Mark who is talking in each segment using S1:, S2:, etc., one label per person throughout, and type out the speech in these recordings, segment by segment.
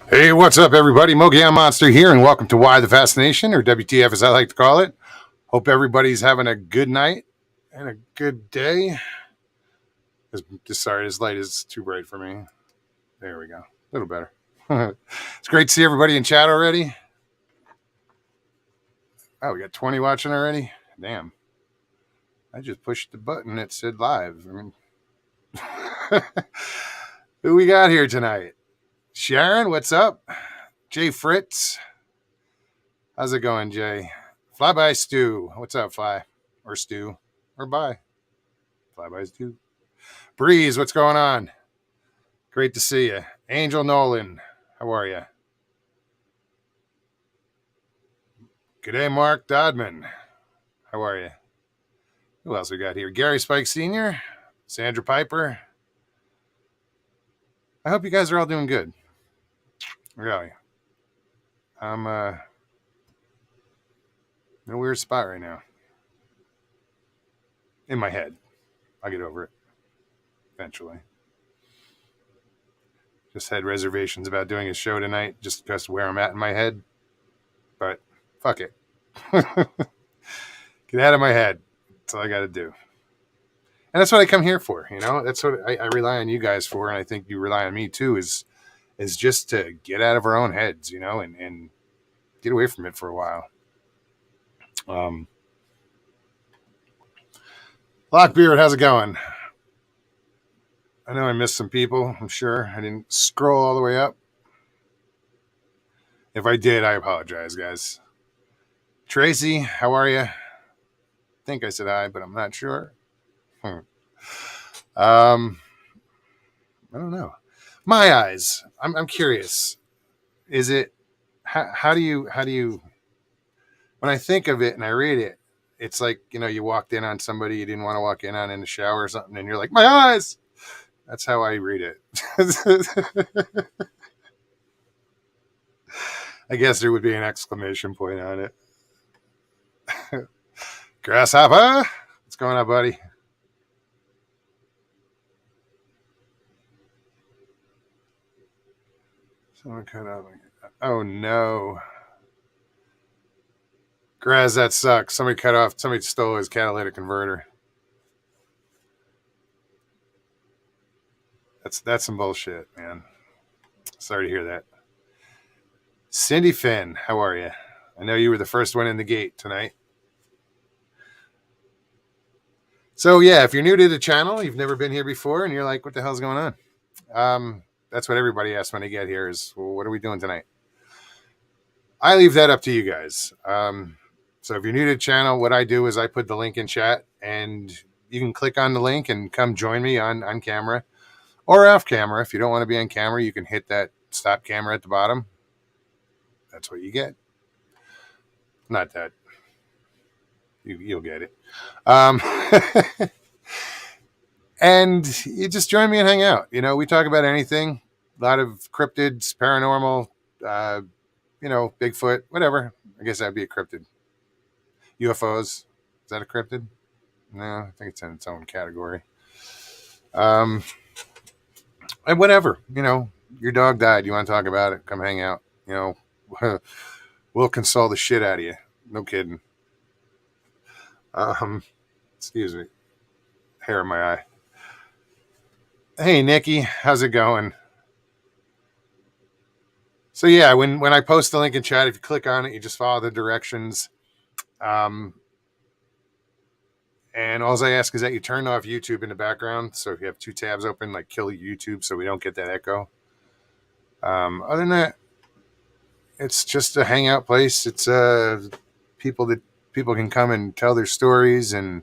S1: Hey, what's up, everybody? Mogian Monster here, and welcome to Why the Fascination, or WTF as I like to call it. Hope everybody's having a good night and a good day. Sorry, this light is too bright for me. There we go. A little better. It's great to see everybody in chat already. Oh, we got 20 watching already? Damn. I just pushed the button that said live. Who we got here tonight? Sharon, what's up? Jay Fritz. How's it going, Jay? Fly by Stu. What's up, Fly? Or Stu? Or bye. Fly by Stu. Breeze, what's going on? Great to see you. Angel Nolan, how are you? G'day, Mark Dodman. How are you? Who else we got here? Gary Spike Sr., Sandra Piper. I hope you guys are all doing good. Really. I'm in a weird spot right now. In my head. I'll get over it eventually. Just had reservations about doing a show tonight just because of where I'm at in my head. But fuck it. Get out of my head. That's all I got to do. And that's what I come here for, you know. That's what I rely on you guys for, and I think you rely on me too. Is just to get out of our own heads, you know, and get away from it for a while. Lockbeard, how's it going? I know I missed some people. I'm sure I didn't scroll all the way up. If I did, I apologize, guys. Tracy, how are you? I think I said hi, but I'm not sure. I don't know. My eyes. I'm curious. Is it how do you when I think of it and I read it, it's like, you know, you walked in on somebody you didn't want to walk in on in the shower or something, and you're like, my eyes. That's how I read it. I guess there would be an exclamation point on it. Grasshopper, what's going on, buddy? Someone cut out. Oh no. Graz, that sucks. Somebody stole his catalytic converter. That's some bullshit, man. Sorry to hear that. Cindy Finn, how are you? I know you were the first one in the gate tonight. So yeah, if you're new to the channel, you've never been here before, and you're like, what the hell's going on? That's what everybody asks when they get here is, well, what are we doing tonight? I leave that up to you guys. So if you're new to the channel, what I do is I put the link in chat, and you can click on the link and come join me on camera or off camera. If you don't want to be on camera, you can hit that stop camera at the bottom. That's what you get. Not that. You'll get it. And you just join me and hang out. You know, we talk about anything. A lot of cryptids, paranormal, you know, Bigfoot, whatever. I guess that'd be a cryptid. UFOs. Is that a cryptid? No, I think it's in its own category. And whatever, you know, your dog died. You want to talk about it? Come hang out. You know, we'll console the shit out of you. No kidding. Excuse me. Hair in my eye. Hey, Nikki, how's it going? So yeah, when I post the link in chat, if you click on it, you just follow the directions. And all I ask is that you turn off YouTube in the background. So if you have two tabs open, like kill YouTube so we don't get that echo. Other than that, it's just a hangout place. It's people can come and tell their stories and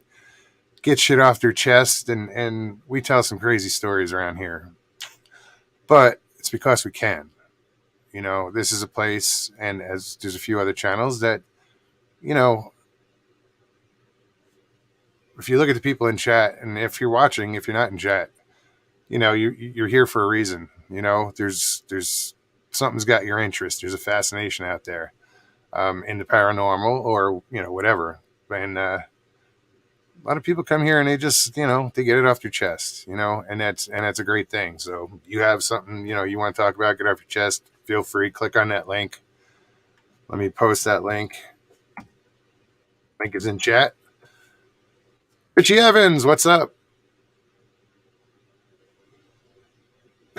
S1: get shit off their chest. And we tell some crazy stories around here. But it's because we can. You know, this is a place, and as there's a few other channels that, you know, if you look at the people in chat, and if you're watching, if you're not in chat, you know, you're here for a reason. You know, there's something's got your interest. There's a fascination out there in the paranormal, or, you know, whatever. And a lot of people come here and they just, you know, they get it off their chest, you know, and that's a great thing. So you have something, you know, you want to talk about, get off your chest, feel free, click on that link. Let me post that link. Link is in chat. Richie Evans, what's up?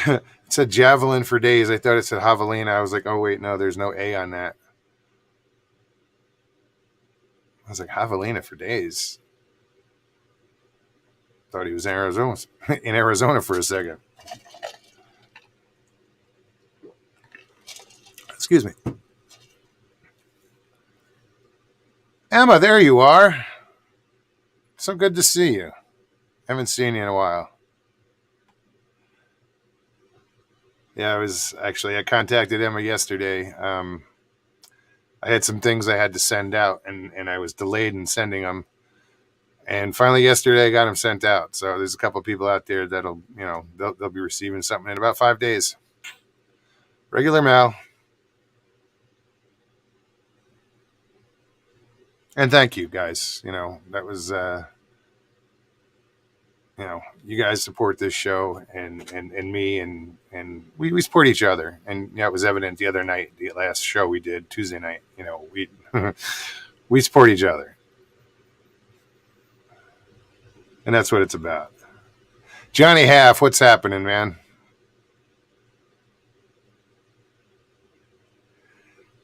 S1: It said javelin for days. I thought it said javelina. I was like, oh wait, no, there's no A on that. I was like, javelina for days. Thought he was in Arizona, in Arizona for a second. Excuse me. Emma, there you are. So good to see you. Haven't seen you in a while. Yeah, I contacted Emma yesterday. I had some things I had to send out, and I was delayed in sending them. And finally, yesterday, I got them sent out. So there's a couple of people out there that'll, they'll be receiving something in about 5 days. Regular mail. And thank you, guys. That was, you guys support this show and me, and we support each other. And it was evident the other night, the last show we did Tuesday night. We we support each other, and that's what it's about. Johnny Half, what's happening, man?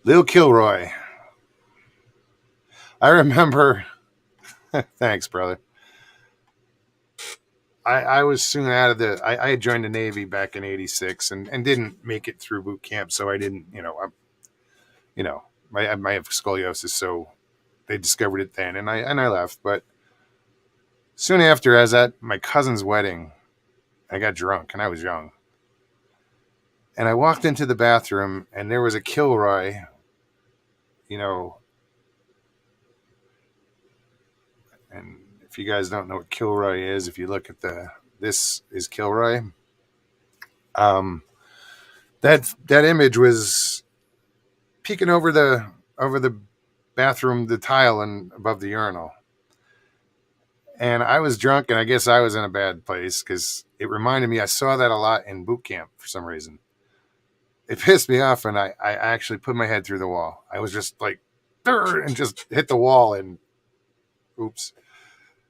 S1: Lil Kilroy. I remember. Thanks, brother. I was soon out of I had joined the Navy back in '86 and didn't make it through boot camp, so I didn't. I have scoliosis, so they discovered it then, and I left. But soon after, I was at my cousin's wedding. I got drunk, and I was young. And I walked into the bathroom, and there was a Kilroy, and if you guys don't know what Kilroy is, if you look at this is Kilroy. That image was peeking over the bathroom, the tile, and above the urinal. And I was drunk, and I guess I was in a bad place because it reminded me. I saw that a lot in boot camp for some reason. It pissed me off, and I actually put my head through the wall. I was just like, and just hit the wall, and oops.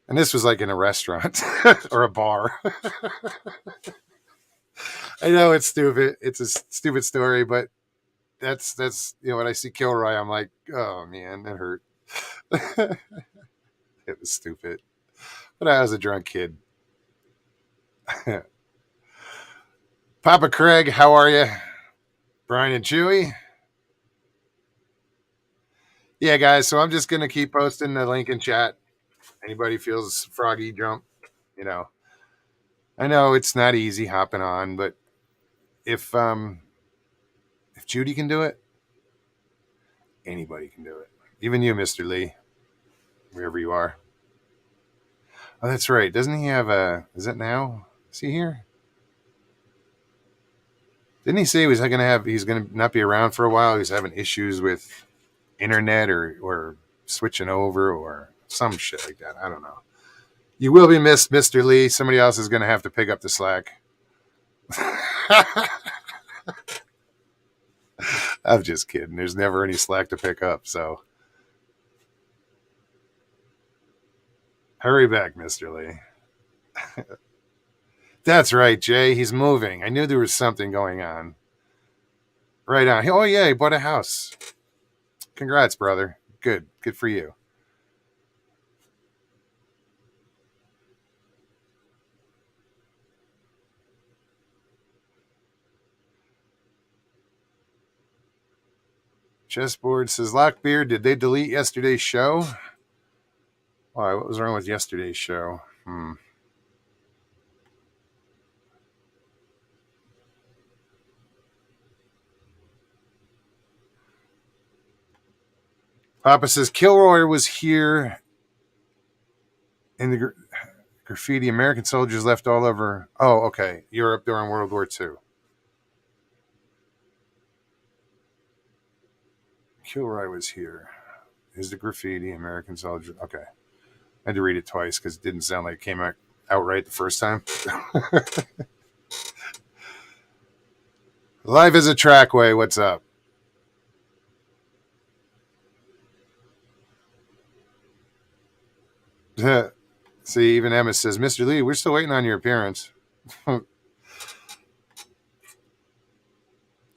S1: And this was like in a restaurant or a bar. I know it's stupid. It's a stupid story, but that's when I see Kilroy, I'm like, oh man, that hurt. It was stupid, but I was a drunk kid. Papa Craig, how are you? Brian and Chewy. Yeah, guys. So I'm just gonna keep posting the link in chat. Anybody feels froggy, jump. I know it's not easy hopping on, but if Judy can do it, anybody can do it. Even you, Mr. Lee, wherever you are. Oh, that's right. Doesn't he have a? Is it now? Is he here? Didn't he say he's gonna not be around for a while? He's having issues with internet or switching over or some shit like that. I don't know. You will be missed, Mr. Lee. Somebody else is gonna have to pick up the slack. I'm just kidding. There's never any slack to pick up, so hurry back, Mr. Lee. That's right, Jay. He's moving. I knew there was something going on. Right on. Oh yeah, he bought a house. Congrats, brother. Good for you. Chessboard says, Lockbeard, did they delete yesterday's show? Why? What was wrong with yesterday's show? Papa says, Kilroy was here in the graffiti. American soldiers left all over. Oh, okay. Europe during World War II. Kilroy was here. Is the graffiti American soldier? Okay. I had to read it twice because it didn't sound like it came out outright the first time. Life is a trackway. What's up? See, even Emma says, Mr. Lee, we're still waiting on your appearance.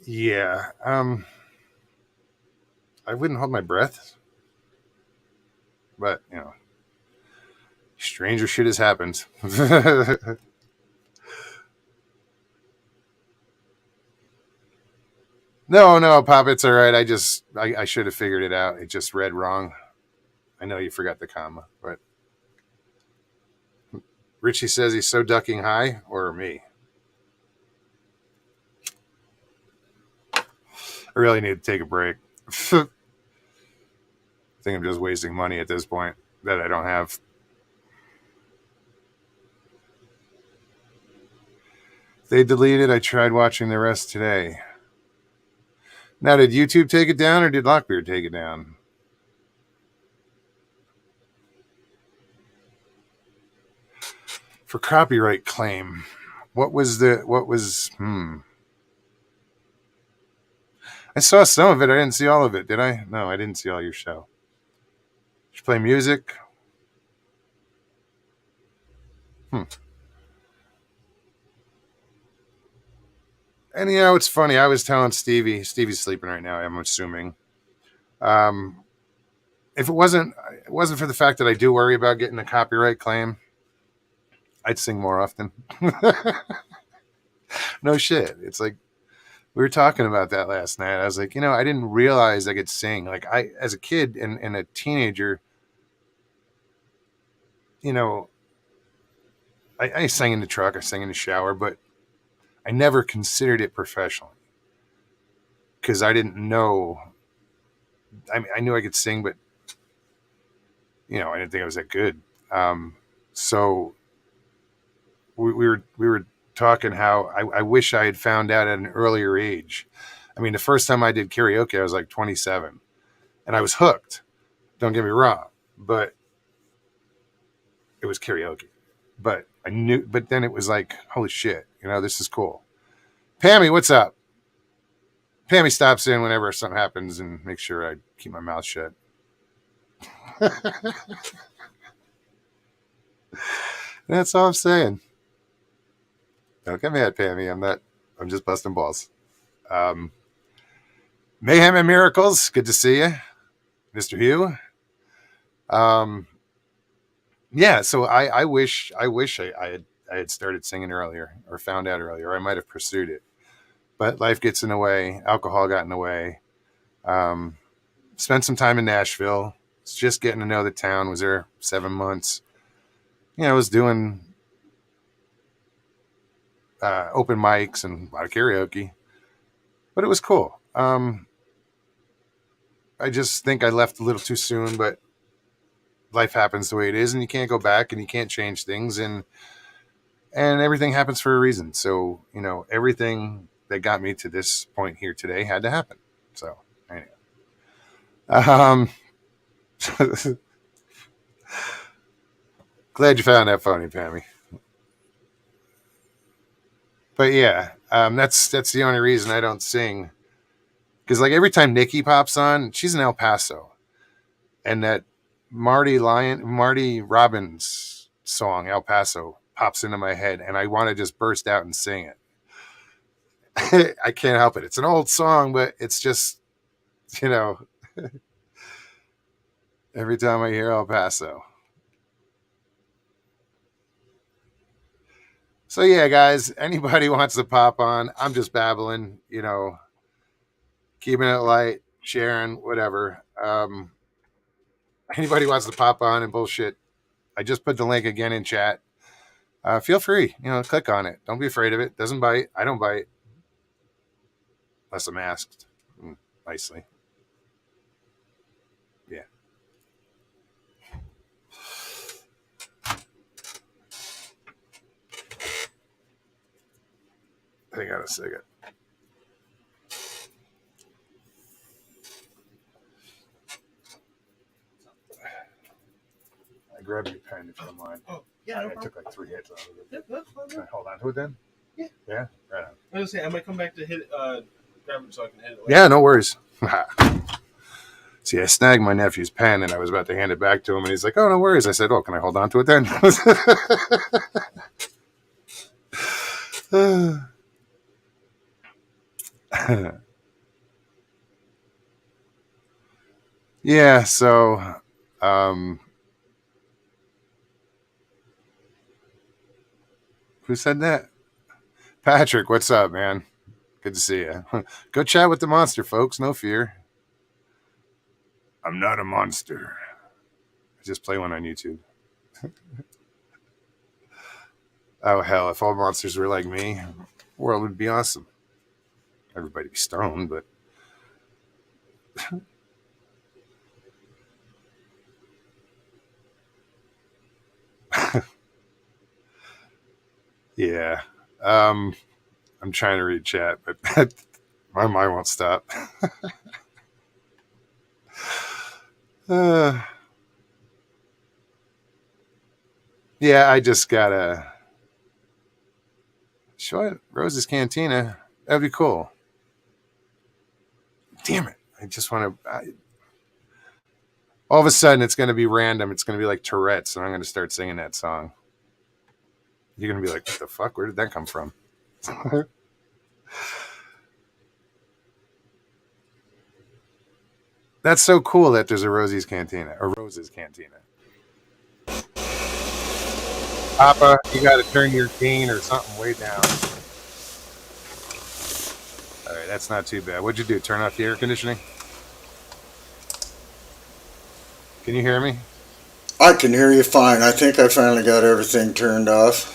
S1: Yeah. I wouldn't hold my breath, but stranger shit has happened. No, Pop, it's all right. I should have figured it out. It just read wrong. I know you forgot the comma, but Richie says he's so ducking high, or me. I really need to take a break. I think I'm just wasting money at this point that I don't have. They deleted. I tried watching the rest today. Now, did YouTube take it down or did Lockbeard take it down? For copyright claim, what was? I saw some of it. I didn't see all of it. Did I? No, I didn't see all your show. Did you play music? And it's funny. I was telling Stevie's sleeping right now, I'm assuming. If it wasn't for the fact that I do worry about getting a copyright claim, I'd sing more often. No shit. It's like we were talking about that last night. I was like, I didn't realize I could sing. Like as a kid and a teenager, I sang in the truck, I sang in the shower, but I never considered it professionally because I didn't know. I knew I could sing, but I didn't think I was that good. So we were talking how I wish I had found out at an earlier age. I mean, the first time I did karaoke, I was like 27, and I was hooked. Don't get me wrong, but it was karaoke. But I knew. But then it was like, holy shit, this is cool. Pammy, what's up? Pammy stops in whenever something happens and makes sure I keep my mouth shut. That's all I'm saying. Don't get mad, Pammy. I'm just busting balls. Mayhem and Miracles. Good to see you, Mr. Hugh. Yeah. So I wish I had started singing earlier or found out earlier. I might have pursued it, but life gets in the way. Alcohol got in the way. Spent some time in Nashville. Was just getting to know the town. Was there 7 months. I was doing open mics and a lot of karaoke, but it was cool. I just think I left a little too soon, but life happens the way it is, and you can't go back and you can't change things, and everything happens for a reason. So everything that got me to this point here today had to happen. So anyway, glad you found that funny, Pammy. But yeah, that's the only reason I don't sing. Because like every time Nikki pops on, she's in El Paso, and that Marty Robbins song El Paso pops into my head, and I want to just burst out and sing it. I can't help it. It's an old song, but it's just every time I hear El Paso. So yeah, guys, anybody wants to pop on? I'm just babbling, keeping it light, sharing, whatever. Anybody wants to pop on and bullshit, I just put the link again in chat. Feel free, click on it. Don't be afraid of it. Doesn't bite. I don't bite. Unless I'm asked nicely. Yeah. Hang on a second. I grabbed your pen if you don't mind.
S2: Oh, yeah.
S1: I took like 3 hits out of it. Can I hold on to it then?
S2: Yeah.
S1: Yeah? Right on.
S2: I was gonna say I might come back to hit grab it so I can hit it.
S1: Yeah, no worries. See, I snagged my nephew's pen and I was about to hand it back to him, and he's like, "Oh, no worries." I said, "Oh, can I hold on to it then?" Yeah. So, um, who said that? Patrick, what's up, man? Good to see you. Go chat with the monster, folks. No fear. I'm not a monster. I just play one on YouTube. Oh hell! If all monsters were like me, the world would be awesome. Everybody'd be stoned, but yeah. Um, I'm trying to read chat, but my mind won't stop. uh, yeah, I just gotta show it. Rose's Cantina. That'd be cool. Damn it! I just want to. All of a sudden, it's going to be random. It's going to be like Tourette's, and I'm going to start singing that song. You're going to be like, "What the fuck? Where did that come from?" That's so cool that there's a Rosie's Cantina or Rose's Cantina. Papa, you got to turn your gain or something way down. All right, that's not too bad. What'd you do? Turn off the air conditioning? Can you hear me?
S3: I can hear you fine. I think I finally got everything turned off.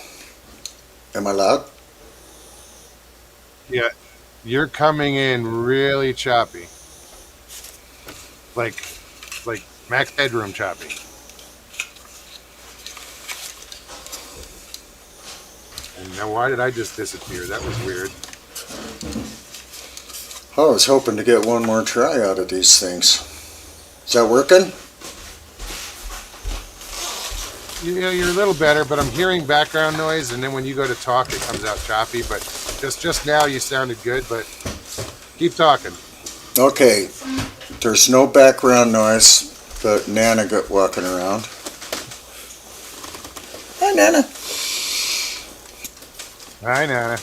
S3: Am I loud?
S1: Yeah. You're coming in really choppy. Like Max Headroom choppy. And now why did I just disappear? That was weird.
S3: I was hoping to get one more try out of these things. Is that working?
S1: Yeah, you're a little better, but I'm hearing background noise, and then when you go to talk, it comes out choppy. But just now, you sounded good. But keep talking.
S3: Okay. There's no background noise, but Nana got walking around. Hi, Nana.
S1: Hi, Nana.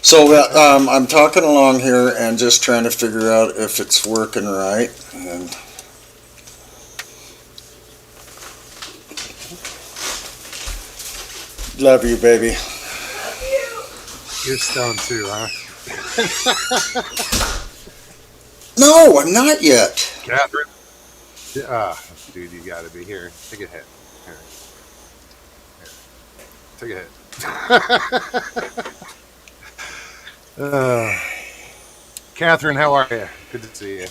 S3: So I'm talking along here and just trying to figure out if it's working right. And love you, baby.
S1: You're stoned too, huh?
S3: No, I'm not yet.
S1: Catherine? Dude, you gotta be here. Take a hit. Here. Take a hit. Catherine, how are you? Good to see you.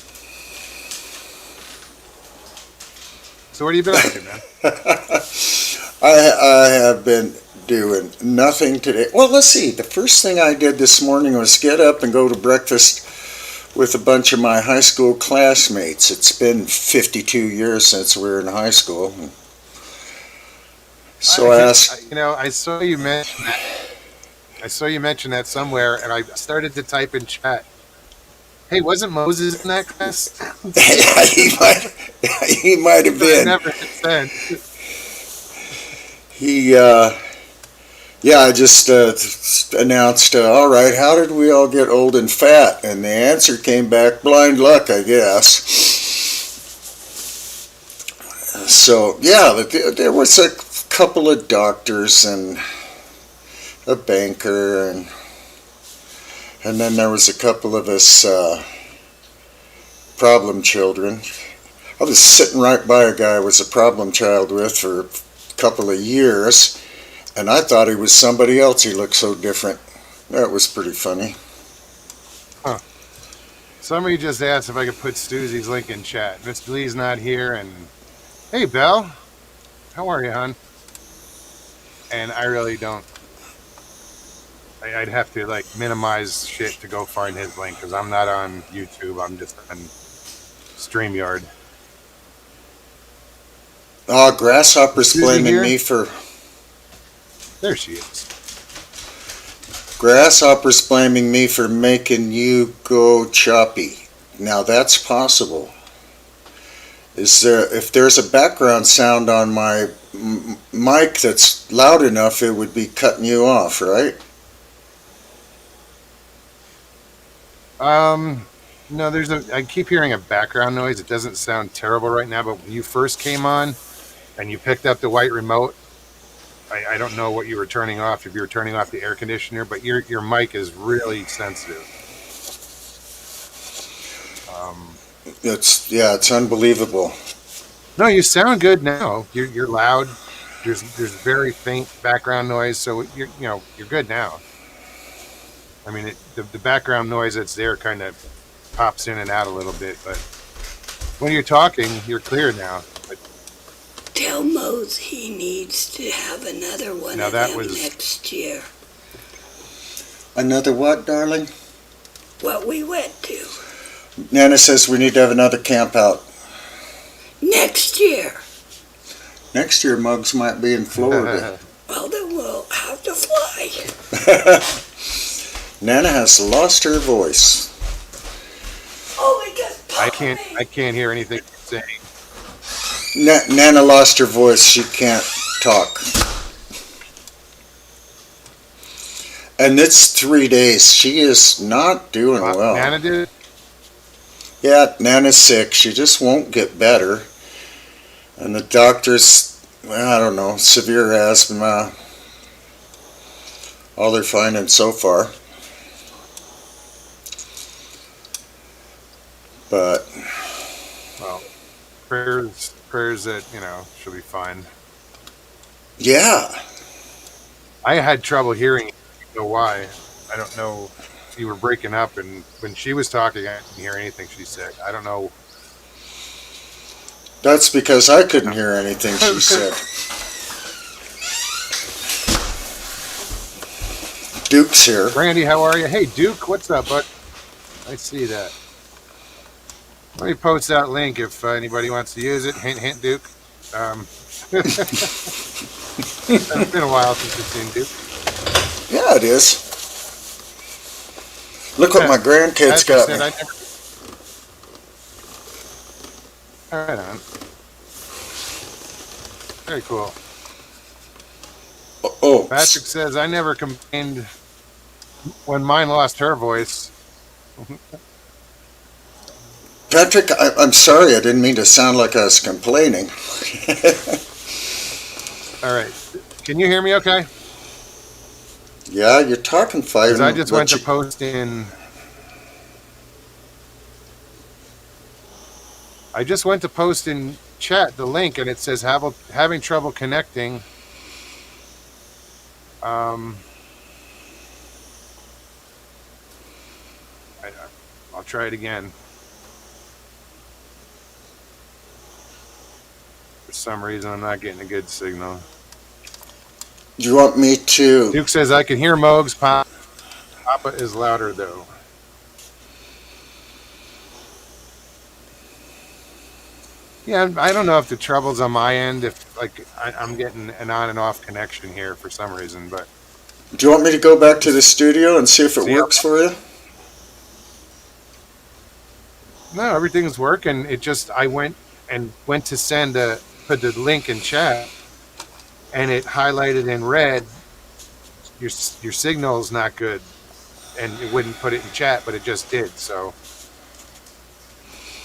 S1: So what have you been up to, man?
S3: I have been doing nothing today. Well, let's see. The first thing I did this morning was get up and go to breakfast with a bunch of my high school classmates. It's been 52 years since we were in high school. So I asked.
S1: I saw you mention that. I saw you mention that somewhere, and I started to type in chat. Hey, wasn't Moses in that class?
S3: he might have been.
S1: I never hit send.
S3: I just announced, all right, how did we all get old and fat? And the answer came back, blind luck, I guess. So, yeah, there was a couple of doctors and a banker, and then there was a couple of us problem children. I was sitting right by a guy I was a problem child with for a couple of years, and I thought he was somebody else. He looked so different. That was pretty funny.
S1: Huh. Somebody just asked if I could put Stuzzy's link in chat. Mr. Lee's not here, and hey, Belle, how are you, hon? And I really don't. I'd have to minimize shit to go find his link because I'm not on YouTube. I'm just on StreamYard.
S3: Oh, Grasshopper's blaming me for.
S1: There she is.
S3: Grasshopper's blaming me for making you go choppy. Now that's possible. If there's a background sound on my mic that's loud enough, it would be cutting you off, right?
S1: No, I keep hearing a background noise. It doesn't sound terrible right now, but when you first came on and you picked up the white remote, I don't know what you were turning off, if you were turning off the air conditioner, but your mic is really sensitive.
S3: It's unbelievable.
S1: No, you sound good now. You're loud. There's very faint background noise, so you're good now. I mean, the background noise that's there kind of pops in and out a little bit, but when you're talking, you're clear now. But
S4: tell Mose he needs to have another one
S1: now
S4: of
S1: that
S4: them
S1: was
S4: next year.
S3: Another what, darling?
S4: What we went to.
S3: Nana says we need to have another camp out.
S4: Next year.
S3: Next year, Muggs might be in Florida.
S4: Well, then we'll have to fly.
S3: Nana has lost her voice.
S4: Oh, because
S1: I can't hear anything you're saying.
S3: Nana lost her voice. She can't talk. And it's 3 days. She is not doing well.
S1: Nana did?
S3: Yeah, Nana's sick. She just won't get better. And the doctors, I don't know, severe asthma. All they're finding so far. But
S1: Well, prayers that, she'll be fine.
S3: yeah,
S1: I had trouble hearing you. I don't know why. I don't know. You were breaking up, and when she was talking, I didn't hear anything she said. I don't know.
S3: that's because I couldn't hear anything she said. Duke's here.
S1: Randy, how are you? Hey, Duke, what's up, bud? I see that. Let me post that link if anybody wants to use it. Hint, hint, Duke. It's been a while since we've seen Duke.
S3: Yeah, it is. Look what my grandkids got me.
S1: All right, on. Very cool.
S3: Oh,
S1: Patrick says, I never complained when mine lost her voice.
S3: Patrick, I'm sorry. I didn't mean to sound like I was complaining.
S1: All right. Can you hear me okay?
S3: Yeah, you're talking fine.
S1: Because I just went to post in... I just went to post in chat the link, and it says having trouble connecting. I'll try it again. For some reason, I'm not getting a good signal.
S3: Do you want me to?
S1: Duke says, I can hear Mogs. Papa is louder, though. Yeah, I don't know if the trouble's on my end, if I'm getting an on and off connection here for some reason, but
S3: Do you want me to go back to the studio and see if it works for you?
S1: no, everything's working. It just I went to put the link in chat, and it highlighted in red your signal's not good, and it wouldn't put it in chat, but it just did. So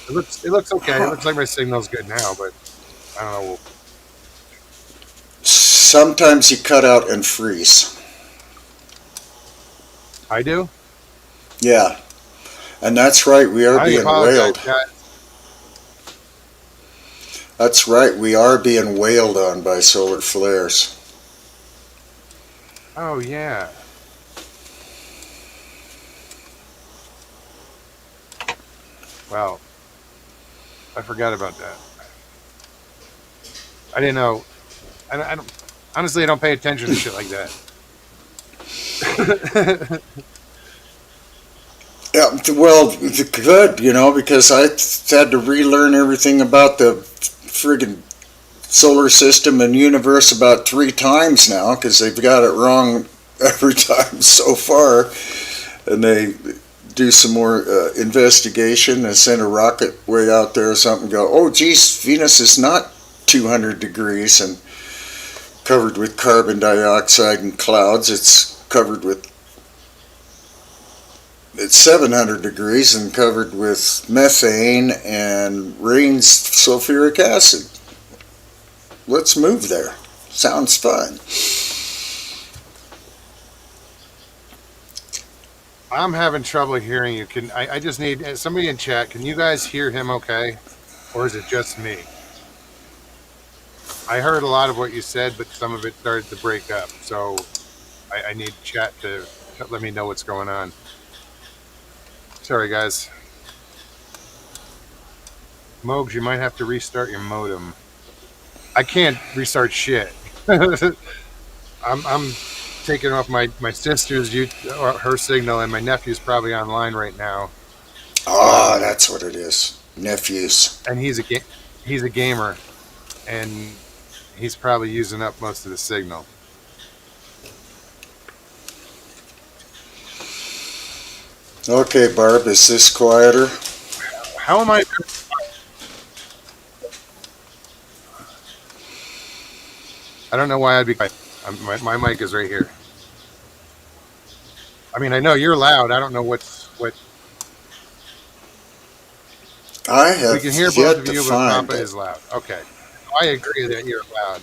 S1: it looks okay. It looks like my signal's good now, but I don't know.
S3: Sometimes you cut out and freeze.
S1: I do?
S3: Yeah. And that's right, we are being whaled.
S1: Guys.
S3: That's right, we are being whaled on by solar flares.
S1: Oh yeah. Wow. I forgot about that. I didn't know. I don't honestly I don't pay attention to shit like that.
S3: Yeah, well, good, because I had to relearn everything about the friggin' solar system and universe about 3 times now, because they've got it wrong every time so far. And they do some more investigation and send a rocket way out there or something, go, oh geez, Venus is not 200 degrees and covered with carbon dioxide and clouds. It's covered with, it's 700 degrees and covered with methane and rains sulfuric acid. Let's move there. Sounds fun.
S1: I'm having trouble hearing you. I just need somebody in chat. Can you guys hear him okay? Or is it just me? I heard a lot of what you said, but some of it started to break up. So I need chat to let me know what's going on. Sorry, guys. Mogs, you might have to restart your modem. I can't restart shit. I'm taking off my sister's her signal, and my nephew's probably online right now.
S3: Oh, that's what it is. Nephews.
S1: And he's a gamer, and he's probably using up most of the signal.
S3: Okay, Barb, is this quieter?
S1: How am I? I don't know why I'd be quiet. My mic is right here. I mean, I know you're loud. I don't know what.
S3: I have
S1: We can hear both
S3: yet
S1: of
S3: to
S1: you, but
S3: find
S1: Papa
S3: it.
S1: is loud. Okay, I agree that you're loud.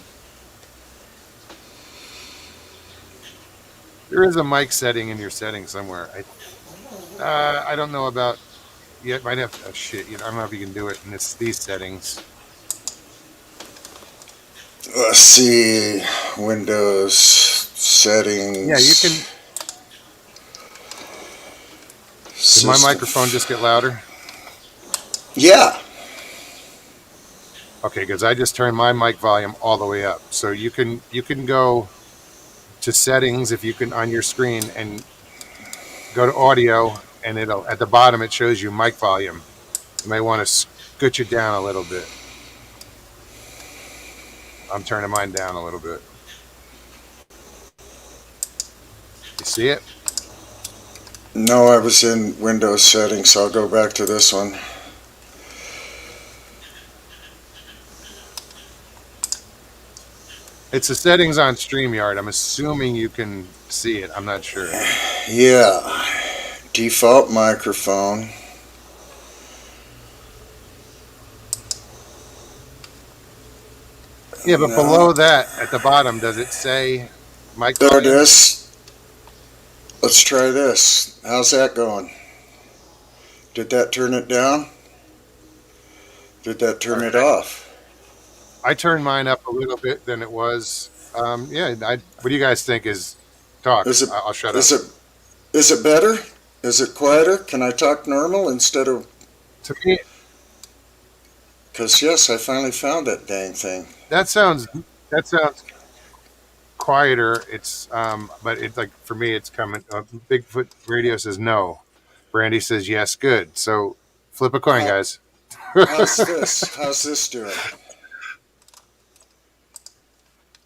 S1: There is a mic setting in your settings somewhere. I don't know about. You might have to. Shit, I don't know if you can do it in these settings.
S3: Let's see. Windows settings.
S1: Yeah, you can. Did my microphone just get louder?
S3: Yeah.
S1: Okay, because I just turned my mic volume all the way up. So you can go to settings if you can on your screen and go to audio, and it'll at the bottom it shows you mic volume. You may want to scoot it down a little bit. I'm turning mine down a little bit. You see it?
S3: No, I was in Windows settings, so I'll go back to this one.
S1: It's the settings on StreamYard. I'm assuming you can see it. I'm not sure.
S3: Yeah. Default microphone.
S1: Yeah, but
S3: No.
S1: below that, at the bottom, does it say mic
S3: There it
S1: volume?
S3: is. Let's try this. How's that going? Did that turn it down? Did that turn it off?
S1: I turned mine up a little bit than it was. Yeah, what do you guys think is talk?
S3: Is it
S1: I'll shut
S3: is
S1: up.
S3: is it better? Is it quieter? Can I talk normal instead of?
S1: To me,
S3: Because yes, I finally found that dang thing.
S1: that sounds quieter. It's but it's like for me, it's coming. Bigfoot Radio says no. Brandy says yes. Good. So flip a coin,
S3: How-
S1: guys.
S3: How's this? How's this doing?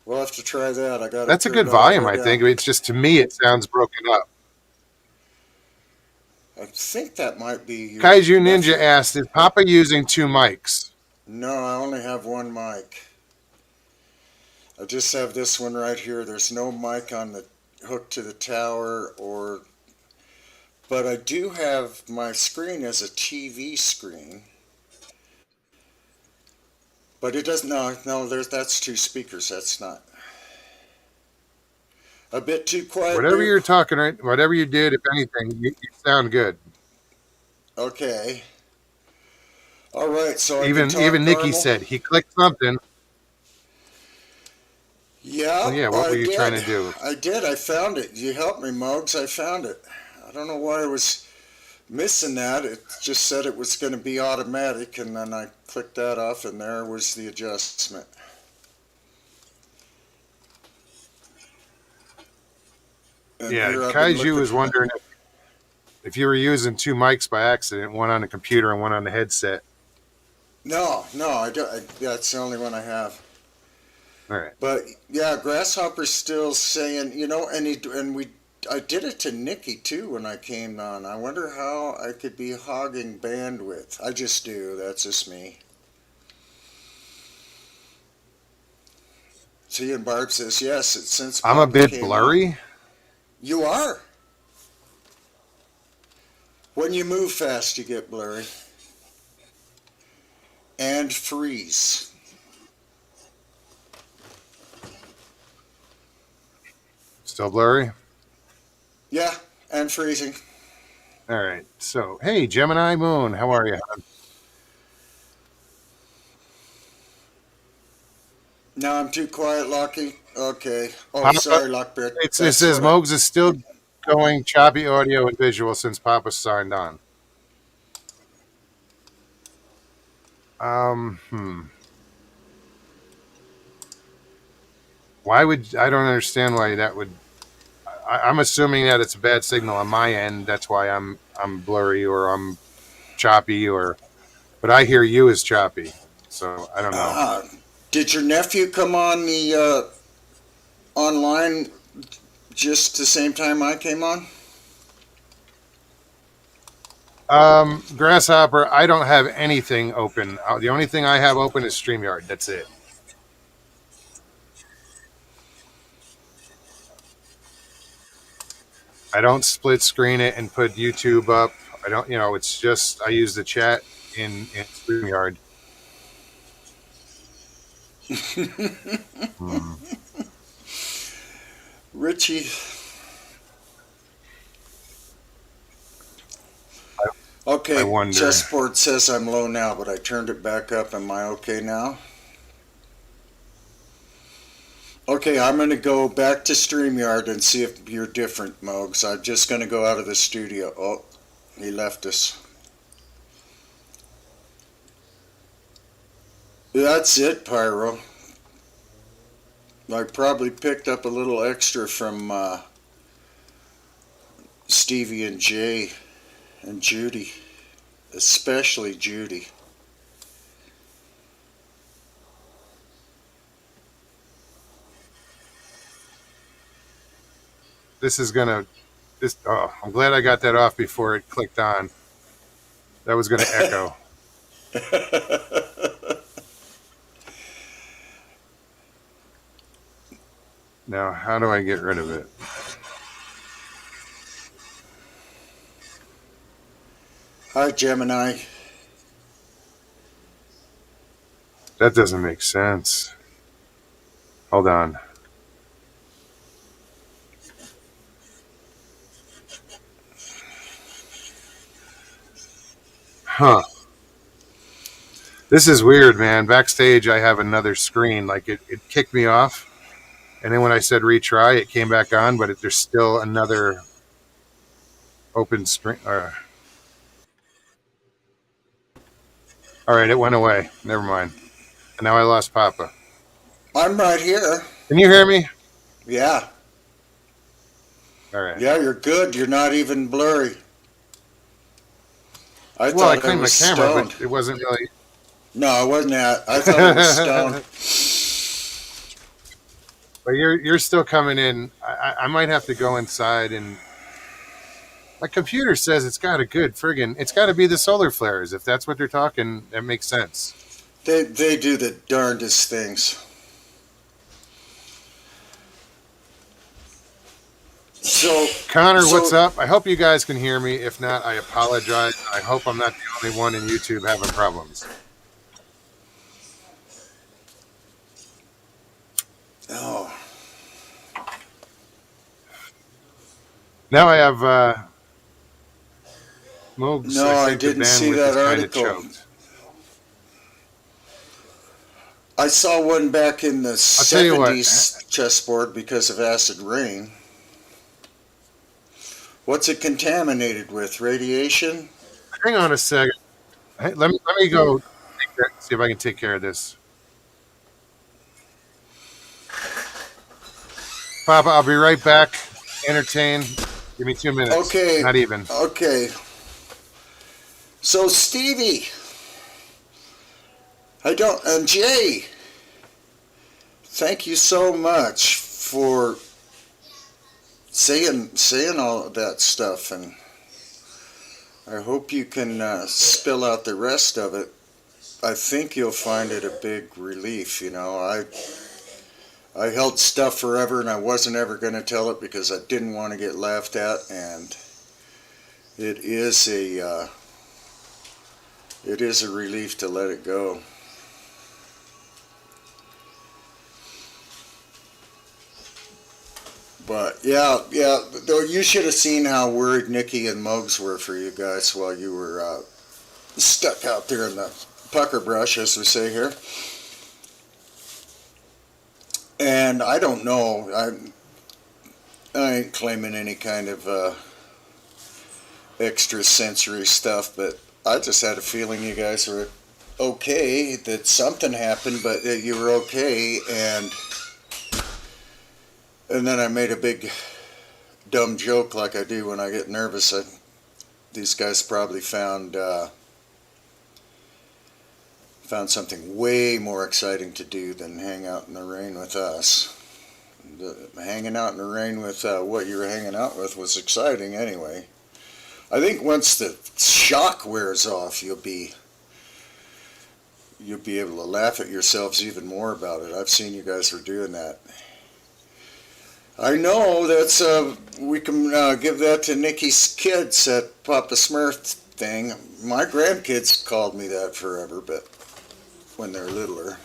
S3: We'll have to try that. I got.
S1: That's a good volume, I think. It's just to me, it sounds broken up.
S3: I think that might be. Your
S1: Kaiju Ninja
S3: nephew.
S1: asked, "Is Papa using two mics?"
S3: No, I only have one mic. I just have this one right here. There's no mic on the hook to the tower, but I do have my screen as a TV screen. But it doesn't. No. That's two speakers. That's not. A bit too quiet.
S1: Whatever
S3: there?
S1: you're talking, right? Whatever you did, if anything, you sound good.
S3: Okay. All right. So
S1: Even Nikki
S3: normal?
S1: said he clicked something.
S3: Yeah.
S1: Well, yeah. What
S3: I
S1: were you
S3: did.
S1: trying to do?
S3: I did. I found it. You helped me, Mogs. I found it. I don't know why I was missing that. It just said it was going to be automatic, and then I clicked that off, and there was the adjustment. And
S1: Yeah,
S3: here I've been
S1: Kaiju
S3: looking
S1: was
S3: for-
S1: wondering if you were using two mics by accident, one on the computer and one on the headset.
S3: No, I don't. That's the only one I have.
S1: All right.
S3: But yeah, Grasshopper's still saying, I did it to Nikki too when I came on. I wonder how I could be hogging bandwidth. I just do. That's just me. See, and Barb says yes. It's since
S1: I'm a
S3: Papa
S1: bit
S3: came
S1: blurry.
S3: on. You are. When you move fast, you get blurry and freeze.
S1: Still blurry.
S3: Yeah, and freezing.
S1: All right. So, hey, Gemini Moon, how are you?
S3: Now I'm too quiet, Lockie. Okay. Oh,
S1: Papa,
S3: sorry, Lockbeard.
S1: it says Mogs is still going choppy audio and visual since Papa signed on. Why would I don't understand why that would. I'm assuming that it's a bad signal on my end. That's why I'm blurry or I'm choppy but I hear you as choppy. So I don't know.
S3: Did your nephew come on the online just the same time I came on?
S1: Grasshopper, I don't have anything open. The only thing I have open is StreamYard. That's it. I don't split screen it and put YouTube up. I don't, it's just I use the chat in StreamYard.
S3: Richie. Okay, chessboard says I'm low now, but I turned it back up. Am I okay now? Okay, I'm going to go back to StreamYard and see if you're different, Mogs. I'm just going to go out of the studio. Oh, he left us. That's it, Pyro. I probably picked up a little extra from Stevie and Jay and Judy, especially Judy.
S1: I'm glad I got that off before it clicked on. That was gonna echo. Now, how do I get rid of it?
S3: Hi, Gemini.
S1: That doesn't make sense. Hold on. Huh. This is weird, man. Backstage, I have another screen. Like, it kicked me off. And then when I said retry, it came back on, but there's still another open screen. All right, it went away. Never mind. And now I lost Papa.
S3: I'm right here.
S1: Can you hear me?
S3: Yeah.
S1: All right.
S3: Yeah, you're good. You're not even blurry.
S1: I cleaned my camera, but it wasn't really.
S3: No, it wasn't that. I thought it was stoned.
S1: But you're still coming in. I might have to go inside and. My computer says it's got it's got to be the solar flares. If that's what they're talking, that makes sense.
S3: They do the darndest things. So
S1: Connor, what's up? I hope you guys can hear me. If not, I apologize. I hope I'm not the only one in YouTube having problems.
S3: Oh.
S1: Now I have Mogs.
S3: No, I didn't see that article. I saw one back in the 70s chessboard because of acid rain. What's it contaminated with? Radiation?
S1: Hang on a second. Hey, let me go see if I can take care of this. Papa, I'll be right back. Entertain. Give me 2 minutes.
S3: Okay.
S1: Not even.
S3: Okay. So Stevie, and Jay, thank you so much for saying all of that stuff, and I hope you can spill out the rest of it. I think you'll find it a big relief. I held stuff forever, and I wasn't ever going to tell it because I didn't want to get laughed at, and it is a relief to let it go. But yeah, though you should have seen how worried Nikki and Muggs were for you guys while you were stuck out there in the pucker brush, as we say here. And I don't know, I ain't claiming any kind of extrasensory stuff, but I just had a feeling you guys were okay, that something happened, but that you were okay, and then I made a big dumb joke like I do when I get nervous. These guys probably found something way more exciting to do than hang out in the rain with us. Hanging out in the rain with what you were hanging out with was exciting anyway. I think once the shock wears off, you'll be able to laugh at yourselves even more about it. I've seen you guys were doing that. I know that's we can give that to Nikki's kids at Papa Smurf thing. My grandkids called me that forever, but when they're littler.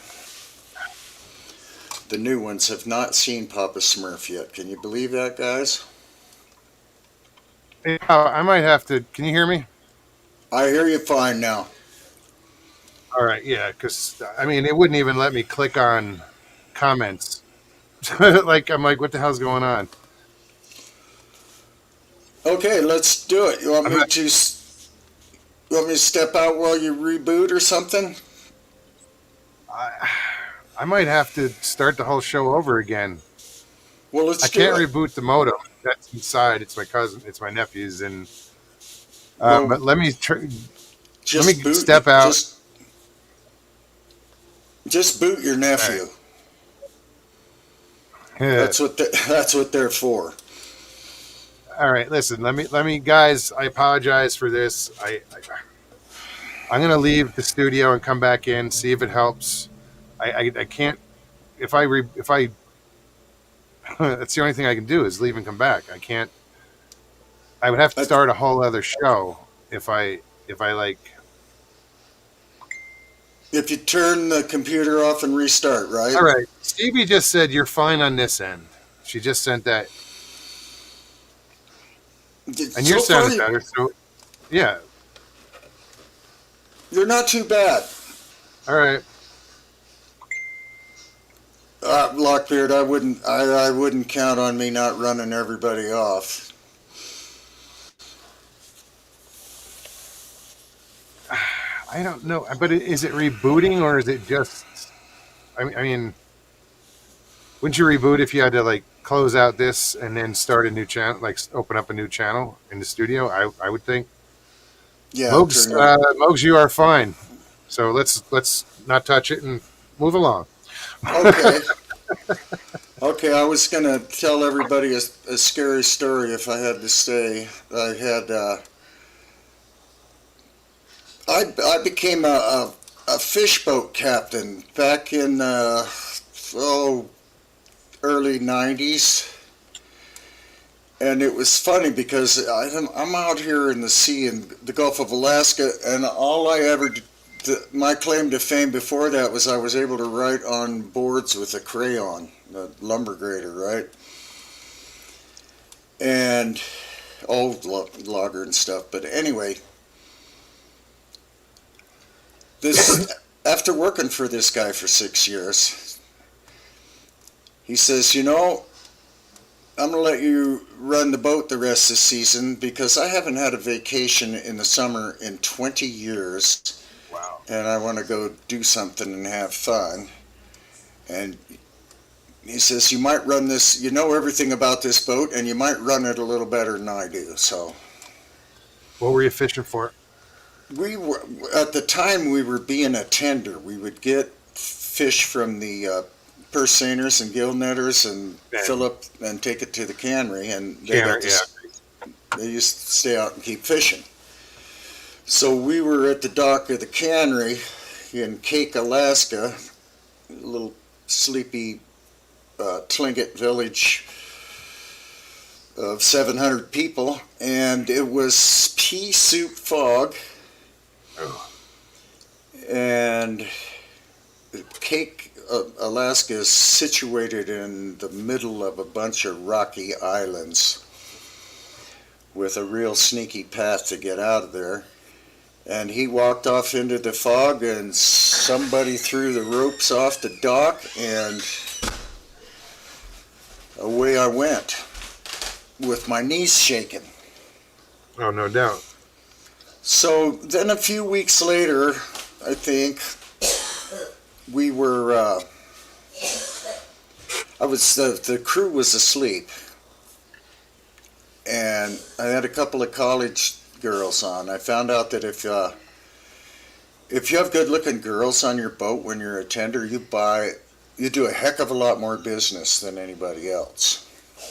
S3: The new ones have not seen Papa Smurf yet. Can you believe that, guys?
S1: Yeah, I might have to. Can you hear me?
S3: I hear you fine now.
S1: All right, yeah, because I mean, it wouldn't even let me click on comments. Like, I'm like, what the hell's going on?
S3: Okay, let's do it. You want me to step out while you reboot or something?
S1: I might have to start the whole show over again.
S3: Well, let's
S1: I
S3: do
S1: can't
S3: it.
S1: reboot the modem. That's inside. It's my cousin. It's my nephew's, and
S3: Well,
S1: but let me
S3: just boot,
S1: step out.
S3: Just boot your nephew.
S1: Right.
S3: That's what they're for.
S1: All right, listen. Let me, guys. I apologize for this. I'm gonna leave the studio and come back in, see if it helps. I can't. If I that's the only thing I can do is leave and come back. I can't. I would have to start a whole other show if I like.
S3: If you turn the computer off and restart, right?
S1: All right. Stevie just said you're fine on this end. She just sent that, and you're sounding better. So, yeah.
S3: You're not too bad.
S1: All right.
S3: Lockbeard, I wouldn't count on me not running everybody off.
S1: I don't know, but is it rebooting or is it just? I mean, wouldn't you reboot if you had to like close out this and then start a new channel, like open up a new channel in the studio? I would think.
S3: Yeah,
S1: Mogs, you are fine. So let's not touch it and move along.
S3: Okay. Okay, I was gonna tell everybody a scary story if I had to say. I became a fishboat captain back in early '90s, and it was funny because I'm out here in the sea in the Gulf of Alaska, and all I ever did, my claim to fame before that was I was able to write on boards with a crayon, the lumber grader, right? And old logger and stuff. But anyway, this after working for this guy for 6 years, he says, you know, I'm going to let you run the boat the rest of the season because I haven't had a vacation in the summer in 20 years.
S1: Wow.
S3: And I want to go do something and have fun. And he says, you might run this, you know everything about this boat, and you might run it a little better than I do. So,
S1: what were you fishing for?
S3: We were, at the time we were being a tender. We would get fish from the purse seiners and gill netters and
S1: Yeah.
S3: fill up and take it to the cannery, and
S1: Canner,
S3: they used to stay out and keep fishing. So we were at the dock of the cannery in Cake, Alaska, a little sleepy Tlingit village of 700 people, and it was pea soup fog.
S1: Oh.
S3: And Cake, Alaska is situated in the middle of a bunch of rocky islands with a real sneaky path to get out of there. And he walked off into the fog, and somebody threw the ropes off the dock, and away I went with my knees shaking.
S1: Oh, no doubt.
S3: So then a few weeks later, I think, we were, the crew was asleep, and I had a couple of college girls on. I found out that if you have good-looking girls on your boat when you're a tender, you do a heck of a lot more business than anybody else.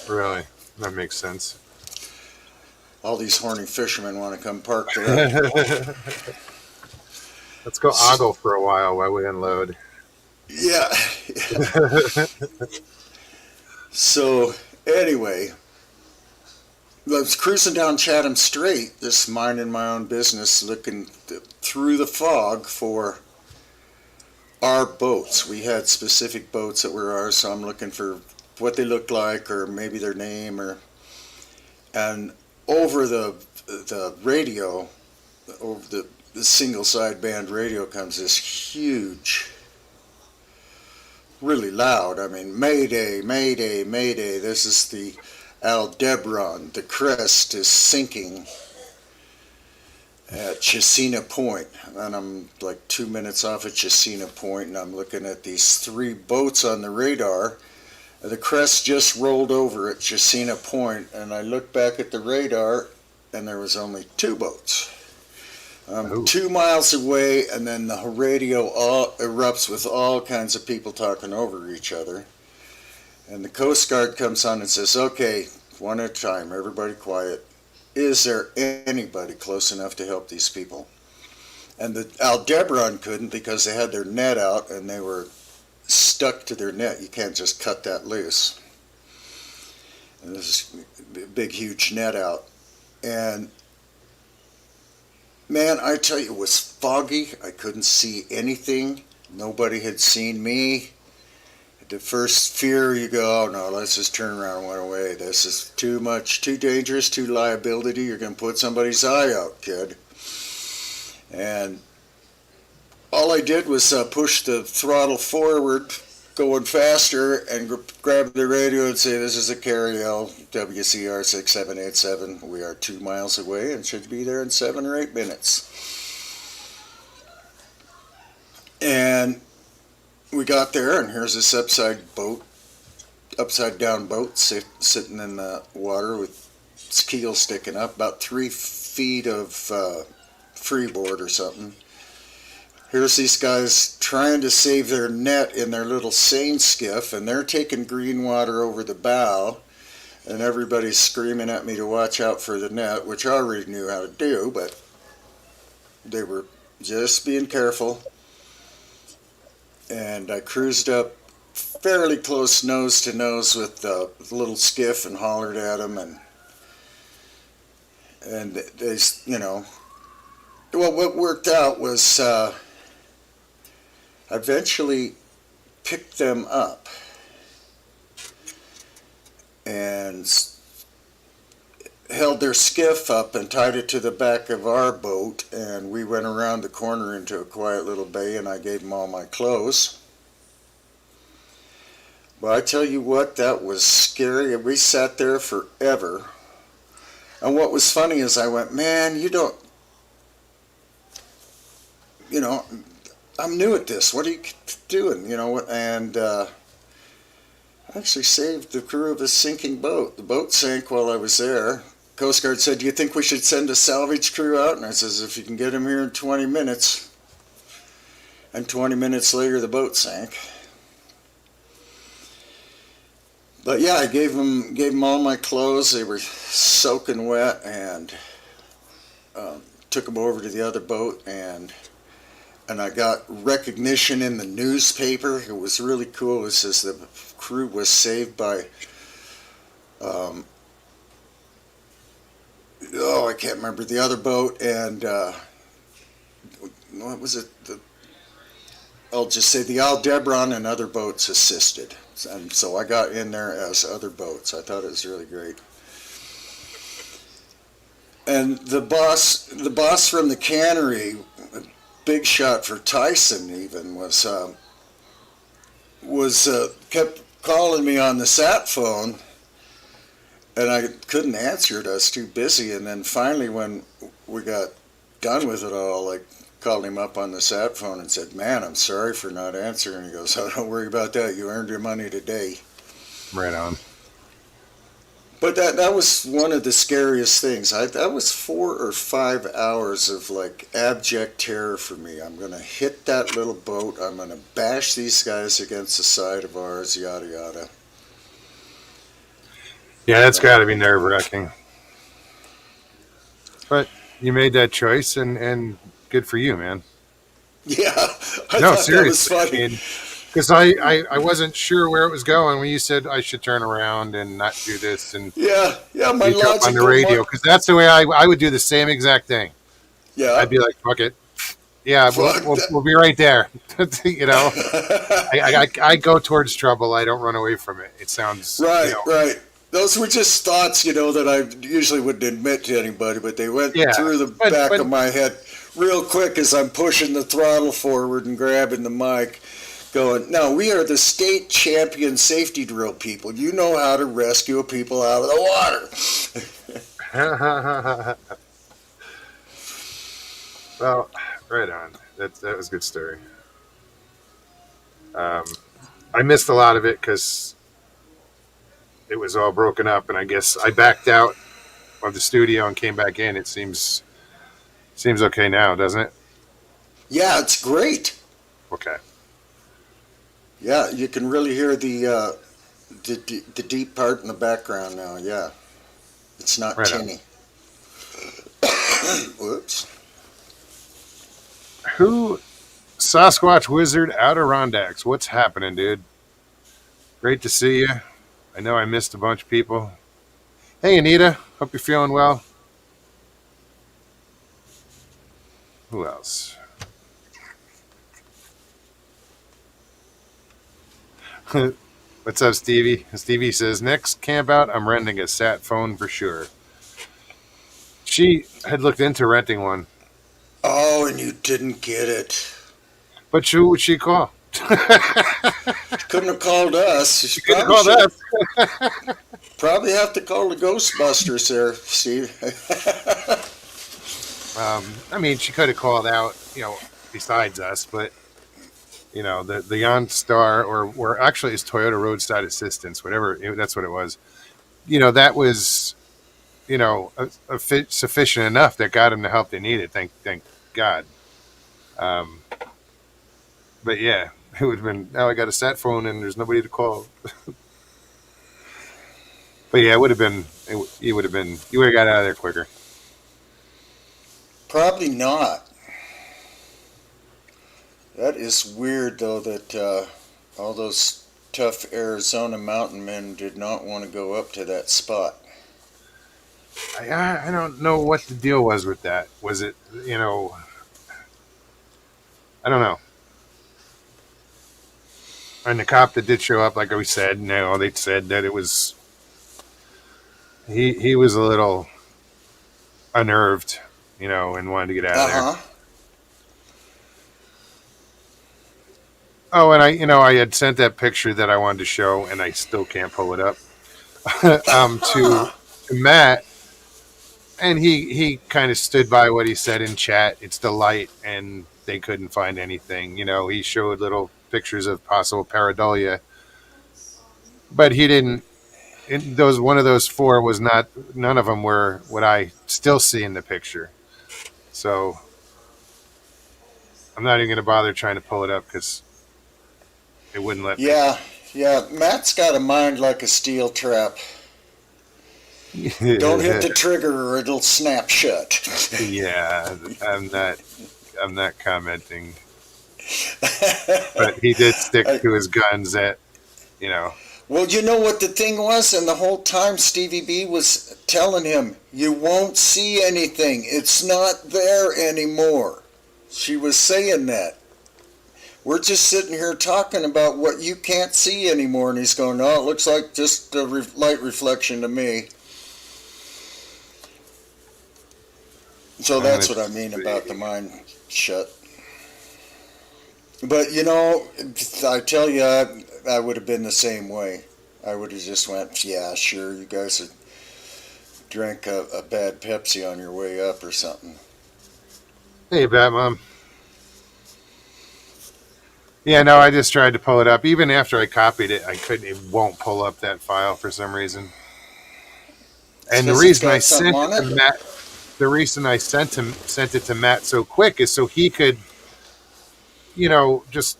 S1: Really? That makes sense.
S3: All these horny fishermen want to come park there.
S1: Let's go ogle for a while we unload.
S3: Yeah. So, anyway, I was cruising down Chatham Strait, just minding my own business, looking through the fog for our boats. We had specific boats that were ours, so I'm looking for what they looked like, or maybe their name, and over the radio, over the single sideband radio, comes this huge, really loud, I mean, Mayday, Mayday, Mayday. This is the Aldebaran. The crest is sinking at Chesina Point, and I'm like 2 minutes off at Chesina Point, and I'm looking at these three boats on the radar. The crest just rolled over at Chesina Point, and I looked back at the radar, and there was only two boats. 2 miles away, and then the radio all erupts with all kinds of people talking over each other. And the Coast Guard comes on and says, okay, one at a time, everybody quiet. Is there anybody close enough to help these people? And the Aldebaran couldn't, because they had their net out and they were stuck to their net. You can't just cut that loose. And there's a big, huge net out. And man, I tell you, it was foggy. I couldn't see anything. Nobody had seen me. The first fear, you go, oh no, let's just turn around and run away. This is too much, too dangerous, too liability. You're going to put somebody's eye out, kid. And all I did was push the throttle forward, going faster, and grab the radio and say, this is a Carriel WCR 6787. We are 2 miles away and should be there in 7 or 8 minutes. And we got there, and here's this upside down boat sitting in the water with its keel sticking up, about 3 feet of freeboard or something. Here's these guys trying to save their net in their little seine skiff, and they're taking green water over the bow, and everybody's screaming at me to watch out for the net, which I already knew how to do, but they were just being careful. And I cruised up fairly close nose to nose with the little skiff and hollered at them, and they, you know, well, what worked out was I eventually picked them up and held their skiff up and tied it to the back of our boat, and we went around the corner into a quiet little bay, and I gave them all my clothes. But I tell you what, that was scary. We sat there forever. And what was funny is I went, man, you know, I'm new at this. What are you doing? You know, and I actually saved the crew of a sinking boat. The boat sank while I was there. Coast Guard said, do you think we should send a salvage crew out? And I says, if you can get them here in 20 minutes. And 20 minutes later, the boat sank. But yeah, I gave them all my clothes. They were soaking wet, and took them over to the other boat, and I got recognition in the newspaper. It was really cool. It says the crew was saved by, I can't remember the other boat, and what was it? I'll just say the Aldebaran and other boats assisted. And so I got in there as other boats. I thought it was really great. And the boss from the cannery, big shot for Tyson even, was kept calling me on the sat phone, and I couldn't answer it. I was too busy. And then finally, when we got done with it all, I called him up on the sat phone and said, "Man, I'm sorry for not answering." He goes, "Oh, don't worry about that. You earned your money today."
S1: Right on.
S3: But that was one of the scariest things. That was 4 or 5 hours of like abject terror for me. I'm going to hit that little boat. I'm going to bash these guys against the side of ours, yada, yada.
S1: Yeah, that's got to be nerve-wracking. But you made that choice, and good for you, man.
S3: Yeah, I
S1: No,
S3: thought
S1: seriously.
S3: that was funny.
S1: Because I wasn't sure where it was going when you said I should turn around and not do this, and
S3: Yeah, my
S1: you jump on the
S3: logical
S1: radio, because that's the way I would do the same exact thing.
S3: Yeah.
S1: I'd be like, fuck it. Yeah,
S3: Fuck
S1: we'll be right there. You know, I go towards trouble. I don't run away from it. It sounds
S3: Right,
S1: you know,
S3: right. Those were just thoughts, that I usually wouldn't admit to anybody, but they went
S1: Yeah,
S3: through the
S1: but-
S3: back
S1: but-
S3: of my head real quick as I'm pushing the throttle forward and grabbing the mic, going, "No, we are the state champion safety drill people. You know how to rescue people out of the water."
S1: Well, right on. That was a good story. I missed a lot of it because it was all broken up, and I guess I backed out of the studio and came back in. It seems okay now, doesn't it?
S3: Yeah, it's great.
S1: Okay.
S3: Yeah, you can really hear the deep part in the background now. Yeah, it's not
S1: Right on.
S3: tinny. Whoops.
S1: Who? Sasquatch Wizard Adirondacks. What's happening, dude? Great to see you. I know I missed a bunch of people. Hey, Anita. Hope you're feeling well. Who else? What's up, Stevie? Stevie says, next camp out, I'm renting a sat phone for sure. She had looked into renting one,
S3: Oh, and you didn't get it.
S1: but who would she call?
S3: Couldn't have called us. She
S1: Couldn't call
S3: should-
S1: us.
S3: Probably have to call the Ghostbusters there, Steve.
S1: I mean, she could have called out, besides us, but the OnStar or actually it's Toyota Roadside Assistance, whatever. That's what it was. That was, sufficient enough that got them the help they needed. Thank God. But yeah, it would have been. Now I got a sat phone and there's nobody to call. But yeah, it would have been. You would have got out of there quicker.
S3: Probably not. That is weird, though, that all those tough Arizona mountain men did not want to go up to that spot.
S1: I don't know what the deal was with that. Was it, I don't know. And the cop that did show up, like we said, they said that it was, he was a little unnerved, and wanted to get out of there.
S3: Uh-huh.
S1: Oh, and I had sent that picture that I wanted to show, and I still can't pull it up, to Matt. And he kind of stood by what he said in chat. It's the light, and they couldn't find anything. He showed little pictures of possible pareidolia, but he didn't. One of those four was not. None of them were what I still see in the picture. So I'm not even going to bother trying to pull it up because it wouldn't let me.
S3: Yeah, Yeah, Matt's got a mind like a steel trap. Don't hit the trigger or it'll snap shut.
S1: Yeah, I'm not commenting. But he did stick to his guns at, you know.
S3: Well, you know what the thing was? And the whole time Stevie B was telling him, you won't see anything. It's not there anymore. She was saying that. We're just sitting here talking about what you can't see anymore. And he's going, no, it looks like just a light reflection to me. So that's what I mean about the mind shut. But, you know, I tell you, I would have been the same way. I would have just went, yeah, sure, you guys had drank a bad Pepsi on your way up or something.
S1: Hey, Batmom. Yeah, no, I just tried to pull it up. Even after I copied it, I couldn't. It won't pull up that file for some reason. And the reason I sent it to Matt, the reason I sent it to Matt so quick is so he could, you know, just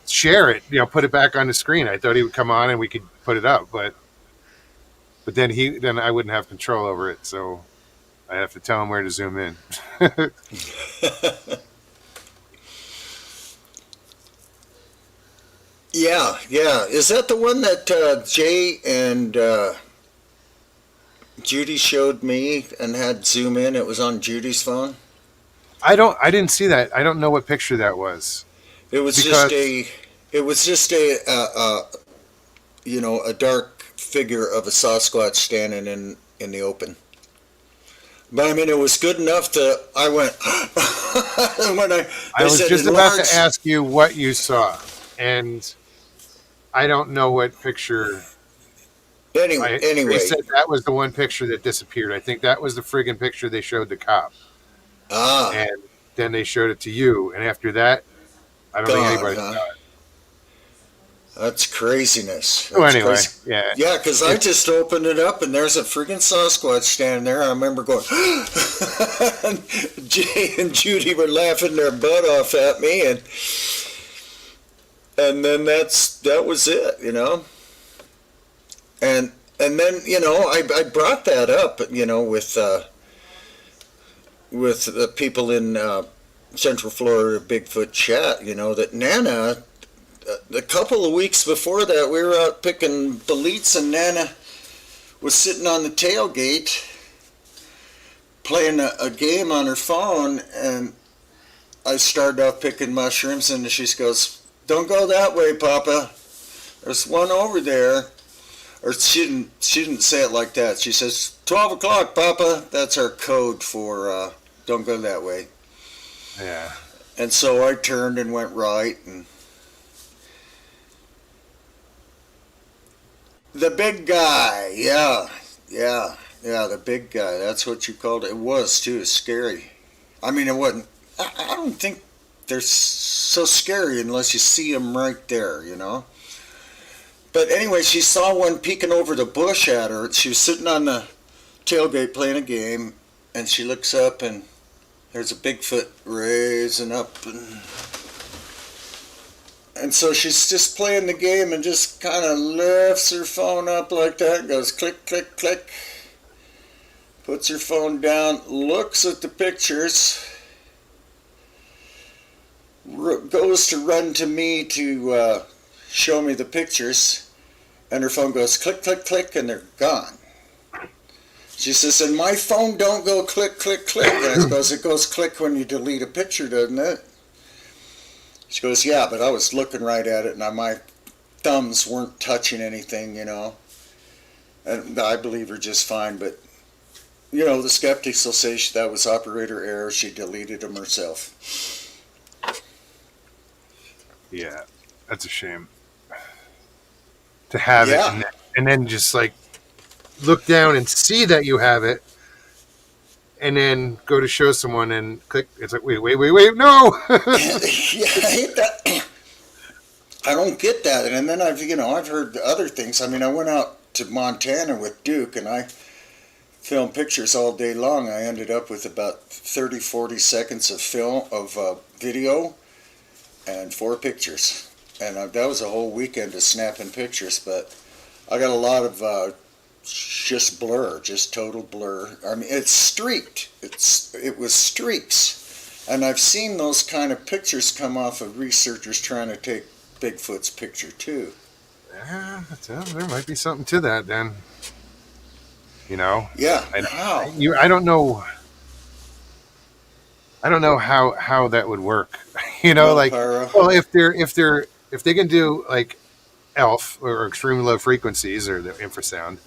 S1: share it, you know, put it back on the screen. I thought he would come on and we could put it up, but then I wouldn't have control over it, so I have to tell him where to zoom in.
S3: Yeah. Is that the one that Jay and Judy showed me and had zoom in? It was on Judy's phone.
S1: I didn't see that. I don't know what picture that was.
S3: It was just a you know, a dark figure of a Sasquatch standing in the open. But I mean, it was good enough that I went. When
S1: I was just about to ask you what you saw, and I don't know what picture.
S3: Anyway,
S1: They said that was the one picture that disappeared. I think that was the friggin' picture they showed the cop. And then they showed it to you, and after that, I don't think anybody saw it.
S3: That's craziness.
S1: Oh, anyway, yeah.
S3: Yeah, because I just opened it up, and there's a friggin' Sasquatch standing there. I remember going, Jay and Judy were laughing their butt off at me, and then that was it, you know. And then, you know, I brought that up, you know, with the people in Central Florida Bigfoot chat, you know, that Nana, a couple of weeks before that, we were out picking boletes, and Nana was sitting on the tailgate playing a game on her phone, and I started off picking mushrooms, and she goes, "Don't go that way, Papa. There's one over there." Or she didn't say it like that. She says, 12 o'clock, Papa. That's our code for don't go that way.
S1: Yeah.
S3: And so I turned and went right, and the big guy, yeah, the big guy. That's what you called it. It was too scary. I mean, it wasn't. I don't think they're so scary unless you see them right there, you know. But anyway, she saw one peeking over the bush at her. She was sitting on the tailgate playing a game, and she looks up, and there's a Bigfoot raising up, and so she's just playing the game and just kind of lifts her phone up like that, and goes click, click, click, puts her phone down, looks at the pictures, goes to run to me to show me the pictures, and her phone goes click, click, click, and they're gone. She says, and my phone don't go click, click, click. And I goes, it goes click when you delete a picture, doesn't it? She goes, yeah, but I was looking right at it, and my thumbs weren't touching anything, you know. And I believe her just fine, but, you know, the skeptics will say that was operator error. She deleted them herself.
S1: Yeah, that's a shame. To have it and then just like look down and see that you have it, and then go to show someone and click. It's like, wait, no.
S3: Yeah, I hate that. I don't get that. And then I've heard other things. I mean, I went out to Montana with Duke, and I filmed pictures all day long. I ended up with about 30-40 seconds of video and 4 pictures. and that was a whole weekend of snapping pictures. But I got a lot of just blur, just total blur. I mean, it's streaked. It was streaks, and I've seen those kind of pictures come off of researchers trying to take Bigfoot's picture too.
S1: Yeah, there might be something to that then.
S3: Yeah.
S1: I don't know. I don't know how that would work.
S3: Pyro.
S1: Well, if they can do like ELF or extreme low frequencies or the infrasound,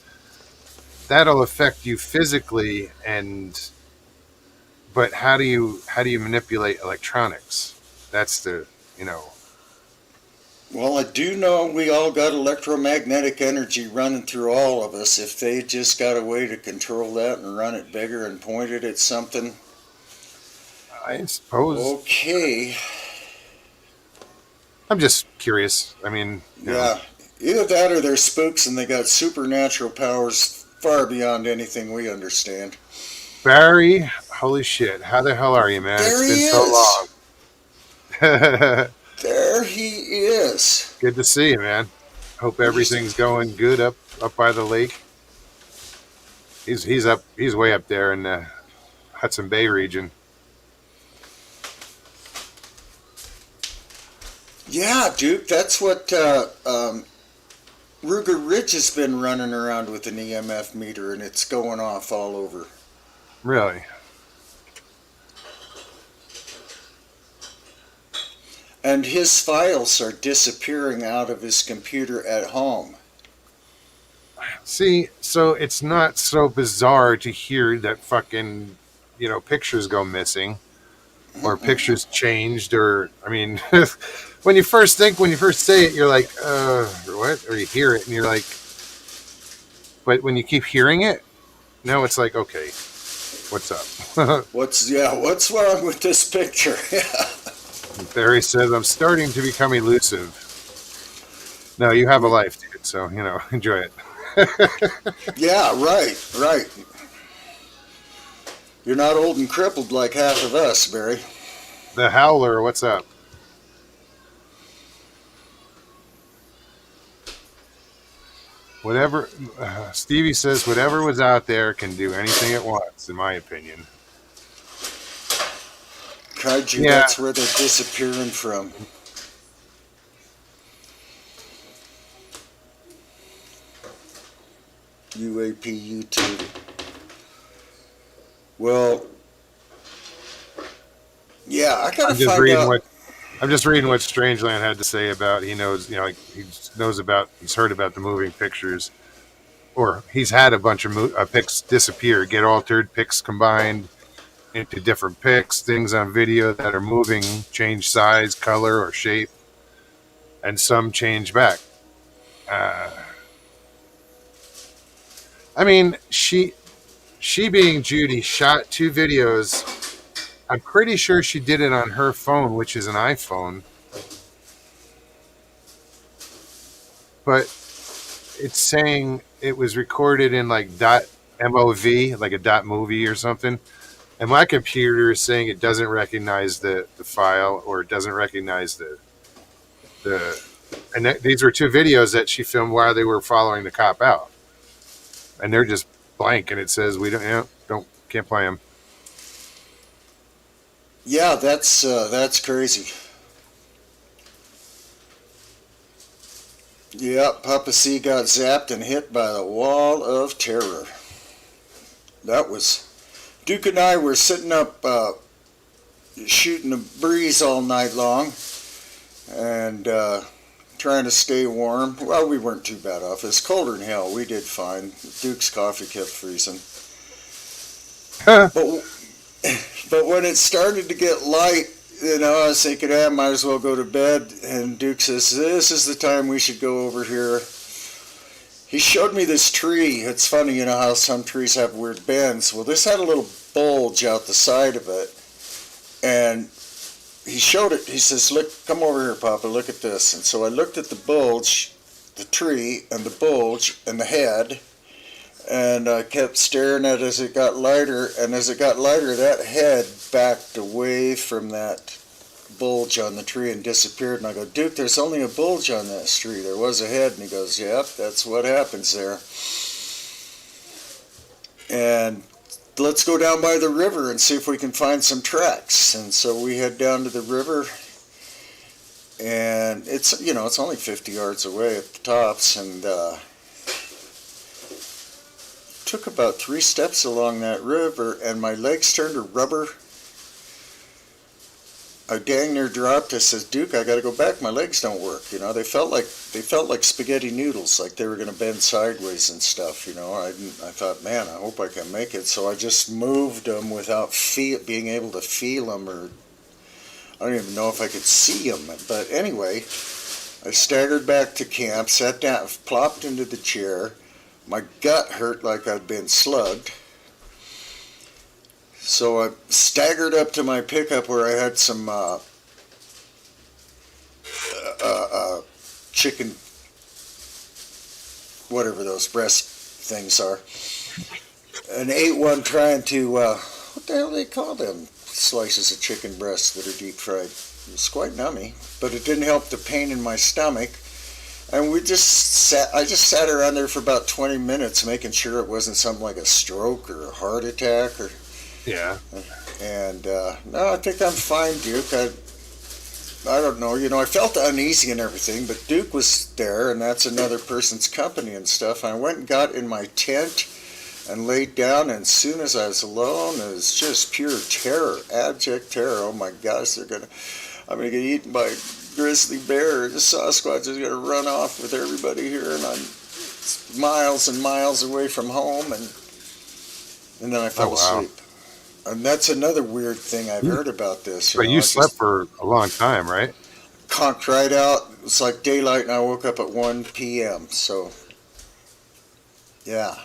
S1: that'll affect you physically. But how do you manipulate electronics? That's the.
S3: Well, I do know we all got electromagnetic energy running through all of us. If they just got a way to control that and run it bigger and point it at something.
S1: I suppose.
S3: Okay.
S1: I'm just curious. I mean,
S3: Yeah. Either that or they're spooks and they got supernatural powers far beyond anything we understand.
S1: Barry, holy shit! How the hell are you, man?
S3: There he
S1: It's been so long.
S3: There he is.
S1: Good to see you, man. Hope everything's going good up by the lake. He's way up there in the Hudson Bay region.
S3: Yeah, Duke, that's what Ruger Ridge has been running around with an EMF meter, and it's going off all over.
S1: Really?
S3: And his files are disappearing out of his computer at home.
S1: See, so it's not so bizarre to hear that fucking, pictures go missing or pictures changed I mean, when you first say it, you're like, what? Or you hear it and you're like, but when you keep hearing it, now it's like, okay, what's up?
S3: What's wrong with this picture? Yeah.
S1: Barry says, I'm starting to become elusive. No, you have a life, dude, so, enjoy it.
S3: Yeah, right. You're not old and crippled like half of us, Barry.
S1: The Howler, what's up? Whatever, Stevie says, whatever was out there can do anything it wants, in my opinion.
S3: Kaiju,
S1: Yeah.
S3: That's where they're disappearing from. UAP YouTube. Well, yeah, I gotta
S1: I'm just
S3: find
S1: reading
S3: out.
S1: I'm just reading what Strangeland had to say about. He knows, he's heard about the moving pictures, or he's had a bunch of pics disappear, get altered, pics combined into different pics, things on video that are moving, change size, color, or shape, and some change back. I mean, she being Judy shot 2 videos. I'm pretty sure she did it on her phone, which is an iPhone. But it's saying it was recorded in like .mov, like a .movie or something. And my computer is saying it doesn't recognize the file, or it doesn't recognize these were 2 videos that she filmed while they were following the cop out. And they're just blank, and it says we can't play them.
S3: Yeah, that's crazy. Yeah, Papa C got zapped and hit by the wall of terror. That was... Duke and I were sitting up shooting a breeze all night long and trying to stay warm. Well, we weren't too bad off. It's colder than hell. We did fine. Duke's coffee kept freezing. But when it started to get light, I was thinking, I might as well go to bed. And Duke says, this is the time we should go over here. He showed me this tree. It's funny, how some trees have weird bends. Well, this had a little bulge out the side of it. And he showed it. He says, look, come over here, Papa, look at this. And so I looked at the bulge, the tree, and the bulge, and the head. And I kept staring at it as it got lighter. And as it got lighter, that head backed away from that bulge on the tree and disappeared. And I go, Duke, there's only a bulge on that tree. There was a head. And he goes, yep, that's what happens there. And let's go down by the river and see if we can find some tracks. And so we head down to the river, and it's, you know, it's only 50 yards away at the tops, and took about 3 steps along that river, and my legs turned to rubber. I dang near dropped. I says, Duke, I got to go back. My legs don't work. You know, they felt like spaghetti noodles, like they were going to bend sideways and stuff. You know, I thought, man, I hope I can make it. So I just moved them without being able to feel them, or I don't even know if I could see them. But anyway, I staggered back to camp, sat down, plopped into the chair. My gut hurt like I'd been slugged. So I staggered up to my pickup where I had some chicken, whatever those breast things are, and ate one trying to, what the hell do they call them? Slices of chicken breast that are deep fried. It was quite nummy, but it didn't help the pain in my stomach. And I just sat around there for about 20 minutes making sure it wasn't something like a stroke or a heart attack or...
S1: Yeah.
S3: And no, I think I'm fine, Duke. I don't know. You know, I felt uneasy and everything, but Duke was there, and that's another person's company and stuff. I went and got in my tent and laid down, and as soon as I was alone, it was just pure terror, abject terror. Oh my gosh, I'm gonna get eaten by a grizzly bear. The Sasquatch is gonna run off with everybody here, and I'm miles and miles away from home, and then I fell asleep. And that's another weird thing I've heard about this.
S1: But you slept for a long time, right?
S3: Conked right out. It was like daylight, and I woke up at 1 p.m. So, yeah.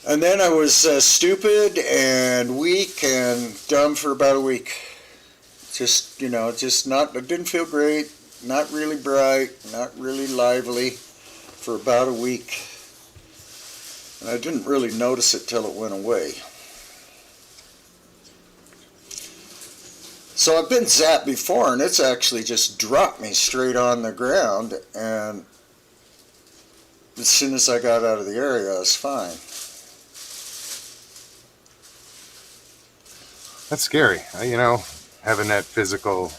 S3: And then I was stupid and weak and dumb for about a week. Just, you know, I didn't feel great, not really bright, not really lively for about a week. And I didn't really notice it till it went away. So I've been zapped before, and it's actually just dropped me straight on the ground, and as soon as I got out of the area, I was fine.
S1: That's scary. You know, having that physical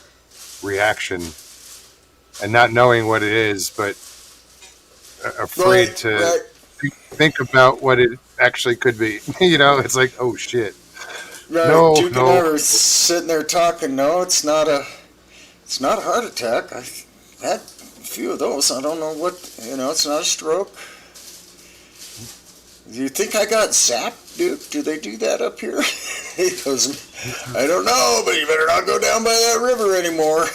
S1: reaction and not knowing what it is, but afraid to think about what it actually could be. You know, it's like, oh shit.
S3: Right,
S1: No,
S3: Duke
S1: no.
S3: and I were sitting there talking. No, it's not a heart attack. I've had a few of those. I don't know what, you know, it's not a stroke. Do you think I got zapped, Duke? Do they do that up here? He goes, I don't know, but you better not go down by that river anymore.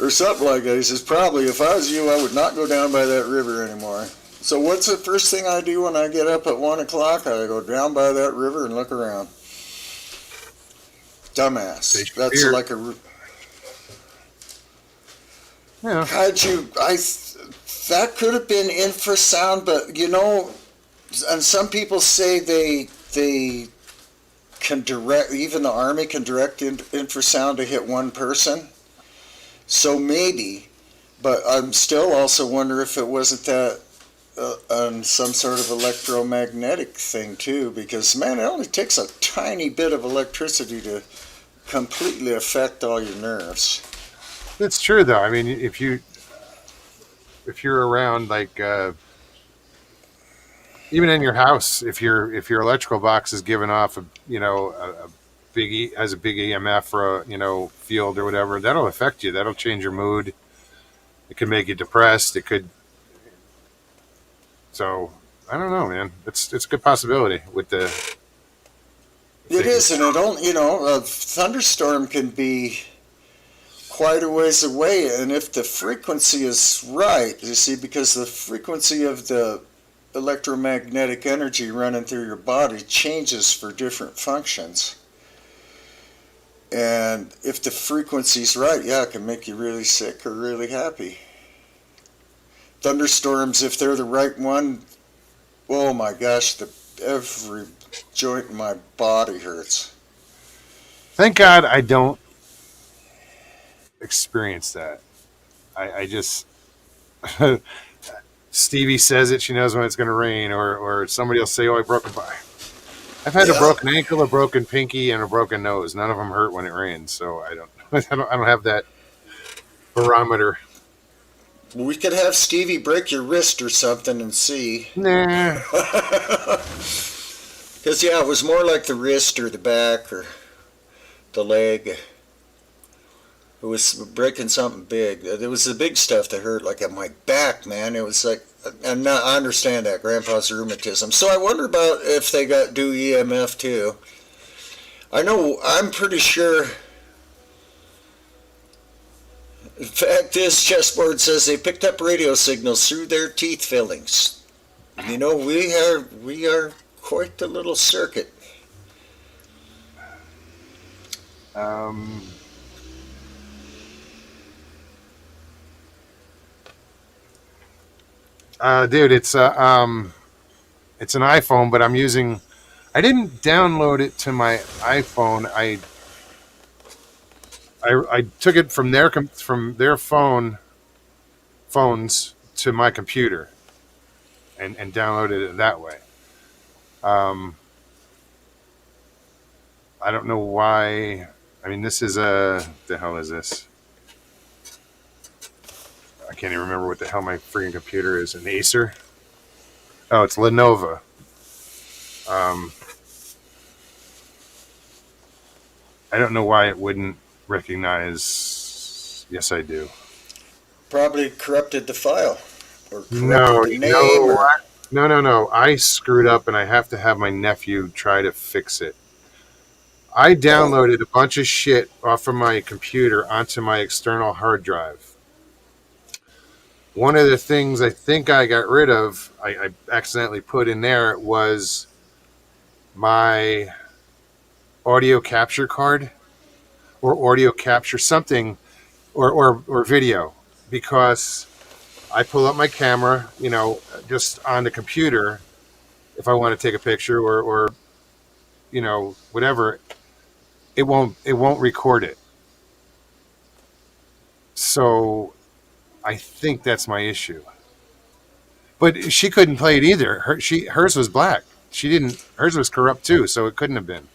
S3: Or something like that. He says, probably if I was you, I would not go down by that river anymore. So what's the first thing I do when I get up at 1 o'clock? I go down by that river and look around. Dumbass. That's like a...
S1: Yeah.
S3: That could have been infrasound, but you know, and some people say they can direct, even the Army can direct infrasound to hit one person. So maybe, but I'm still also wonder if it wasn't that some sort of electromagnetic thing too, because man, it only takes a tiny bit of electricity to completely affect all your nerves.
S1: It's true though. I mean, if you're around, like even in your house, if your electrical box is giving off a big EMF or a field or whatever, that'll affect you. That'll change your mood. It could make you depressed. It could. So I don't know, man. It's a good possibility with the.
S3: It is, and it don't. A thunderstorm can be quite a ways away, and if the frequency is right, you see, because the frequency of the electromagnetic energy running through your body changes for different functions. And if the frequency's right, yeah, it can make you really sick or really happy. Thunderstorms, if they're the right one, oh my gosh, every joint in my body hurts.
S1: Thank God I don't experience that. I just Stevie says it. She knows when it's going to rain, or somebody will say, "Oh, I broke a bone." I've had a
S3: Yeah.
S1: broken ankle, a broken pinky, and a broken nose. None of them hurt when it rains, so I don't. I don't have that barometer.
S3: We could have Stevie break your wrist or something and see.
S1: Nah.
S3: Because, yeah, it was more like the wrist or the back or the leg. It was breaking something big. It was the big stuff that hurt, like at my back, man. It was like, and now I understand that, Grandpa's rheumatism. So I wonder about if they do EMF too. I know, I'm pretty sure. In fact, this chessboard says they picked up radio signals through their teeth fillings. You know, we are quite the little circuit.
S1: Dude, it's an iPhone, but I'm using. I didn't download it to my iPhone. I took it from their phones to my computer, and downloaded it that way. I don't know why. I mean, this is the hell is this? I can't even remember what the hell my freaking computer is. An Acer? Oh, it's Lenovo. I don't know why it wouldn't recognize. Yes, I do.
S3: Probably corrupted the file. Or corrupted
S1: No,
S3: the name.
S1: no. I screwed up, and I have to have my nephew try to fix it. I downloaded a bunch of shit off of my computer onto my external hard drive. One of the things I think I got rid of, I accidentally put in there, was my audio capture card or audio capture something or video, because I pull up my camera, just on the computer if I want to take a picture or whatever. It won't record it. So I think that's my issue. But she couldn't play it either. Hers was black. Hers was corrupt too, so it couldn't have been.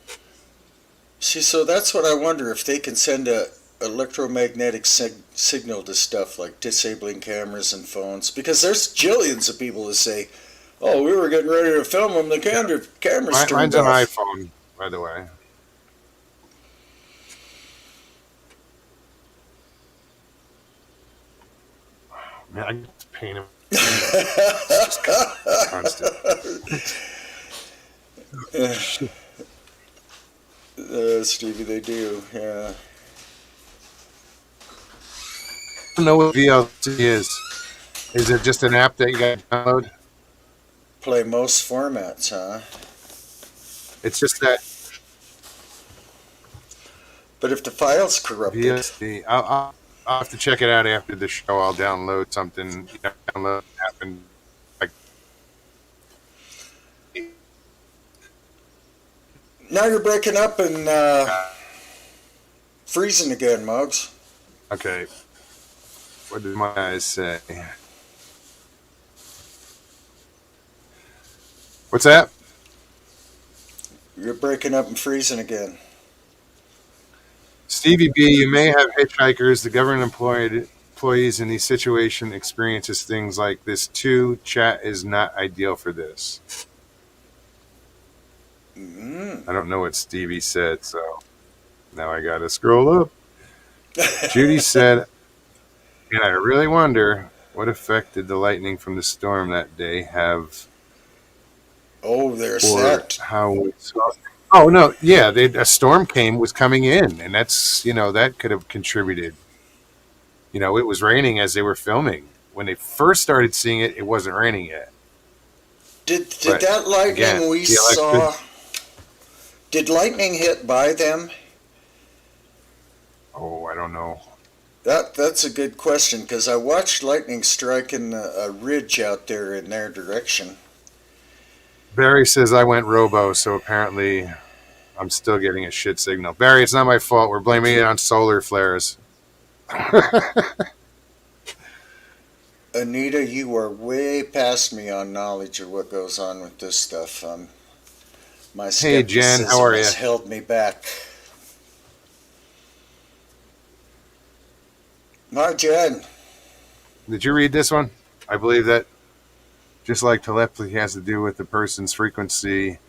S3: See, so that's what I wonder, if they can send a electromagnetic signal to stuff like disabling cameras and phones. Because there's jillions of people that say, "Oh, we were getting ready to film them. The cameras turned
S1: Mine's an
S3: off."
S1: iPhone, by the way. Man, I just pain him. It's just constant.
S3: Stevie, they do, yeah.
S1: I don't know what VLC is. Is it just an app that you got to download?
S3: Play most formats, huh?
S1: It's just that
S3: But if the file's corrupted,
S1: VLC. I'll have to check it out after the show. I'll download something. Download an app and like.
S3: now you're breaking up and freezing again, Muggs.
S1: Okay. What did my eyes say? What's that?
S3: You're breaking up and freezing again.
S1: Stevie B, you may have hitchhikers. The government employees in these situations experiences things like this too. Chat is not ideal for this. I don't know what Stevie said, so now I gotta scroll up. Judy said, and I really wonder what effect did the lightning from the storm that day have,
S3: Oh, there's
S1: or
S3: that.
S1: how we saw. Oh no, yeah, a storm was coming in, and that's that could have contributed. It was raining as they were filming. When they first started seeing it, it wasn't raining yet.
S3: Did
S1: But,
S3: that lightning
S1: again,
S3: we
S1: the
S3: saw? Did lightning hit by them?
S1: Oh, I don't know.
S3: That's a good question, because I watched lightning striking a ridge out there in their direction.
S1: Barry says I went robo, so apparently I'm still getting a shit signal. Barry, it's not my fault. We're blaming it on solar flares.
S3: Anita, you are way past me on knowledge of what goes on with this stuff. My
S1: Hey, Jen,
S3: skepticism
S1: how are
S3: has
S1: you?
S3: held me back. Hi, Jen.
S1: Did you read this one? I believe that just like telepathy has to do with the person's frequency,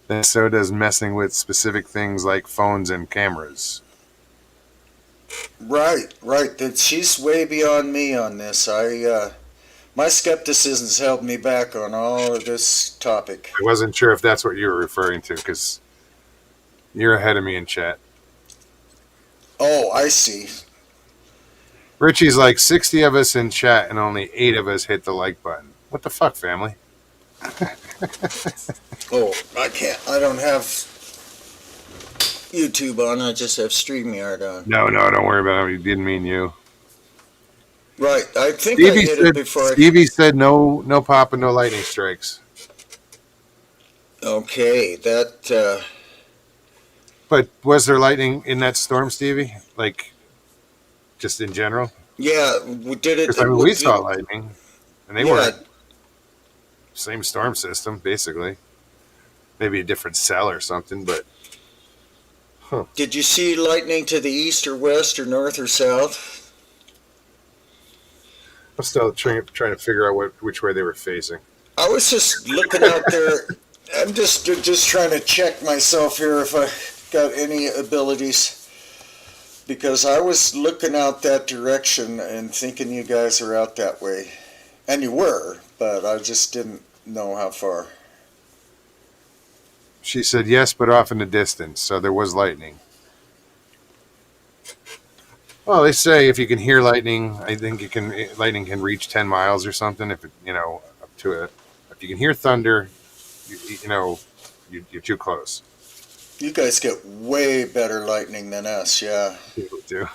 S1: then so does messing with specific things like phones and cameras.
S3: Right. That she's way beyond me on this. My skepticism's held me back on all of this topic.
S1: I wasn't sure if that's what you were referring to because you're ahead of me in chat.
S3: Oh, I see.
S1: Richie's like 60 of us in chat and only 8 of us hit the like button. What the fuck, family?
S3: Oh, I don't have YouTube on. I just have StreamYard on.
S1: No, don't worry about it. He didn't mean you.
S3: Right. I think I hit it before.
S1: Stevie said no pop and no lightning strikes.
S3: Okay, that.
S1: But was there lightning in that storm, Stevie? Like, just in general?
S3: Yeah, we did it.
S1: Because we saw lightning, and they
S3: Yeah.
S1: weren't same storm system, basically. Maybe a different cell or something, but
S3: Did you see lightning to the east or west or north or south?
S1: I'm still trying to figure out which way they were facing.
S3: I was just looking out there. I'm just trying to check myself here if I got any abilities. Because I was looking out that direction and thinking you guys are out that way. And you were, but I just didn't know how far.
S1: She said yes, but off in the distance, so there was lightning. Well, they say if you can hear lightning, I think lightning can reach 10 miles or something. If it, up to it. If you can hear thunder, you're too close.
S3: You guys get way better lightning than us, yeah.
S1: People do.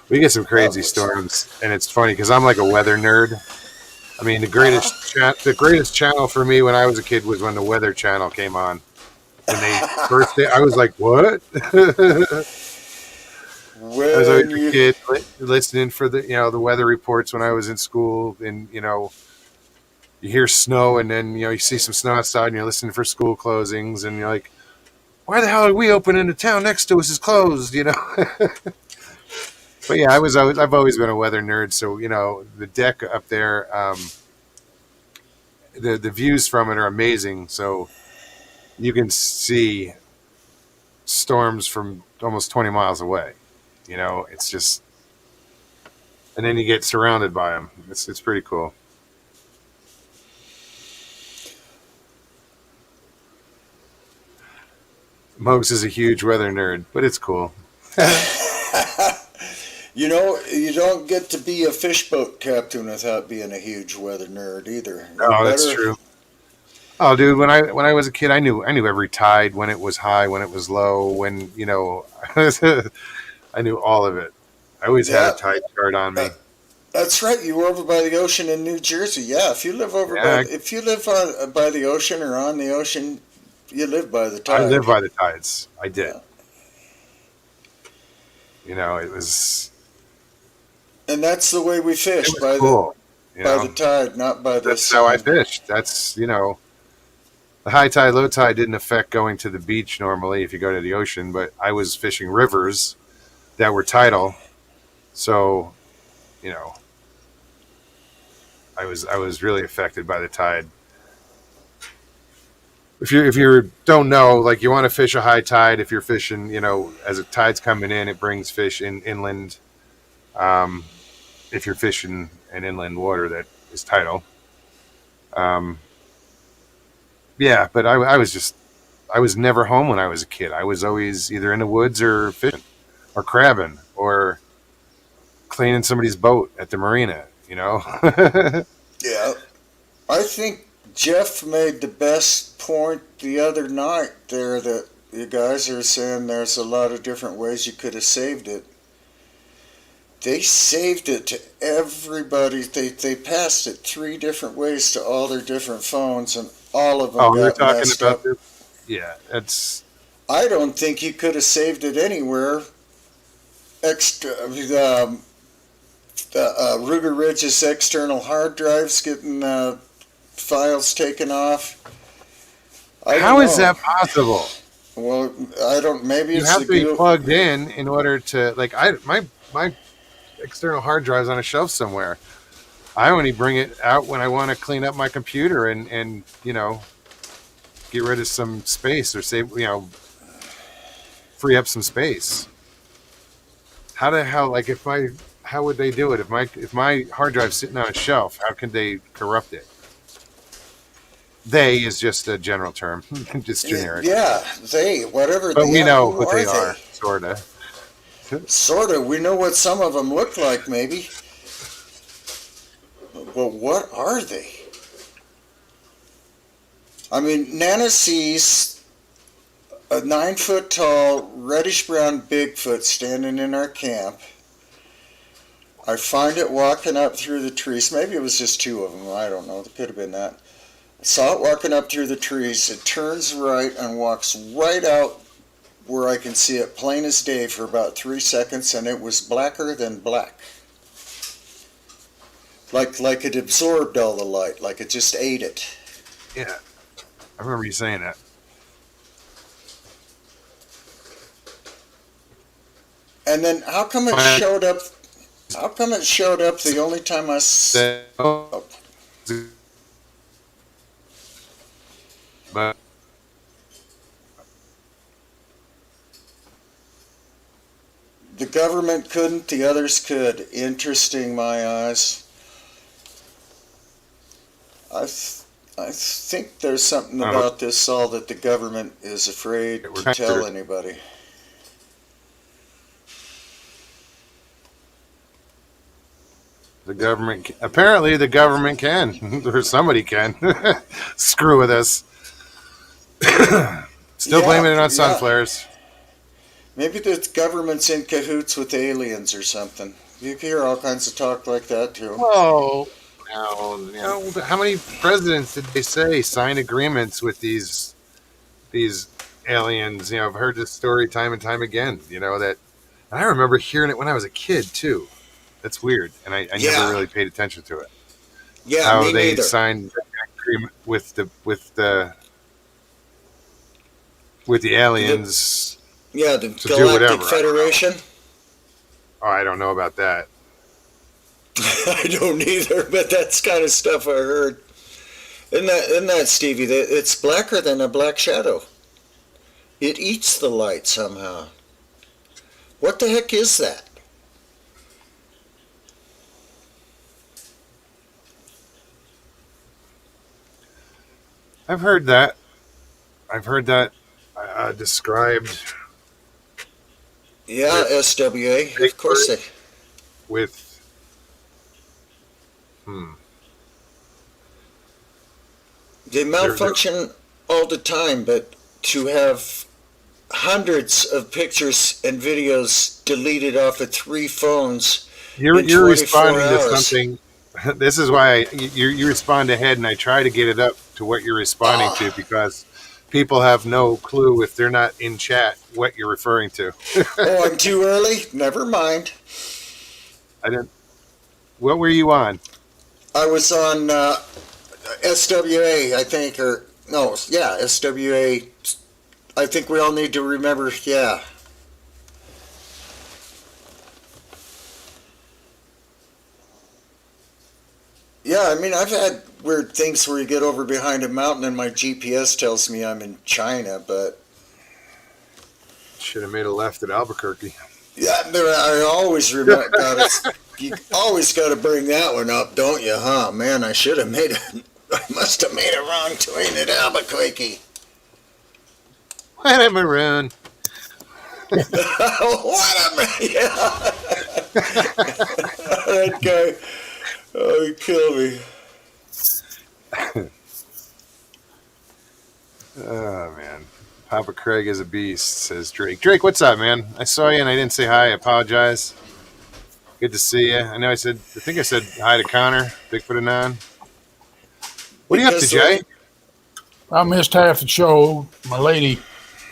S1: We get some crazy storms, and it's funny because I'm like a weather nerd. I mean, the greatest channel for me when I was a kid was when the Weather Channel came on. When they first did, I was like, "What?" I was always a kid listening for the weather reports when I was in school, and you hear snow, and then you see some snow outside, and you're listening for school closings, and you're like, "Why the hell are we open and the town next to us is closed?" But yeah, I've always been a weather nerd, so the deck up there, the views from it are amazing. So you can see storms from almost 20 miles away. It's just, and then you get surrounded by them. It's pretty cool. Mokes is a huge weather nerd, but it's cool.
S3: You don't get to be a fishboat captain without being a huge weather nerd either.
S1: Oh, that's true. Oh, dude, when I was a kid, I knew every tide, when it was high, when it was low, when I knew all of it. I always had a tide chart on me.
S3: That's right. You were over by the ocean in New Jersey. Yeah, if you live by the ocean or on the ocean, you live by the tide.
S1: I live by the tides. I did. It was.
S3: And that's the way we fish, by the tide, not by the.
S1: That's how I fished. That's the high tide, low tide didn't affect going to the beach normally if you go to the ocean, but I was fishing rivers that were tidal, so I was really affected by the tide. If you don't know, like, you want to fish a high tide, if you're fishing, as a tide's coming in, it brings fish inland. If you're fishing an inland water that is tidal. Yeah, but I was never home when I was a kid. I was always either in the woods or fishing or crabbing or cleaning somebody's boat at the marina,
S3: Yeah. I think Jeff made the best point the other night there, that you guys are saying there's a lot of different ways you could have saved it. They saved it to everybody. They passed it 3 different ways to all their different phones, and all of them got
S1: you're talking
S3: messed
S1: about
S3: up.
S1: this? Yeah, that's
S3: I don't think you could have saved it anywhere. Ruger Ridge's external hard drives getting files taken off.
S1: How is that possible?
S3: Well, I don't. Maybe
S1: You
S3: it's
S1: have
S3: the
S1: to be
S3: Google.
S1: plugged in order to my external hard drive's on a shelf somewhere. I only bring it out when I want to clean up my computer and get rid of some space or save free up some space. How the hell how would they do it if my hard drive's sitting on a shelf? How can they corrupt it? They is just a general term, just generic.
S3: Yeah, whatever.
S1: But we know
S3: who
S1: what they are, sorta.
S3: Sorta. We know what some of them look like, maybe. But what are they? I mean, Nana sees a 9-foot tall, reddish brown Bigfoot standing in our camp. I find it walking up through the trees. Maybe it was just two of them. I don't know. It could have been that. I saw it walking up through the trees. It turns right and walks right out where I can see it plain as day for about 3 seconds, and it was blacker than black. Like it absorbed all the light, like it just ate it.
S1: Yeah, I remember you saying that.
S3: And then how come it showed up? How come it showed up the only time I
S1: But
S3: the government couldn't, the others could. Interesting, my eyes. I think there's something about this all that the government is afraid to tell anybody.
S1: apparently the government can, or somebody can, screw with us. Still blaming it on sun flares.
S3: Maybe the government's in cahoots with aliens or something. You hear all kinds of talk like that too.
S1: Whoa. Now, how many presidents did they say signed agreements with these aliens? I've heard this story time and time again. That I remember hearing it when I was a kid too. That's weird, and I never really paid attention to it.
S3: Yeah,
S1: how
S3: me
S1: they
S3: neither.
S1: signed an agreement with the aliens.
S3: Yeah, the
S1: do
S3: Galactic
S1: whatever.
S3: Federation.
S1: Oh, I don't know about that.
S3: I don't either, but that's kind of stuff I heard. Isn't that Stevie? It's blacker than a black shadow. It eats the light somehow. What the heck is that?
S1: I've heard that. Described.
S3: Yeah, SWA. Of course they.
S1: With.
S3: They malfunction all the time, but to have hundreds of pictures and videos deleted off of 3 phones.
S1: You're responding
S3: hours.
S1: to something. This is why you respond ahead, and I try to get it up to what you're responding to, because people have no clue if they're not in chat what you're referring to.
S3: Oh, I'm too early? Never mind.
S1: I didn't. What were you on?
S3: I was on SWA, I think, SWA. I think we all need to remember, yeah. Yeah, I mean, I've had weird things where you get over behind a mountain and my GPS tells me I'm in China, but...
S1: Should have made a left at Albuquerque.
S3: Yeah, I always remember, you always got to bring that one up, don't you, huh? Man, I must have made a wrong turn at Albuquerque.
S1: What a maroon.
S3: What a yeah. That guy, oh, he killed me.
S1: Oh, man. Papa Craig is a beast, says Drake. Drake, what's up, man? I saw you and I didn't say hi. I apologize. Good to see you. I think I said hi to Connor, Bigfoot Anon. What are you up to, Jay?
S5: I missed half the show. My lady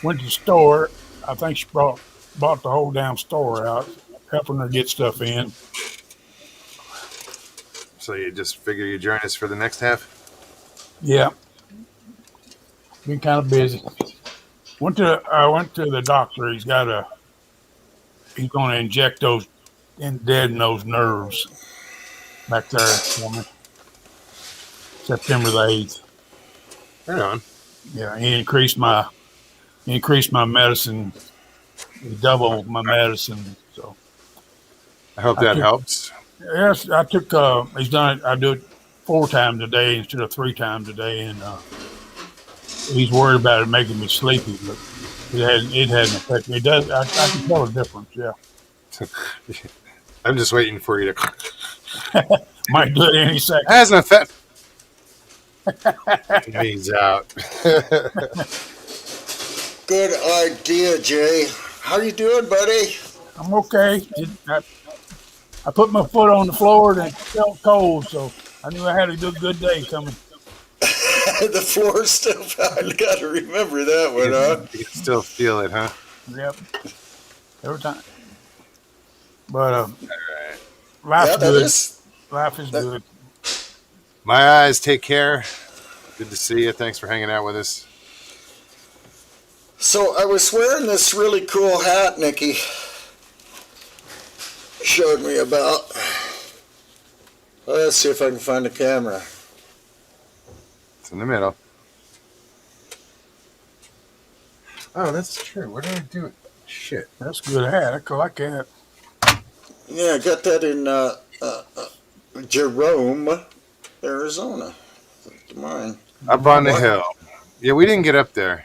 S5: went to the store. I think she bought the whole damn store out, helping her get stuff in.
S1: So you just figure you join us for the next half?
S5: Yeah, been kind of busy. I went to the doctor. He's going to inject those and deaden those nerves back there for me. September the 8th.
S1: Right on.
S5: Yeah, he increased my medicine. He doubled my medicine. So
S1: I hope that helps.
S5: yes, I took. He's done it. I do it 4 times a day instead of 3 times a day, and he's worried about it making me sleepy, but it hasn't affected me. It does. I can tell the difference. Yeah,
S1: I'm just waiting for you to.
S5: might do it any second.
S1: Has an effect. He's out.
S3: Good idea, Jay. How you doing, buddy?
S5: I'm okay. I put my foot on the floor and it felt cold, so I knew I had a good day coming.
S3: The floor still. I got to remember that one, huh?
S1: You can still feel it, huh?
S5: Yep. Every time. But
S1: All right.
S5: life's
S3: Yeah, that
S5: good.
S3: is.
S5: Life is good.
S1: My eyes, take care. Good to see you. Thanks for hanging out with us.
S3: So I was wearing this really cool hat Nikki showed me about. Let's see if I can find the camera.
S1: It's in the middle. Oh, that's true. Where did I do it? Shit.
S5: That's a good hat. I like that.
S3: Yeah, I got that in Jerome, Arizona. Mine.
S1: Up on the
S3: What?
S1: hill. Yeah, we didn't get up there.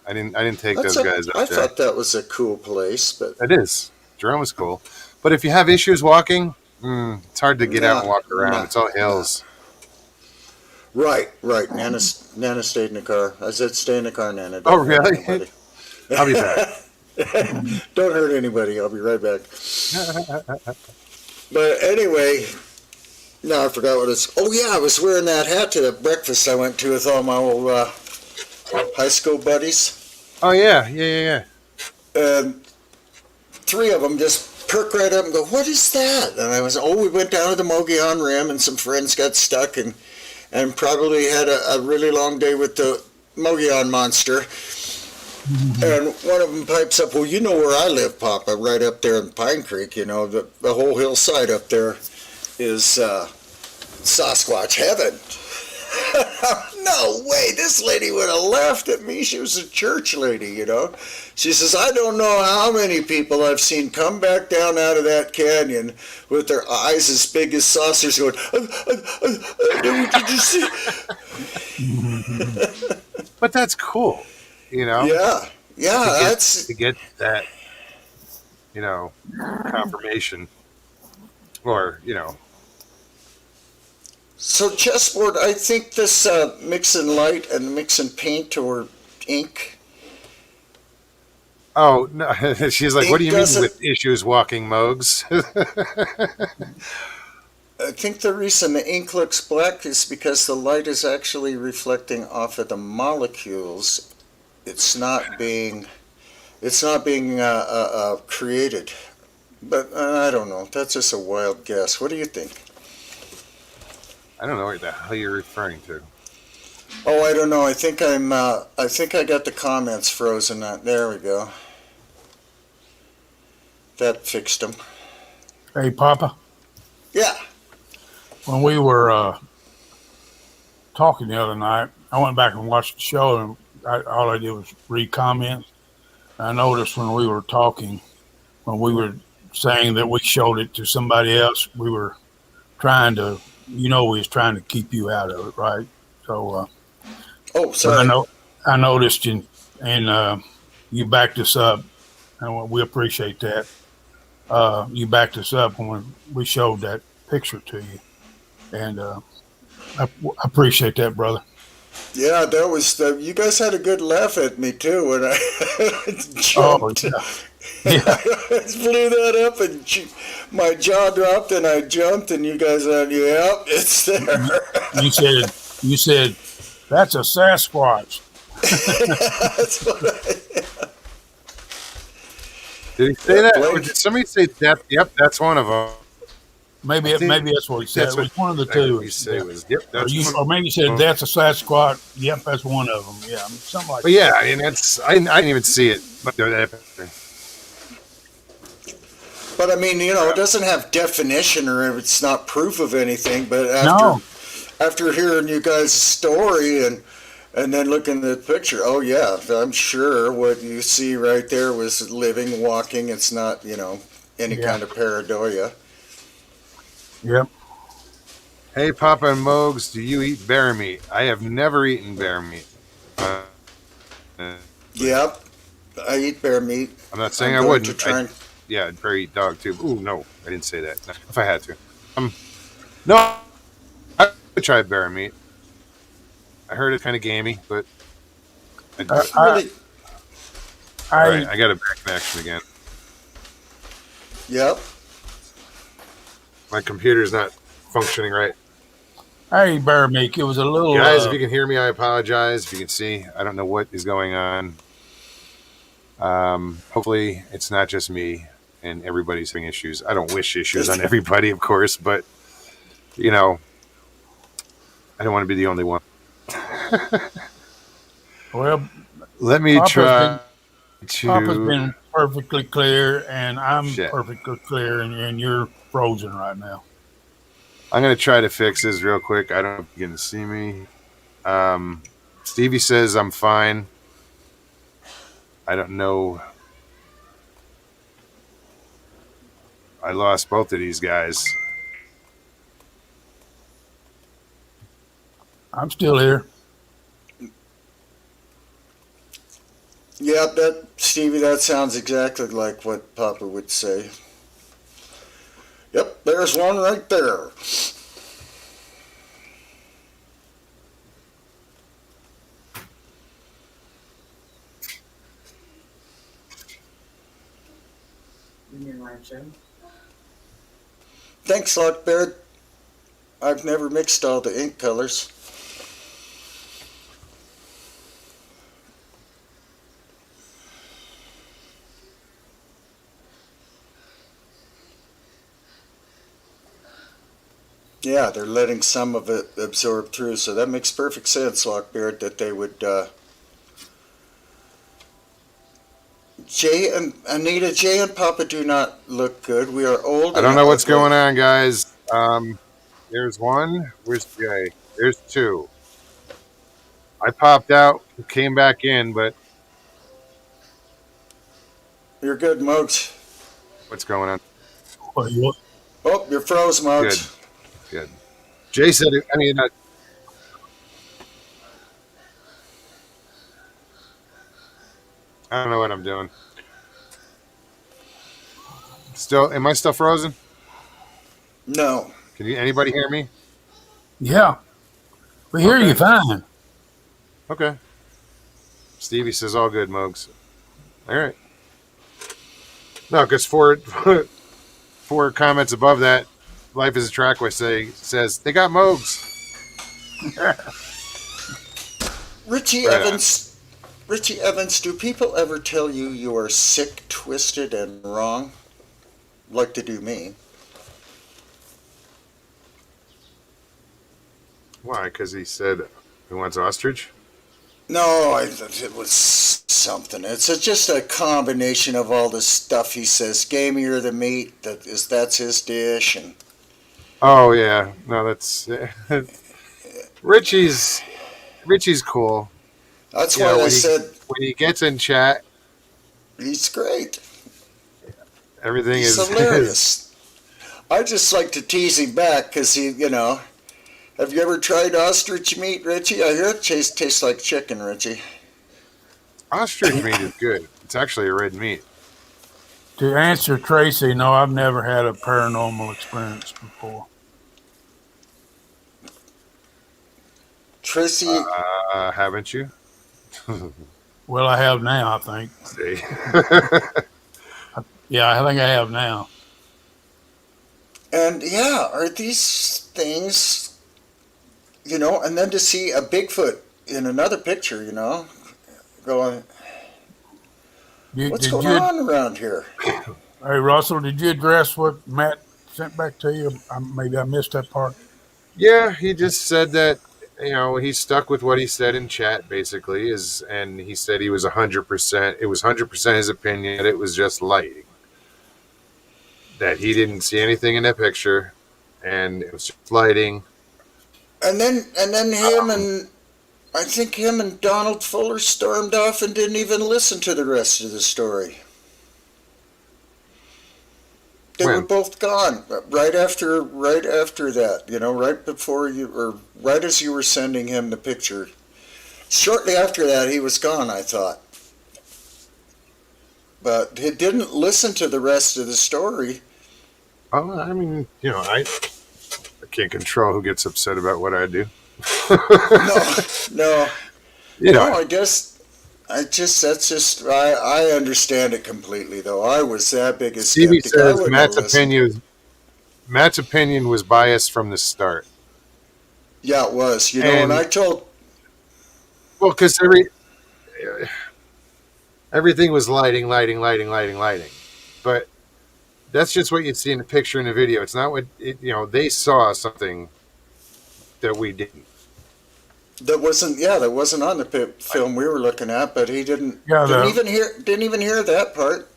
S1: I didn't take those
S3: I
S1: guys up there.
S3: thought that was a cool place, but
S1: It is. Jerome is cool. But if you have issues walking, it's hard to get out and walk around.
S3: No.
S1: It's all hills.
S3: right. Nana stayed in the car. I said, stay in the car, Nana.
S1: Oh,
S3: Don't hurt
S1: really?
S3: anybody."
S1: I'll be back.
S3: Don't hurt anybody. I'll be right back. But anyway, now I forgot what it's. Oh yeah, I was wearing that hat to the breakfast I went to with all my old high school buddies,
S1: Oh, yeah.
S3: and 3 of them just perk right up and go, "What is that?" And I was, we went down to the Mogollon Rim, and some friends got stuck, and probably had a really long day with the Mogollon monster. And one of them pipes up, "Well, you know where I live, Papa, right up there in Pine Creek. You know, the whole hillside up there is Sasquatch heaven." No way, this lady would have laughed at me. She was a church lady, you know. She says, "I don't know how many people I've seen come back down out of that canyon with their eyes as big as saucers going, did you see?"
S1: But that's cool, you know?
S3: Yeah, that's...
S1: To get that, confirmation. Or,
S3: So chessboard, I think this mixing light and mixing paint or ink.
S1: Oh, no. She's like, what do you mean
S3: doesn't-
S1: with issues walking, Mogs?
S3: I think the reason the ink looks black is because the light is actually reflecting off of the molecules. It's not being created. But I don't know. That's just a wild guess. What do you think?
S1: I don't know what the hell you're referring to.
S3: Oh, I don't know. I think I got the comments frozen. There we go. That fixed them.
S5: Hey, Papa.
S3: Yeah.
S5: When we were talking the other night, I went back and watched the show, and all I did was read comments. I noticed when we were talking, when we were saying that we showed it to somebody else, we were trying to, we was trying to keep you out of it, right? So,
S3: Oh,
S5: so
S3: sorry.
S5: I noticed, and you backed us up, and we appreciate that. You backed us up when we showed that picture to you, and I appreciate that, brother.
S3: Yeah, that was. You guys had a good laugh at me too when I jumped.
S5: Oh, yeah.
S3: I blew that up, and my jaw dropped, and I jumped, and you guys said, "Yep, it's there."
S5: You said that's a Sasquatch.
S3: That's what
S1: Did he say
S3: Yeah,
S1: that?
S3: Blake.
S1: Or did somebody say that? Yep, that's one of them.
S5: Maybe
S1: I think
S5: maybe that's what he said.
S1: That's
S5: It was one of the
S1: I heard
S5: two.
S1: you say
S5: Yeah.
S1: was, yep, that's one.
S5: Or maybe he said that's a Sasquatch. Yep, that's one of them. Yeah, something like
S1: But yeah, I mean, I didn't even see it. But
S3: But I mean, it doesn't have definition or it's not proof of anything. But
S5: No.
S3: after hearing you guys' story and then looking at the picture, oh yeah, I'm sure what you see right there was living, walking. It's not any
S5: Yeah.
S3: kind of pareidolia.
S5: Yep.
S1: hey, Papa and Mogs, do you eat bear meat? I have never eaten bear meat.
S3: Yep, I eat bear meat.
S1: I'm not saying
S3: I'm
S1: I
S3: going
S1: wouldn't.
S3: to try and-
S1: Yeah, I'd probably eat dog too. Ooh, no, I didn't say that. If I had to. No, I would try bear meat. I heard it's kind of gamey, but
S3: really,
S1: all right, I got a back connection again.
S3: yep.
S1: My computer's not functioning right.
S5: Hey, Bear Meek, it was a little.
S1: Guys, if you can hear me, I apologize. If you can see, I don't know what is going on. Hopefully, it's not just me and everybody's having issues. I don't wish issues on everybody, of course, but I don't want to be the only one.
S5: Well,
S1: Let me try
S5: Papa's
S1: to.
S5: been perfectly clear, and I'm
S1: Shit.
S5: perfectly clear, and you're frozen right now.
S1: I'm going to try to fix this real quick. I don't know if you can see me. Stevie says I'm fine. I don't know. I lost both of these guys.
S5: I'm still here.
S3: Yep, Stevie, that sounds exactly like what Papa would say. Yep, there's one right there. Thanks, Lockbeard. I've never mixed all the ink colors. Yeah, they're letting some of it absorb through, so that makes perfect sense, Lockbeard, that they would. Jay and Anita, Jay and Papa do not look good. We are old.
S1: I don't know what's going on, guys. There's one. Where's Jay? There's two. I popped out, came back in, but
S3: You're good, Mogs.
S1: what's going on?
S5: What?
S3: Oh, you're froze, Mogs.
S1: Good. Jay said, I don't know what I'm doing. Am I still frozen?
S3: No.
S1: Can anybody hear me?
S5: Yeah, we hear you fine.
S1: Okay. Stevie says all good, Mogs. All right. No, because four comments above that, Life is a Trackway says they got Mogs.
S3: Richie
S1: Right
S3: Evans, do people ever tell you you are sick, twisted, and wrong? Like to do me.
S1: Why? Because he said he wants ostrich?
S3: No, it was something. It's just a combination of all the stuff he says. Gamier the meat, that's his dish, and
S1: Oh, yeah. No, that's... Richie's cool.
S3: that's
S1: You
S3: why
S1: know,
S3: I said
S1: When he gets in chat,
S3: he's great.
S1: everything
S3: He's
S1: is...
S3: hilarious. I just like to tease him back because have you ever tried ostrich meat, Richie? I hear it tastes like chicken, Richie.
S1: Ostrich meat is good. It's actually a red meat.
S5: To answer Tracy, no, I've never had a paranormal experience before.
S3: Tracy,
S1: Haven't you?
S5: Well, I have now, I think.
S1: See?
S5: Yeah, I think I have now.
S3: and yeah, are these things, and then to see a Bigfoot in another picture, going, What's
S5: Did
S3: going
S5: you,
S3: on around here?
S5: hey Russell, did you address what Matt sent back to you? Maybe I missed that part.
S1: Yeah, he just said that he stuck with what he said in chat basically and he said he was 100%. It was 100% his opinion that it was just lighting. That he didn't see anything in that picture, and it was just lighting.
S3: And then I think him and Donald Fuller stormed off and didn't even listen to the rest of the story. They were
S1: When?
S3: both gone right after that. Right before you, or right as you were sending him the picture. Shortly after that, he was gone, I thought. But he didn't listen to the rest of the story.
S1: Oh, I mean, I can't control who gets upset about what I do.
S3: No. No, I understand it completely, though. I was that big a
S1: Stevie
S3: skeptic. I
S1: says
S3: wouldn't have listened.
S1: Matt's opinion was biased from the start.
S3: Yeah, it was.
S1: And
S3: I told.
S1: well, because everything was lighting, but that's just what you see in the picture and the video. It's not what they saw something that we didn't.
S3: That wasn't on the film we were looking at, but he didn't.
S5: Yeah,
S3: Didn't even hear that part.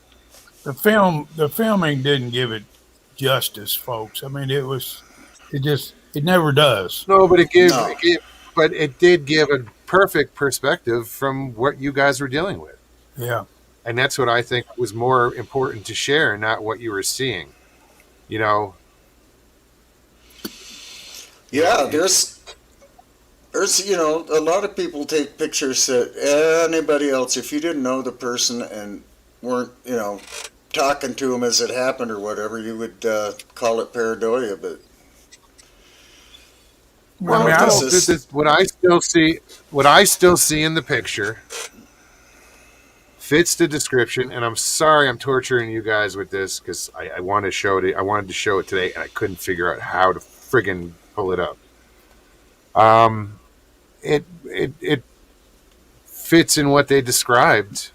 S5: the filming didn't give it justice, folks. I mean, it never does.
S1: No, but
S3: No.
S1: it did give a perfect perspective from what you guys were dealing with.
S5: Yeah.
S1: And that's what I think was more important to share, not what you were seeing.
S3: Yeah, there's a lot of people take pictures that anybody else, if you didn't know the person and weren't talking to him as it happened or whatever, you would call it pareidolia. But
S1: Well,
S5: I mean,
S1: what I still see in the picture fits the description, and I'm sorry I'm torturing you guys with this because I want to show it. I wanted to show it today, and I couldn't figure out how to friggin' pull it up. It fits in what they described,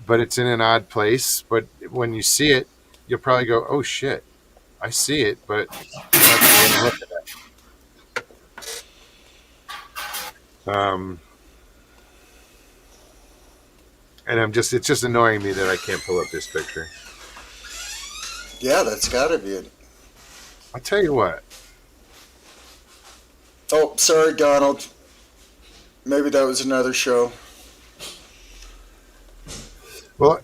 S1: but it's in an odd place. But when you see it, you'll probably go, "Oh shit, I see it," but that's the way to look at it. And it's just annoying me that I can't pull up this picture.
S3: yeah, that's got to be it.
S1: I'll tell you what.
S3: Oh, sorry, Donald. Maybe that was another show.
S1: Well,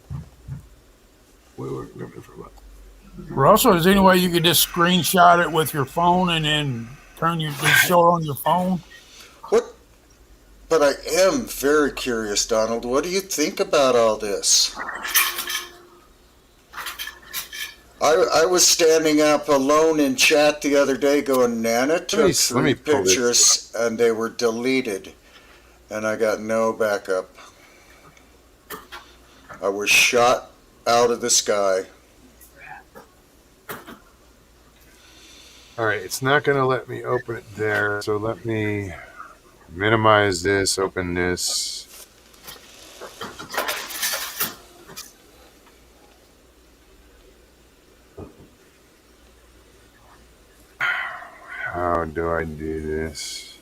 S5: Russell, is there any way you could just screenshot it with your phone and then just show it on your phone?
S3: What? But I am very curious, Donald. What do you think about all this? I was standing up alone in chat the other day going, Nana took three pictures and they were deleted. And I got no backup. I was shot out of the sky.
S1: all right, it's not going to let me open it there, so let me minimize this, open this. How do I do this?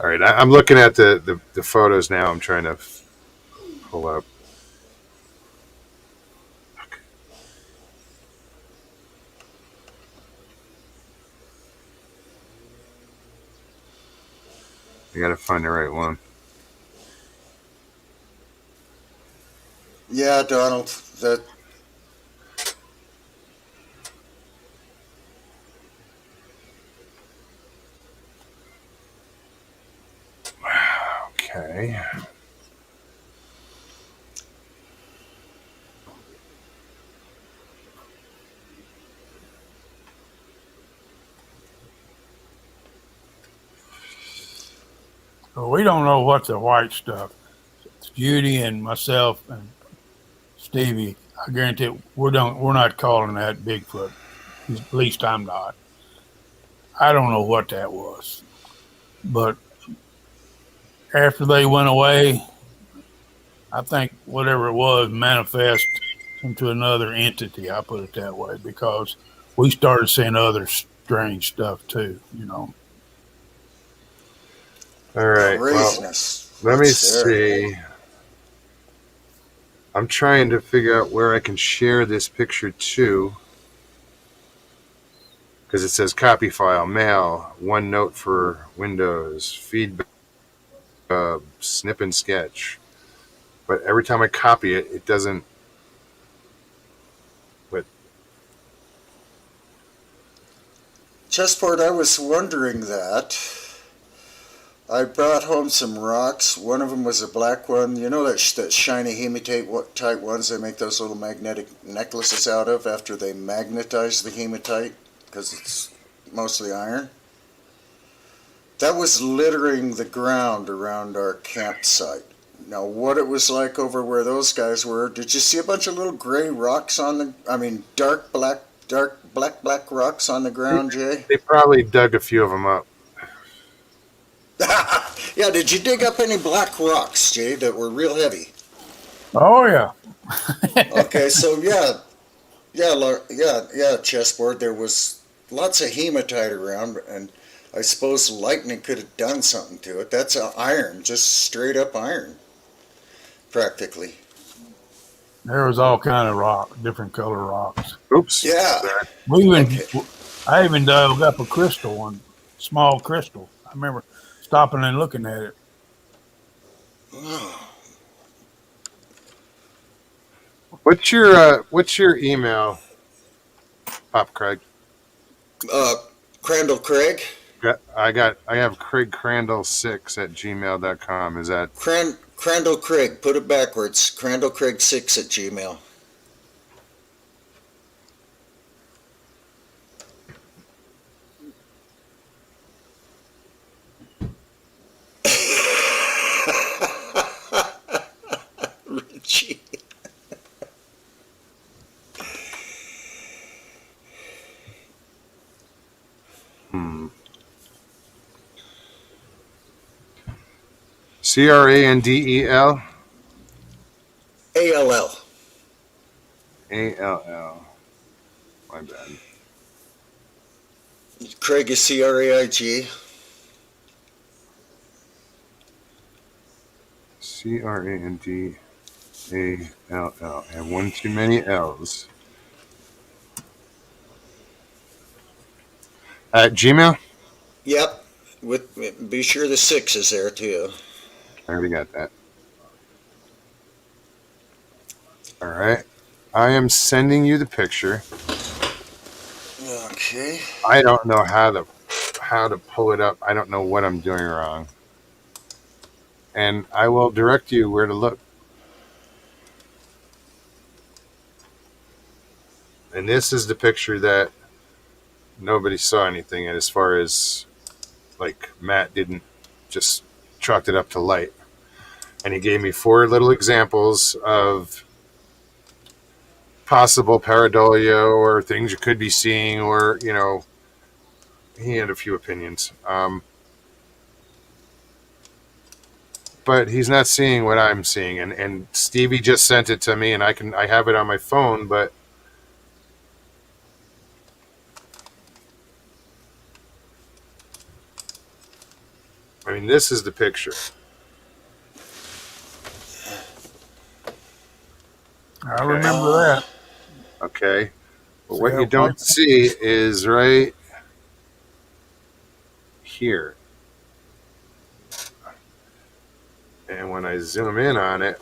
S1: All right, I'm looking at the photos now. I'm trying to pull up. I got to find the right one.
S3: Yeah, Donald, that.
S1: Okay.
S5: Well, we don't know what the white stuff. It's Judy and myself and Stevie. I guarantee we're not calling that Bigfoot. At least I'm not. I don't know what that was, but after they went away, I think whatever it was manifest into another entity. I put it that way because we started seeing other strange stuff too. You know.
S1: All right. Well,
S3: Craziness.
S1: let me
S3: What's there?
S1: see. I'm trying to figure out where I can share this picture to. Because it says copy file, mail, OneNote for Windows, feedback, snip and sketch. But every time I copy it, it doesn't. But
S3: Chessport, I was wondering that. I brought home some rocks. One of them was a black one. You know that shiny hematite type ones they make those little magnetic necklaces out of after they magnetize the hematite because it's mostly iron. That was littering the ground around our campsite. Now, what it was like over where those guys were, did you see a bunch of little gray rocks on dark black rocks on the ground, Jay?
S1: they probably dug a few of them up.
S3: Yeah, did you dig up any black rocks, Jay, that were real heavy?
S5: Oh yeah.
S3: Okay, so chessboard. There was lots of hematite around, and I suppose lightning could have done something to it. That's iron, just straight up iron, practically.
S5: There was all kind of different color rocks.
S1: Oops.
S3: Yeah.
S5: I even dug up a crystal, one small crystal. I remember stopping and looking at it.
S1: What's your email, Pop Craig?
S3: Crandall Craig.
S1: I have Craig Crandall6@gmail.com. Is that
S3: Crandall Craig? Put it backwards. Crandall Craig 6 at Gmail. Richie.
S1: CRANDEL?
S3: ALL.
S1: ALL. My bad.
S3: Craig is CRAIG.
S1: CRANDALL. I have one too many L's. At Gmail?
S3: Yep. Be sure the 6 is there too.
S1: I already got that. All right. I am sending you the picture.
S3: Okay.
S1: I don't know how to pull it up. I don't know what I'm doing wrong. And I will direct you where to look. And this is the picture that nobody saw anything in, as far as like Matt didn't just chalked it up to light. And he gave me 4 little examples of possible pareidolia or things you could be seeing, or, he had a few opinions. But he's not seeing what I'm seeing. And Stevie just sent it to me, and I have it on my phone, but I mean, this is the picture.
S5: I remember that.
S1: Okay. But what you don't see is right here. And when I zoom in on it,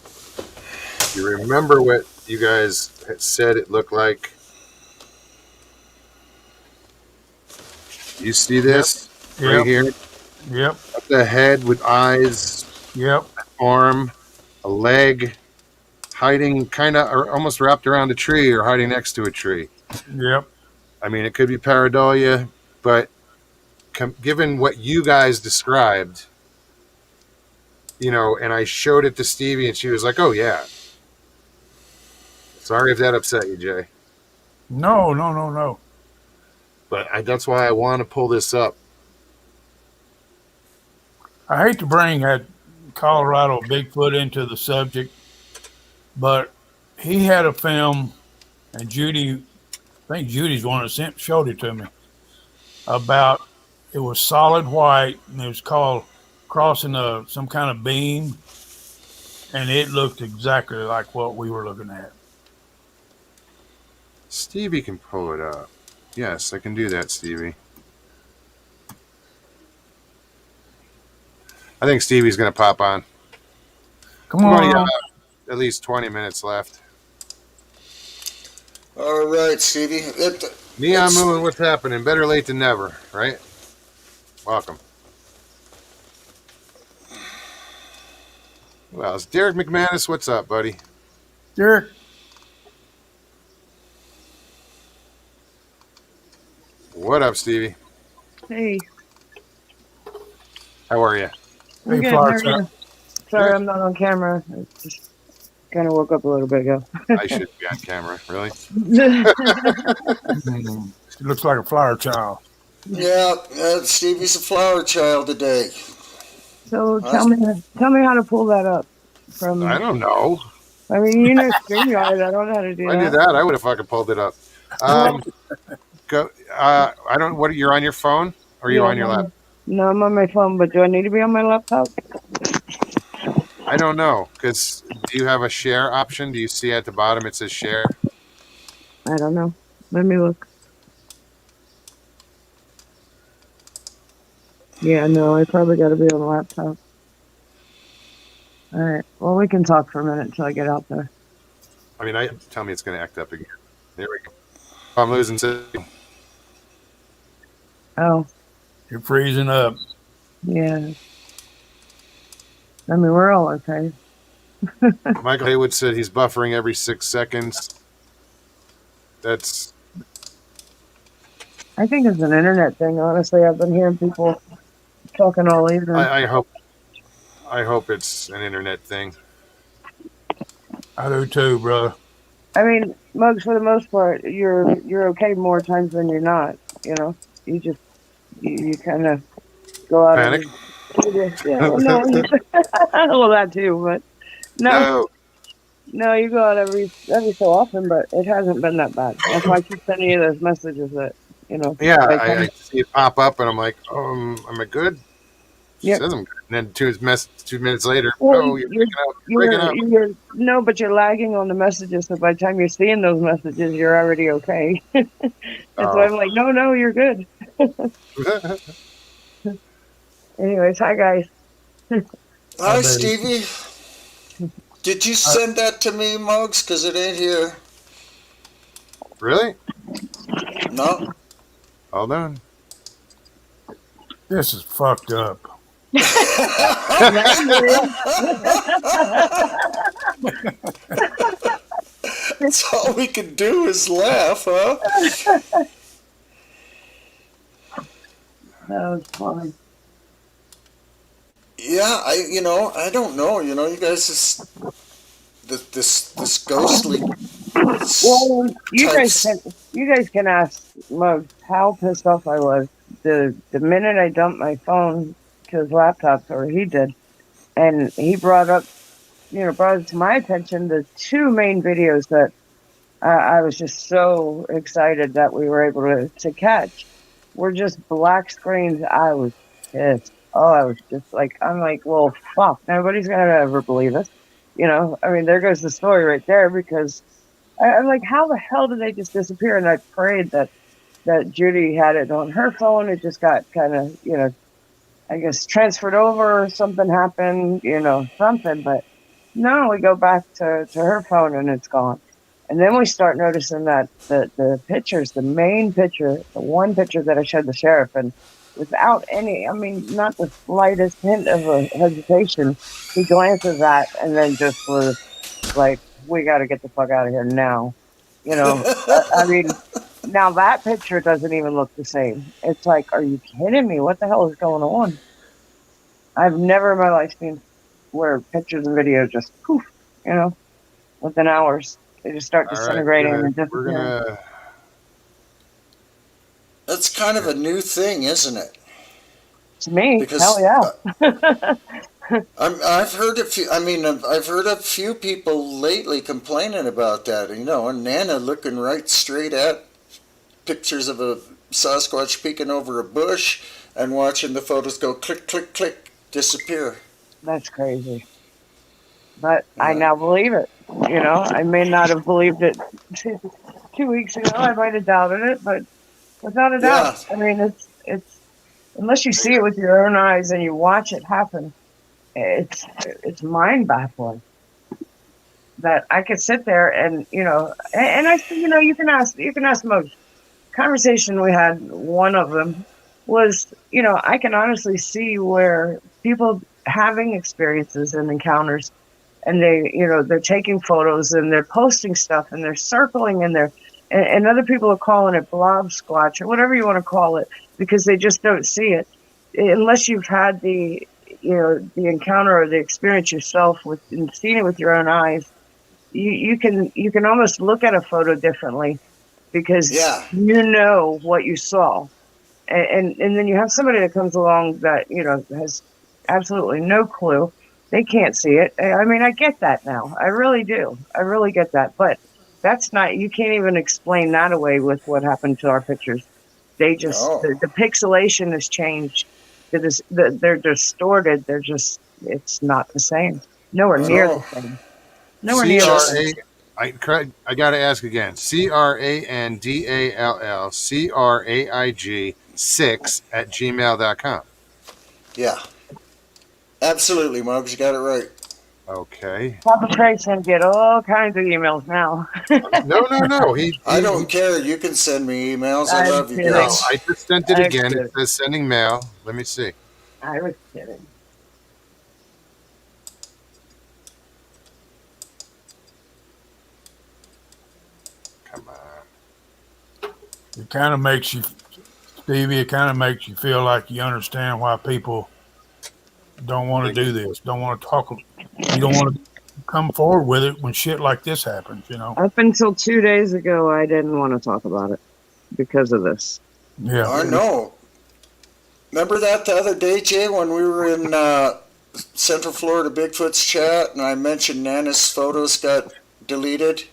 S1: you remember what you guys had said it looked like? You see this right here?
S5: Yep.
S1: The head with eyes.
S5: Yep.
S1: Arm, a leg, hiding kind of or almost wrapped around a tree or hiding next to a tree.
S5: Yep.
S1: I mean, it could be pareidolia, but given what you guys described, and I showed it to Stevie, and she was like, "Oh yeah." Sorry if that upset you, Jay.
S5: No.
S1: But that's why I want to pull this up.
S5: I hate to bring that Colorado Bigfoot into the subject, but he had a film, and Judy, I think Judy's one that showed it to me, about it was solid white, and it was called Crossing some kind of beam, and it looked exactly like what we were looking at.
S1: Stevie can pull it up. Yes, I can do that, Stevie. I think Stevie's going to pop on.
S5: Come
S1: We've only
S5: on.
S1: got at least 20 minutes left.
S3: All right, Stevie.
S1: Neon Moon, what's happening? Better late than never, right? Welcome. Well, it's Derek McManus. What's up, buddy?
S5: Derek,
S1: What up, Stevie?
S6: Hey,
S1: How are you?
S6: I'm
S5: hey,
S6: good.
S5: Flower
S6: How are
S5: Child.
S6: you? Sorry, I'm not on camera. I just kind of woke up a little bit ago.
S1: I should be on camera. Really?
S5: He looks like a flower child.
S3: Yeah, Stevie's a flower child today.
S6: So tell me how to pull that up. From
S1: I don't know.
S6: I mean, you know StreamYard. I don't know how to do
S1: If I did that, I would have fucking pulled it up. Go. I don't. What? You're on your phone, or are you
S6: Yeah,
S1: on your laptop?
S6: No, I'm on my phone, but do I need to be on my laptop?
S1: I don't know. Because do you have a share option? Do you see at the bottom it says share?
S6: I don't know. Let me look. Yeah, no, I probably got to be on the laptop. All right. Well, we can talk for a minute until I get out there.
S1: I mean, tell me it's going to act up again. There we go. I'm losing signal.
S6: Oh,
S5: You're freezing up.
S6: yeah. I mean, we're all okay.
S1: Michael Haywood said he's buffering every 6 seconds. That's
S6: I think it's an internet thing. Honestly, I've been hearing people talking all evening.
S1: I hope it's an internet thing.
S5: I do too, brother.
S6: I mean, Mugs, for the most part, you're okay more times than you're not. You know, you just you kind of go out
S1: Panic?
S6: Yeah, well, no, well, that too, but no, you go out every so often, but it hasn't been that bad. That's why I keep sending you those messages that
S1: Yeah,
S6: like,
S1: I see it pop up, and I'm like, am I good? She
S6: Yep.
S1: says I'm good. And then 2 minutes later,
S6: Well,
S1: you're breaking up.
S6: no, but you're lagging on the messages. So by the time you're seeing those messages, you're already okay. That's why I'm like, no, you're good. Anyways, hi guys.
S3: Hi, Stevie. Did you send that to me, Mugs? Because it ain't here.
S1: Really?
S3: No.
S1: Hold on.
S5: This is fucked up.
S3: That's all we can do is laugh, huh?
S6: That was fun.
S3: Yeah, I don't know. You guys just this ghostly.
S6: Well, you guys can ask Mugs how pissed off I was the minute I dumped my phone to his laptop, or he did, and he brought it to my attention the two main videos that I was just so excited that we were able to catch were just black screens. I was pissed. Oh, I was just like, I'm like, well, fuck, nobody's gonna ever believe us. I mean, there goes the story right there, because I'm like, how the hell did they just disappear? And I prayed that Judy had it on her phone. It just got kind of, I guess transferred over, or something happened, something. But no, we go back to her phone and it's gone. And then we start noticing that the pictures, the main picture, the one picture that I showed the sheriff, and without not the slightest hint of a hesitation, he glances at and then just was like, we got to get the fuck out of here now. I mean, now that picture doesn't even look the same. It's like, are you kidding me? What the hell is going on? I've never in my life seen where pictures and videos just poof, within hours. They just start disintegrating and disappearing.
S3: That's kind of a new thing, isn't it?
S6: To me,
S3: Because
S6: hell yeah.
S3: I've heard a few. I mean, I've heard a few people lately complaining about that. You know, and Nana looking right straight at pictures of a Sasquatch peeking over a bush and watching the photos go click, click, click, disappear.
S6: That's crazy. But I
S3: Yeah.
S6: now believe it. You know, I may not have believed it 2 weeks ago. I might have doubted it, but without a
S3: Yeah.
S6: doubt. I mean, it's unless you see it with your own eyes and you watch it happen, it's mind baffling that I could sit there and and I you can ask most conversation we had. One of them was I can honestly see where people having experiences and encounters, and they're taking photos and they're posting stuff and they're circling and and other people are calling it blob squatch or whatever you want to call it because they just don't see it unless you've had the encounter or the experience yourself with and seen it with your own eyes. You can almost look at a photo differently because
S3: Yeah.
S6: you know what you saw, and then you have somebody that comes along that has absolutely no clue. They can't see it. I mean, I get that now. I really do. I really get that. But that's not. You can't even explain that away with what happened to our pictures. They just
S3: No.
S6: the pixelation has changed. They're distorted. It's not the same. Nowhere near
S3: No.
S6: the same. Nowhere near the same.
S1: I got to ask again. CRANDALL CRAIG6 at gmail.com.
S3: Yeah. Absolutely, Muggs. You got it right.
S1: Okay.
S6: Papa Craig's gonna get all kinds of emails now.
S1: No.
S3: I don't care. You can send me emails. I
S6: I'm
S3: love you
S6: kidding.
S1: No,
S3: guys.
S1: I just sent it
S6: I'm
S1: again.
S6: kidding.
S1: It says sending mail. Let me see.
S6: I was kidding.
S1: Come on.
S5: It kind of makes you, Stevie. It kind of makes you feel like you understand why people don't want to do this. Don't want to talk. You don't want to come forward with it when shit like this happens. You know.
S6: Up until 2 days ago, I didn't want to talk about it because of this.
S5: Yeah.
S3: I know. Remember that the other day, Jay, when we were in Central Florida Bigfoot's chat and I mentioned Nana's photos got deleted?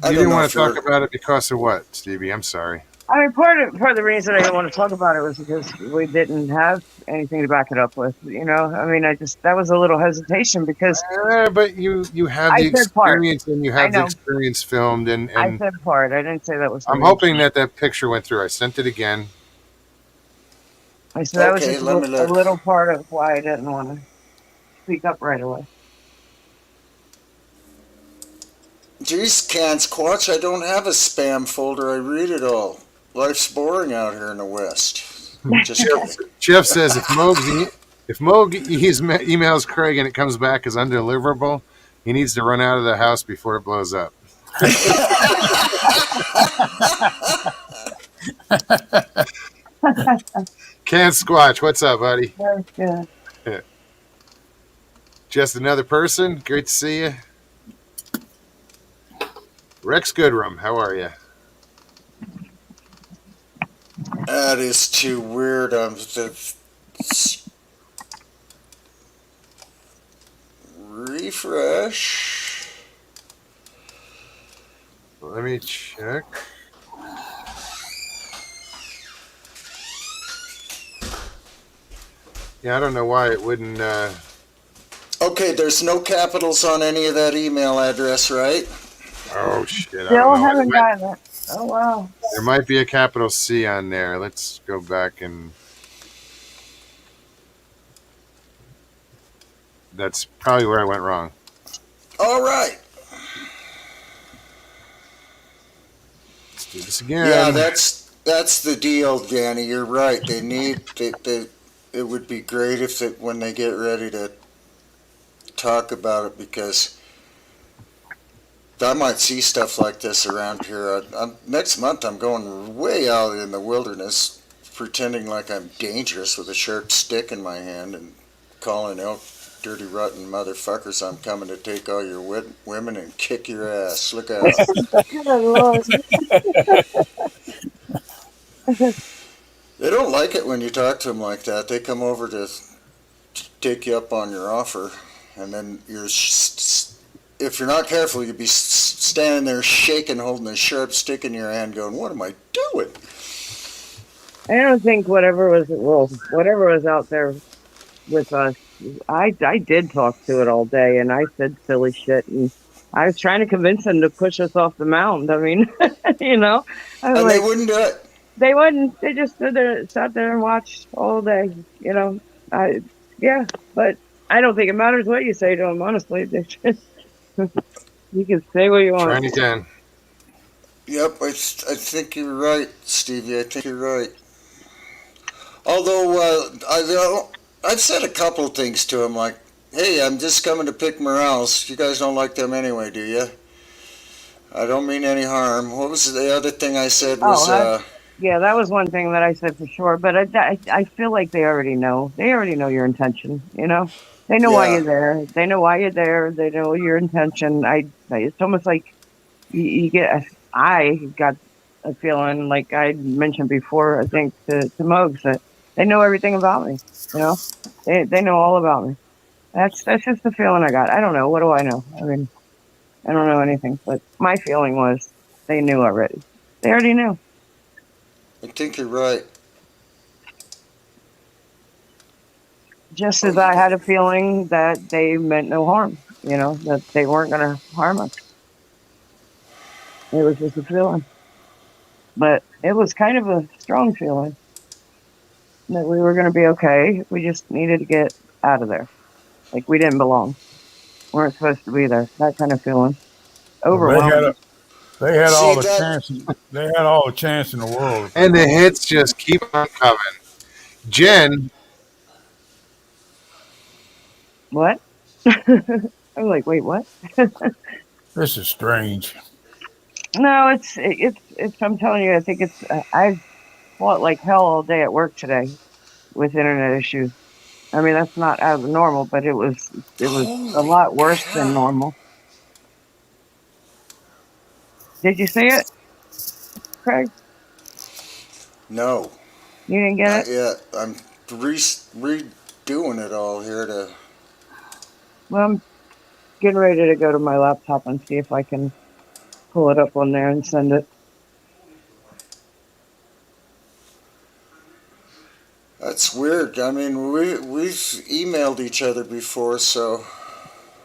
S1: You didn't want to talk about it because of what, Stevie? I'm sorry.
S6: I mean, part of the reason I didn't want to talk about it was because we didn't have anything to back it up with. I mean, that was a little hesitation because
S1: But you have
S6: I
S1: the
S6: said part.
S1: experience and you
S6: I
S1: have the
S6: know.
S1: experience filmed and
S6: I said part. I didn't say that was. the
S1: I'm
S6: reason.
S1: hoping that picture went through. I sent it again.
S6: I said that was
S3: Okay,
S6: just
S3: let me
S6: a
S3: look.
S6: little part of why I didn't want to speak up right away.
S3: Geez, Cans Squatch, I don't have a spam folder. I read it all. Life's boring out here in the West. Just kidding.
S1: Jeff says if Moog emails Craig and it comes back as undeliverable, he needs to run out of the house before it blows up. Can't Squatch, what's up, buddy?
S6: That was good.
S1: Just another person. Great to see you. Rex Goodrum, how are you?
S3: That is too weird. Refresh.
S1: Let me check. Yeah, I don't know why it wouldn't.
S3: Okay, there's no capitals on any of that email address, right?
S1: Oh shit! I
S6: Still
S1: don't know.
S6: haven't gotten it. Oh wow.
S1: There might be a capital C on there. Let's go back and. That's probably where I went wrong.
S3: All right.
S1: Let's do this again.
S3: Yeah, that's the deal, Danny. You're right. They need it would be great if when they get ready to talk about it, because I might see stuff like this around here. Next month I'm going way out in the wilderness, pretending like I'm dangerous with a sharp stick in my hand and calling out dirty rotten motherfuckers, I'm coming to take all your women and kick your ass. Look out.
S6: Good Lord.
S3: They don't like it when you talk to them like that. They come over to take you up on your offer, and then if you're not careful, you'll be standing there shaking, holding a sharp stick in your hand, going, "What am I doing?"
S6: I don't think whatever was out there with us. I did talk to it all day, and I said silly shit, and I was trying to convince them to push us off the mound. I mean, you know, I was
S3: And
S6: like,
S3: they wouldn't do it.
S6: they wouldn't. They just sat there and watched all day. You know, yeah, but I don't think it matters what you say to them. Honestly, they just, you can say what you
S1: Try
S6: want.
S1: anytime.
S3: Yep, I think you're right, Stevie. I think you're right. Although I've said a couple of things to him, like, "Hey, I'm just coming to pick morels. You guys don't like them anyway, do you? I don't mean any harm." What was the other thing I said? Was
S6: Yeah, that was one thing that I said for sure. But I feel like they already know. They already know your intention. You know, they know why
S3: Yeah.
S6: you're there. They know why you're there. They know your intention. It's almost like you get. I got a feeling, like I mentioned before, I think to Mogs, that they know everything about me. You know, they know all about me. That's just the feeling I got. I don't know. What do I know? I mean, I don't know anything. But my feeling was they knew already. They already knew.
S3: I think you're right.
S6: Just as I had a feeling that they meant no harm, you know, that they weren't going to harm us. It was just a feeling. But it was kind of a strong feeling that we were going to be okay. We just needed to get out of there. Like we didn't belong. We weren't supposed to be there. That kind of feeling. Overwhelming.
S5: They had
S3: See,
S5: all the
S3: that-
S5: chance. They had all the chance in the world.
S1: And the hits just keep on coming. Jen,
S6: What? I'm like, wait, what?
S5: This is strange.
S6: No, it's. I'm telling you, I think it's. I fought like hell all day at work today with internet issues. I mean, that's not out of the normal, but it was a
S3: Holy
S6: lot worse than
S3: cow.
S6: normal. Did you see it, Craig?
S3: No,
S6: You didn't get
S3: not
S6: it?
S3: yet. I'm redoing it all here to.
S6: Well, I'm getting ready to go to my laptop and see if I can pull it up on there and send it.
S3: That's weird. I mean, we've emailed each other before, so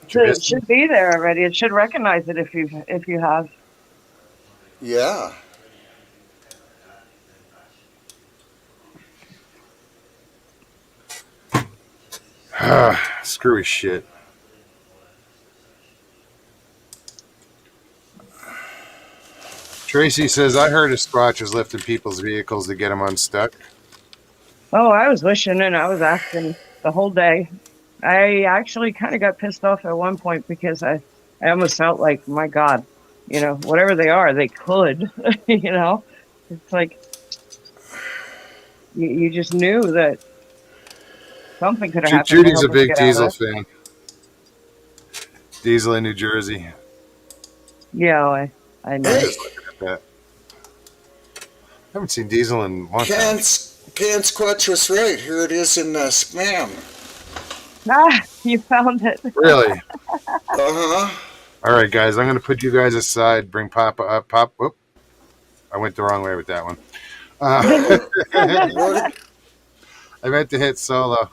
S1: you
S6: It
S1: missed
S6: should be there already. It should recognize it if you have.
S3: yeah.
S1: screwy shit. Tracy says, I heard a Squatch was lifting people's vehicles to get them unstuck.
S6: Oh, I was wishing and I was asking the whole day. I actually kind of got pissed off at one point because I almost felt like, my God, you know, whatever they are, they could, you know. It's like you just knew that something could have happened. to
S1: Judy's a
S6: help us
S1: big
S6: get out of
S1: Diesel
S6: there.
S1: fan. Diesel in New Jersey.
S6: Yeah, I know.
S3: Hey,
S1: Just looking at that. I haven't seen Diesel in one time.
S3: Can Squatch was right. Here it is in spam.
S6: Ah, you found it.
S1: Really?
S3: Uh-huh.
S1: All right, guys. I'm going to put you guys aside. Bring Papa up. Whoop. I went the wrong way with that one.
S3: What
S1: I meant to hit solo.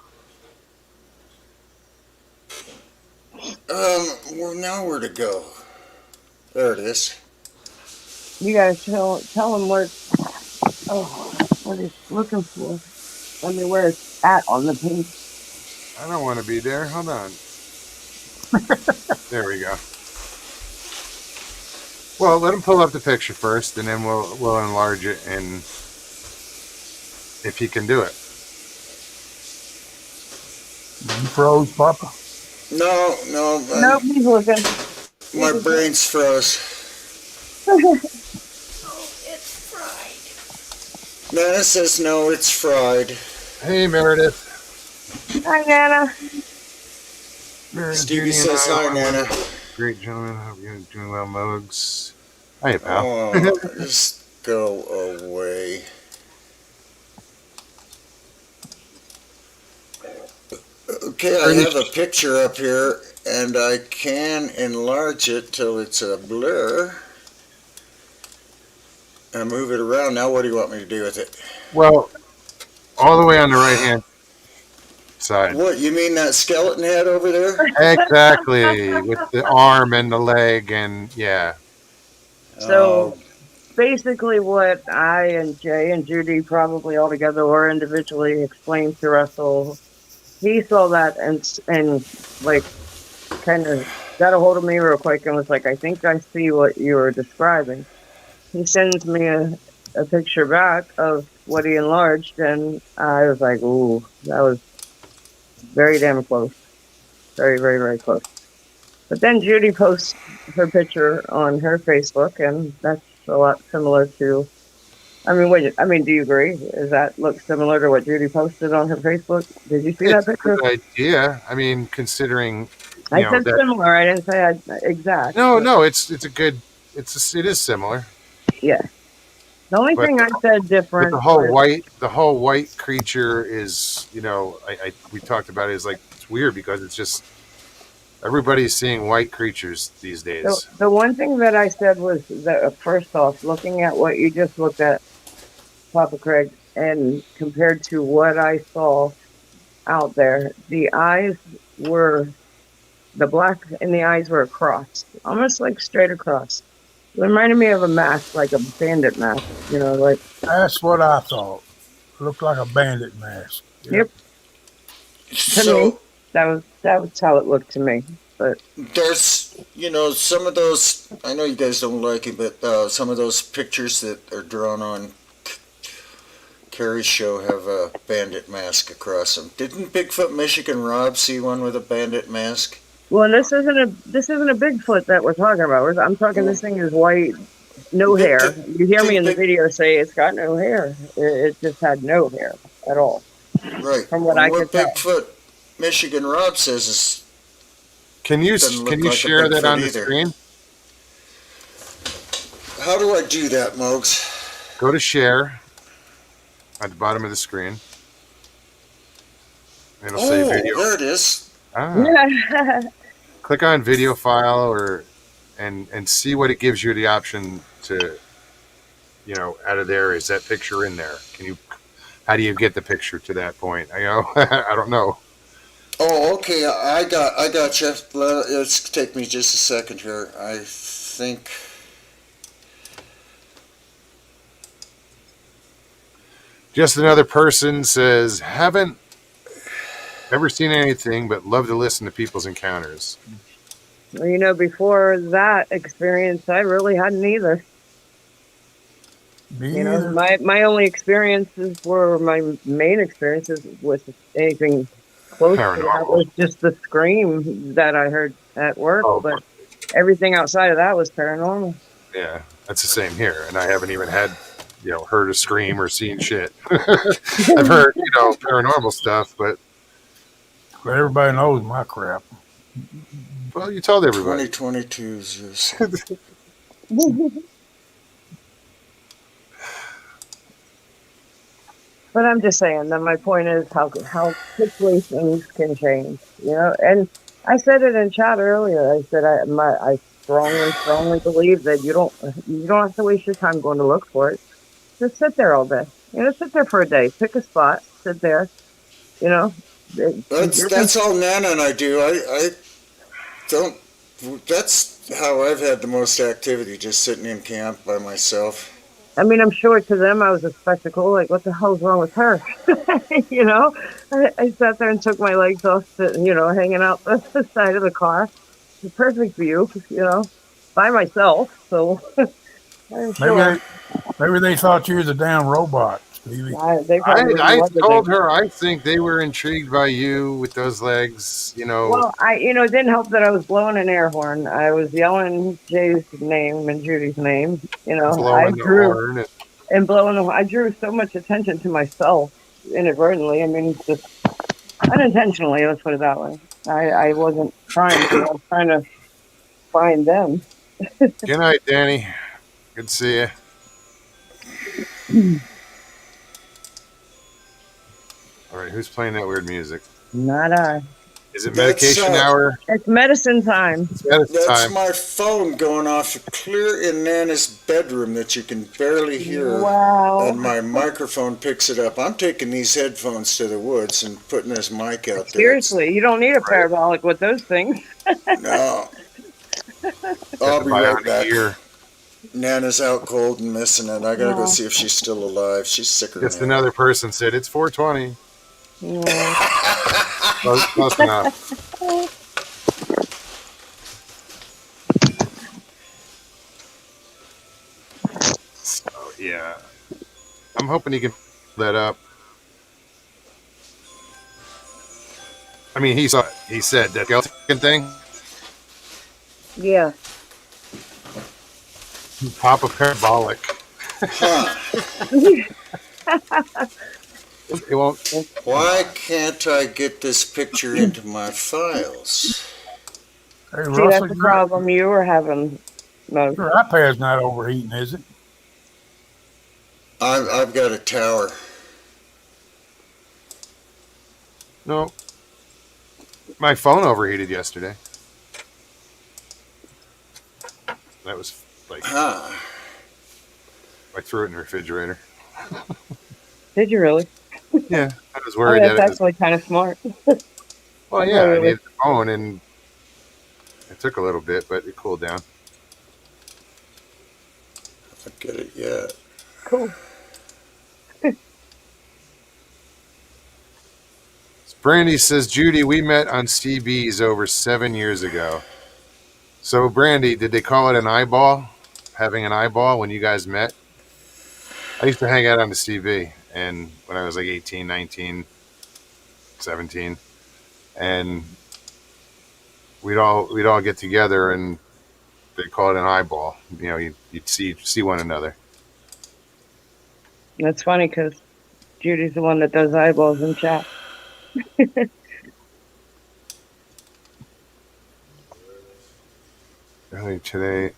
S3: well, now where to go? There it is.
S6: You gotta tell him where. Oh, what he's looking for. I mean, where it's at on the page.
S1: I don't want to be there. Hold on. There we go. Well, let him pull up the picture first, and then we'll enlarge it, and if he can do it.
S5: You froze, Papa.
S3: No,
S6: Nope, he's looking.
S3: my brain's froze.
S4: It's fried.
S3: Nana says no, it's fried.
S1: Hey, Meredith.
S6: Hi, Nana.
S1: Meredith,
S3: Stevie
S1: Judy, and
S3: says
S1: I
S3: hi,
S1: are
S3: Nana.
S1: great gentlemen. Hope you're doing well, Mogs. Hiya, pal.
S3: Oh, just go away. Okay, I have a picture up here, and I can enlarge it till it's a blur. And move it around. Now, what do you want me to do with it?
S1: Well, all the way on the right hand side.
S3: What, you mean that skeleton head over there?
S1: Exactly, with the arm and the leg, and yeah.
S6: So basically, what I and Jay and Judy probably all together or individually explained to Russell, he saw that and like kind of got a hold of me real quick and was like, I think I see what you were describing. He sends me a picture back of what he enlarged, and I was like, ooh, that was very damn close. Very, very, very close. But then Judy posts her picture on her Facebook, and that's a lot similar to. I mean, wait. I mean, do you agree? Does that look similar to what Judy posted on her Facebook? Did you see that
S1: It's a
S6: picture?
S1: good idea. I mean, considering
S6: I said similar. I didn't say exact.
S1: no, it's a good. It is similar.
S6: Yeah. The only
S1: But-
S6: thing I said different.
S1: But the
S6: was-
S1: whole white creature is, we talked about it, is like, it's weird because it's just everybody's seeing white creatures these days.
S6: The one thing that I said was that first off, looking at what you just looked at, Papa Craig, and compared to what I saw out there, the black in the eyes were across, almost like straight across. It reminded me of a mask, like a bandit mask, like.
S5: That's what I thought. Looked like a bandit mask.
S6: Yep.
S3: So
S6: That was how it looked to me. But
S3: there's, some of those, I know you guys don't like it, but some of those pictures that are drawn on Carrie's show have a bandit mask across them. Didn't Bigfoot Michigan Rob see one with a bandit mask?
S6: well, this isn't a Bigfoot that we're talking about. I'm talking. This thing is white, no hair. You hear me in the video say it's got no hair. It just had no hair at all.
S3: Right.
S6: From what I could tell.
S3: Bigfoot Michigan Rob says is
S1: Can you
S3: Doesn't look like a
S1: share that
S3: Bigfoot
S1: on the
S3: either.
S1: screen?
S3: how do I do that, Mogs?
S1: Go to share at the bottom of the screen. And it'll say video.
S3: There it is.
S1: Click on video file and see what it gives you the option to, out of there. Is that picture in there? How do you get the picture to that point? I don't know.
S3: Oh, okay. I got you. It's take me just a second here. I think.
S1: Just another person says, haven't ever seen anything, but love to listen to people's encounters.
S6: Well, before that experience, I really hadn't either.
S5: Me either.
S6: My only experiences were my main experiences with anything close to that
S1: Paranormal.
S6: was just the scream that I heard at work,
S1: Oh.
S6: but everything outside of that was paranormal.
S1: Yeah, that's the same here. And I haven't even had, heard a scream or seen shit. I've heard, paranormal stuff, but,
S5: But everybody knows my crap.
S1: well, you told everybody.
S3: 2022 is
S6: But I'm just saying that my point is how quickly things can change, And I said it in chat earlier. I said I strongly believe that you don't have to waste your time going to look for it. Just sit there all day. Sit there for a day. Pick a spot. Sit there.
S3: That's all Nana and I do. I don't. That's how I've had the most activity, just sitting in camp by myself.
S6: I mean, I'm sure to them I was a spectacle. Like, what the hell's wrong with her? I sat there and took my legs off, hanging out the side of the car. The perfect view, by myself. So I'm sure.
S5: Maybe they thought you was a damn robot, Stevie.
S6: They probably
S1: I
S6: was a
S1: told
S6: big-
S1: her I think they were intrigued by you with those legs,
S6: Well, it didn't help that I was blowing an air horn. I was yelling Jay's name and Judy's name. I
S1: blowing the
S6: drew
S1: horn.
S6: and blowing the. I drew so much attention to myself inadvertently. I mean, just unintentionally. Let's put it that way. I wasn't trying to. I was trying to find them.
S1: Good night, Danny. Good to see you. All right, who's playing that weird music?
S6: Not I.
S1: Is it
S3: That's,
S1: medication hour?
S6: It's medicine time.
S1: It's medicine
S3: That's
S1: time.
S3: my phone going off clear in Nana's bedroom that you can barely hear.
S6: Wow.
S3: And my microphone picks it up. I'm taking these headphones to the woods and putting this mic out there.
S6: Seriously, you don't need a parabolic with those things.
S3: No.
S1: Got
S3: I'll
S1: the
S3: be right
S1: bionic
S3: back.
S1: ear.
S3: Nana's out cold and missing it. I gotta go
S6: No.
S3: see if she's still alive. She's sicker
S1: Just
S3: than
S1: another person said it's 420.
S6: Yeah.
S1: Close enough. So, yeah. I'm hoping he can that up. I mean, he said that skeleton thing.
S6: Yeah.
S1: Pop a parabolic.
S3: Huh.
S1: It won't.
S3: Why can't I get this picture into my files?
S5: Hey,
S6: See,
S5: Russell,
S6: that's the problem you were having, Mo.
S5: your iPad's not overheating, is it?
S3: I've got a tower.
S1: No. My phone overheated yesterday. That was like
S3: Huh.
S1: I threw it in the refrigerator.
S6: Did you really?
S1: Yeah, I was
S6: Oh,
S1: worried
S6: that's
S1: that it was.
S6: actually kind of smart.
S1: Well, yeah, I
S6: really.
S1: needed the phone, and it took a little bit, but it cooled down.
S3: I'll get it yet.
S6: Cool.
S1: Brandy says, Judy, we met on CB's over 7 years ago. So, Brandy, did they call it an eyeball? Having an eyeball when you guys met? I used to hang out on the CB, and when I was like 18, 19, 17, and we'd all get together, and they call it an eyeball. You know, you'd see one another.
S6: That's funny because Judy's the one that does eyeballs in chat.
S1: Earlier today,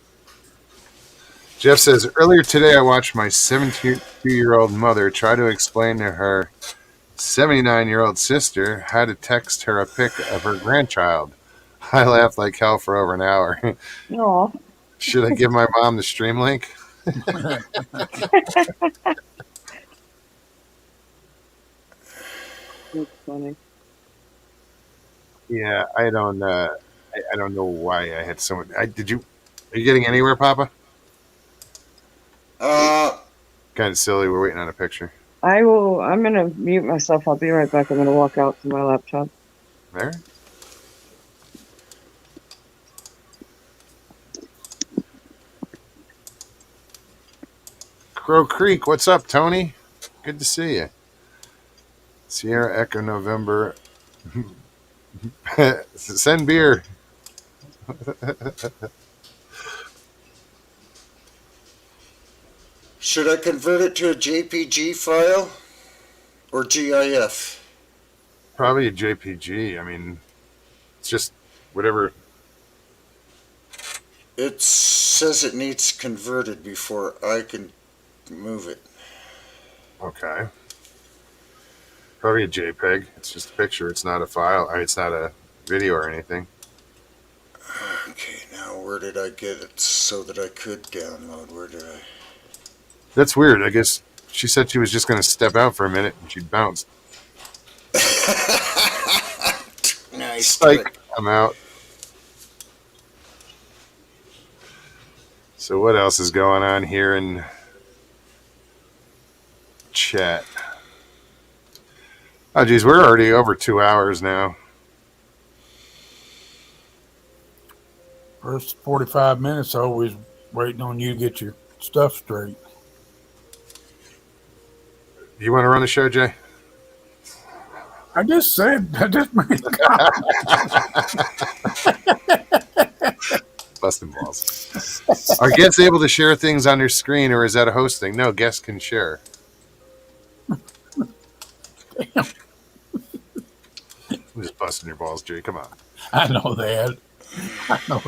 S1: Jeff says, earlier today I watched my 72-year-old mother try to explain to her 79-year-old sister how to text her a pic of her grandchild. I laughed like hell for over an hour.
S6: Aw.
S1: Should I give my mom the stream link?
S6: That's funny.
S1: Yeah, I don't know why I had so much. Are you getting anywhere, Papa? Kind of silly. We're waiting on a picture.
S6: I'm going to mute myself. I'll be right back. I'm going to walk out to my laptop.
S1: There? Crow Creek, what's up, Tony? Good to see you. Sierra Echo November. Send beer.
S3: Should I convert it to a JPG file or GIF?
S1: Probably a JPG. I mean, it's just whatever.
S3: It says it needs converted before I can move it.
S1: Okay. Probably a JPEG. It's just a picture. It's not a file. It's not a video or anything.
S3: Okay, now where did I get it so that I could download? Where did I?
S1: That's weird. I guess she said she was just going to step out for a minute and she bounced.
S3: Nice.
S1: Like, I'm out. So what else is going on here in chat? Oh, geez, we're already over 2 hours now.
S5: First 45 minutes, always waiting on you to get your stuff straight.
S1: You want to run the show, Jay?
S5: I just made a
S1: Busting balls. Are guests able to share things on their screen, or is that a host thing? No, guests can share. I'm just busting your balls, Jay. Come on.
S5: I know that. I know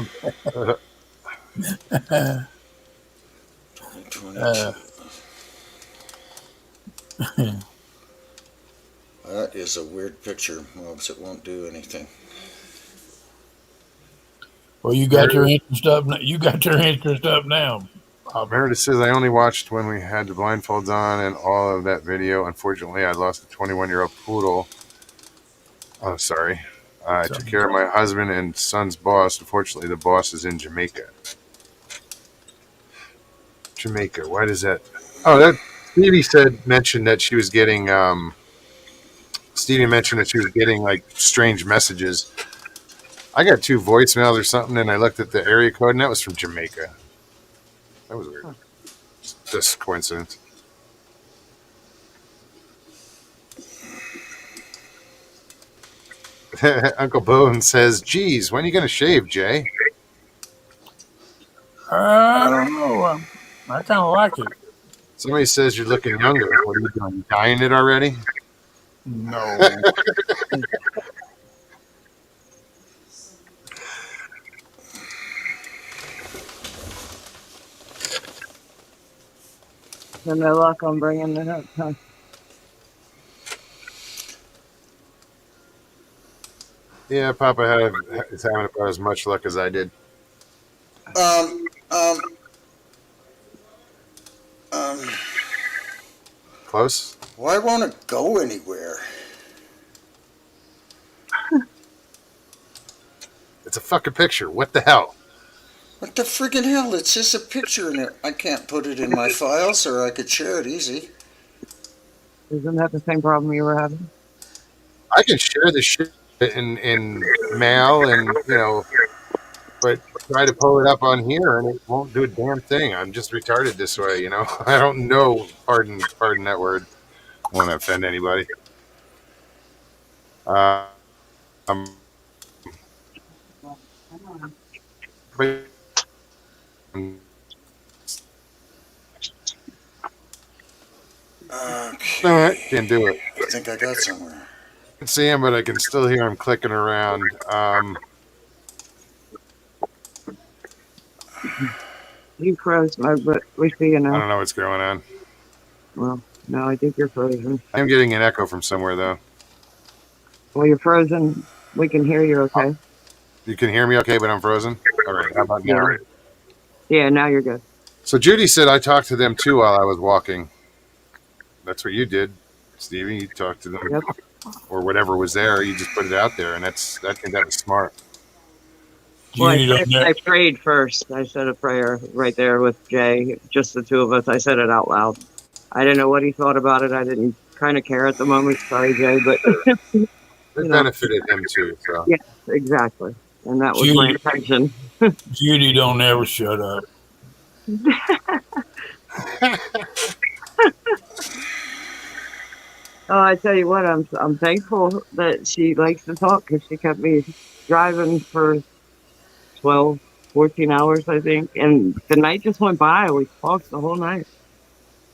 S5: that.
S3: 22. That is a weird picture, Mobs. It won't do anything.
S5: Well, you got your interest up. You got your interest up now.
S1: Meredith says, I only watched when we had the blindfolds on and all of that video. Unfortunately, I lost a 21-year-old poodle. Oh, sorry. I took care of my husband and son's boss. Unfortunately, the boss is in Jamaica. Jamaica. Why does that? Oh, that Stevie mentioned that she was getting. Stevie mentioned that she was getting like strange messages. I got 2 voicemails or something, and I looked at the area code, and that was from Jamaica. That was weird. Just coincidence. Uncle Bone says, "Geez, when are you going to shave, Jay?"
S5: I don't know. I kind of like it.
S1: Somebody says you're looking younger. What are you doing? You dyeing it already?
S5: No.
S6: So no luck on bringing it up, huh?
S1: Yeah, Papa is having about as much luck as I did.
S3: Um, um, um,
S1: Close?
S3: why won't it go anywhere?
S1: It's a fucking picture. What the hell?
S3: What the friggin' hell? It's just a picture in it. I can't put it in my files, or I could share it easy.
S6: Isn't that the same problem you were having?
S1: I can share this shit in mail and, but try to pull it up on here and it won't do a damn thing. I'm just retarded this way, I don't know. Pardon that word. I won't offend anybody. Um, but
S3: Okay.
S1: all right, can't do it.
S3: I think I got somewhere.
S1: I can see him, but I can still hear him clicking around.
S6: You froze, but we see you
S1: I
S6: now.
S1: don't know what's going on.
S6: Well, no, I think you're frozen.
S1: I'm getting an echo from somewhere, though.
S6: Well, you're frozen. We can hear you okay.
S1: You can hear me okay, but I'm frozen? All right, how about now?
S6: Yeah, now you're good.
S1: So Judy said I talked to them, too, while I was walking. That's what you did, Stevie. You talked to them.
S6: Yep.
S1: Or whatever was there. You just put it out there, and I think that was smart.
S6: Well,
S5: Judy
S6: I prayed first. I said a prayer right there with Jay, just the 2 of us. I said it out loud. I didn't know what he thought about it. I didn't kind of care at the moment. Sorry, Jay, but
S1: It benefited him, too. So.
S6: yeah, exactly. And that was my intention.
S5: Judy don't ever shut up.
S6: Oh, I tell you what, I'm thankful that she likes to talk because she kept me driving for 12, 14 hours, I think. And the night just went by. We talked the whole night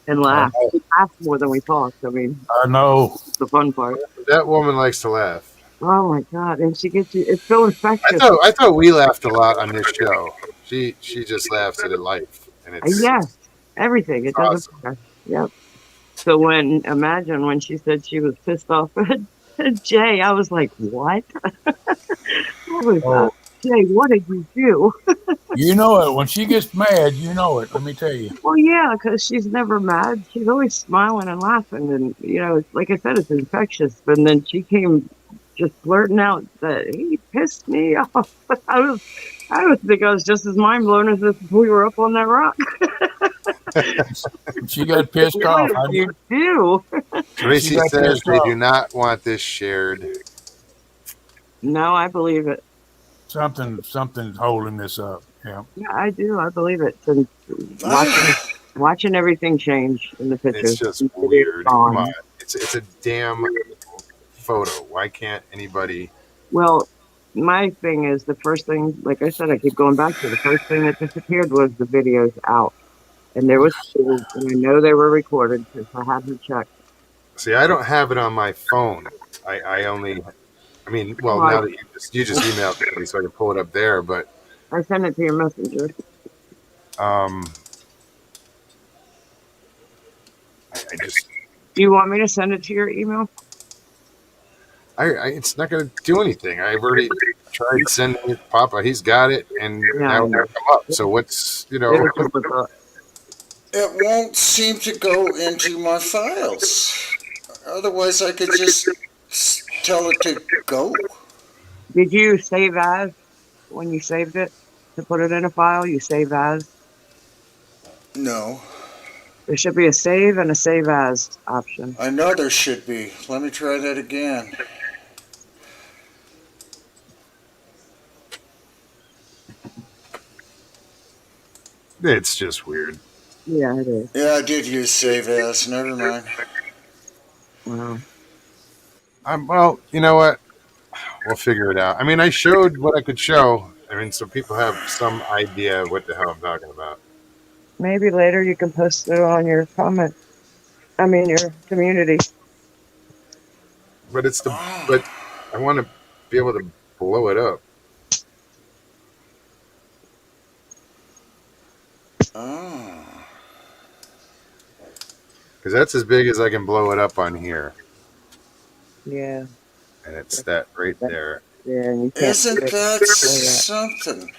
S6: and laughed. We laughed more than we talked. I mean,
S5: I know.
S6: the fun part.
S1: That woman likes to laugh.
S6: Oh my God! And she gets you. It's so infectious.
S1: I thought we laughed a lot on this show. She just laughs at life, and it's
S6: Yes, everything. It doesn't matter. Yep. So imagine when she said she was pissed off at Jay, I was like, what? Jay, what did you do?
S5: You know it. When she gets mad, you know it. Let me tell you.
S6: Well, yeah, because she's never mad. She's always smiling and laughing. And, like I said, it's infectious. But then she came just blurting out that he pissed me off. I would think I was just as mind blown as if we were up on that rock.
S5: She got pissed off.
S6: What did you do?
S1: Tracy says they do not want this shared.
S6: No, I believe it.
S5: Something's holding this up. Yeah.
S6: Yeah, I do. I believe it. And watching everything change in the pictures.
S1: It's just weird. Come on. It's a damn photo. Why can't anybody?
S6: Well, my thing is the first thing, like I said, I keep going back to the first thing that disappeared was the videos out. And there was 2, and I know they were recorded because I had to check.
S1: See, I don't have it on my phone. Now that you just emailed me, so I can pull it up there. But
S6: I sent it to your messenger.
S1: I just.
S6: Do you want me to send it to your email?
S1: It's not going to do anything. I've already tried sending it to Papa. He's got it, and now it won't come up. So what's
S6: It was just
S3: It won't seem to go into my files. Otherwise, I could just tell it to go.
S6: Did you save as when you saved it to put it in a file? You save as.
S3: No,
S6: There should be a save and a save as option.
S3: I know there should be. Let me try that again.
S1: It's just weird.
S6: Yeah, it is.
S3: Yeah, I did use save as. Never mind.
S6: Wow.
S1: Well, you know what? We'll figure it out. I mean, I showed what I could show. I mean, so people have some idea of what the hell I'm talking about.
S6: Maybe later you can post it on your comment. I mean, your community.
S1: But but I want to be able to blow it up.
S3: Oh.
S1: Because that's as big as I can blow it up on here.
S6: Yeah.
S1: And it's that right there.
S6: Yeah, and you can't
S3: Isn't
S6: do it.
S3: that something?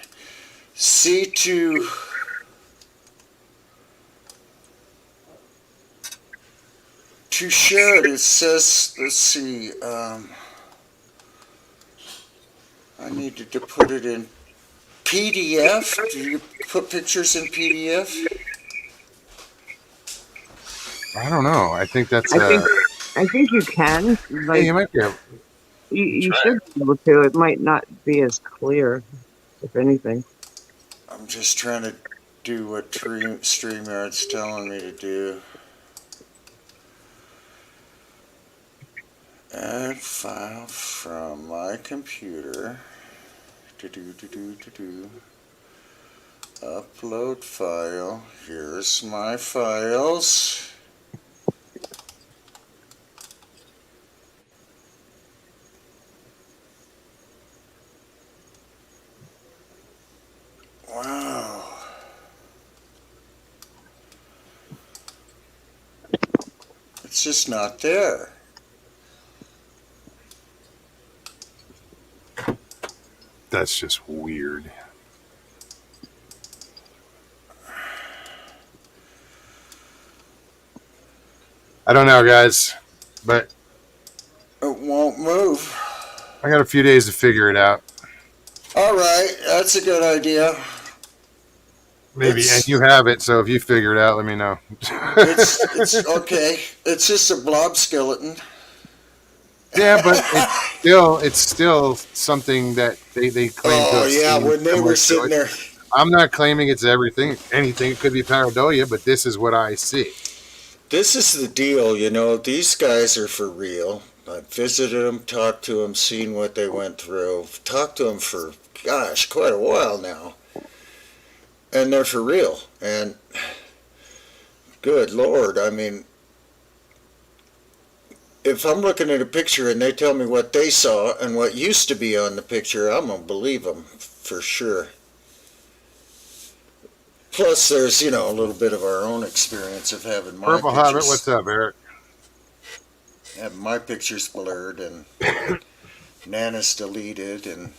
S3: See to share it. It says, let's see. I needed to put it in PDF. Do you put pictures in PDF?
S1: I don't know. I think that's.
S6: I think you can. Like,
S1: Hey, you might be able.
S6: you
S1: try
S6: should be able to. It might not be as clear, if anything.
S3: I'm just trying to do what StreamYard's telling me to do. Add file from my computer. Upload file. Here's my files. Wow. It's just not there.
S1: That's just weird. I don't know, guys, but
S3: It won't move.
S1: I got a few days to figure it out.
S3: All right, that's a good idea.
S1: Maybe,
S3: It's-
S1: and you have it. So if you figure it out, let me know.
S3: It's okay. It's just a blob skeleton.
S1: Yeah, but it's still something that they claim to
S3: Oh
S1: have
S3: yeah,
S1: seen
S3: when they
S1: similar
S3: were
S1: to
S3: sitting
S1: it.
S3: there.
S1: I'm not claiming it's anything. It could be pareidolia, but this is what I see.
S3: This is the deal, you know. These guys are for real. I visited them, talked to them, seen what they went through. Talked to them for, gosh, quite a while now. And they're for real. And good Lord, I mean, if I'm looking at a picture and they tell me what they saw and what used to be on the picture, I'm going to believe them for sure. Plus, there's, you know, a little bit of our own experience of having my
S1: Purple
S3: pictures.
S1: Hobbit, what's up, Eric?
S3: Having my pictures blurred and Nana's deleted and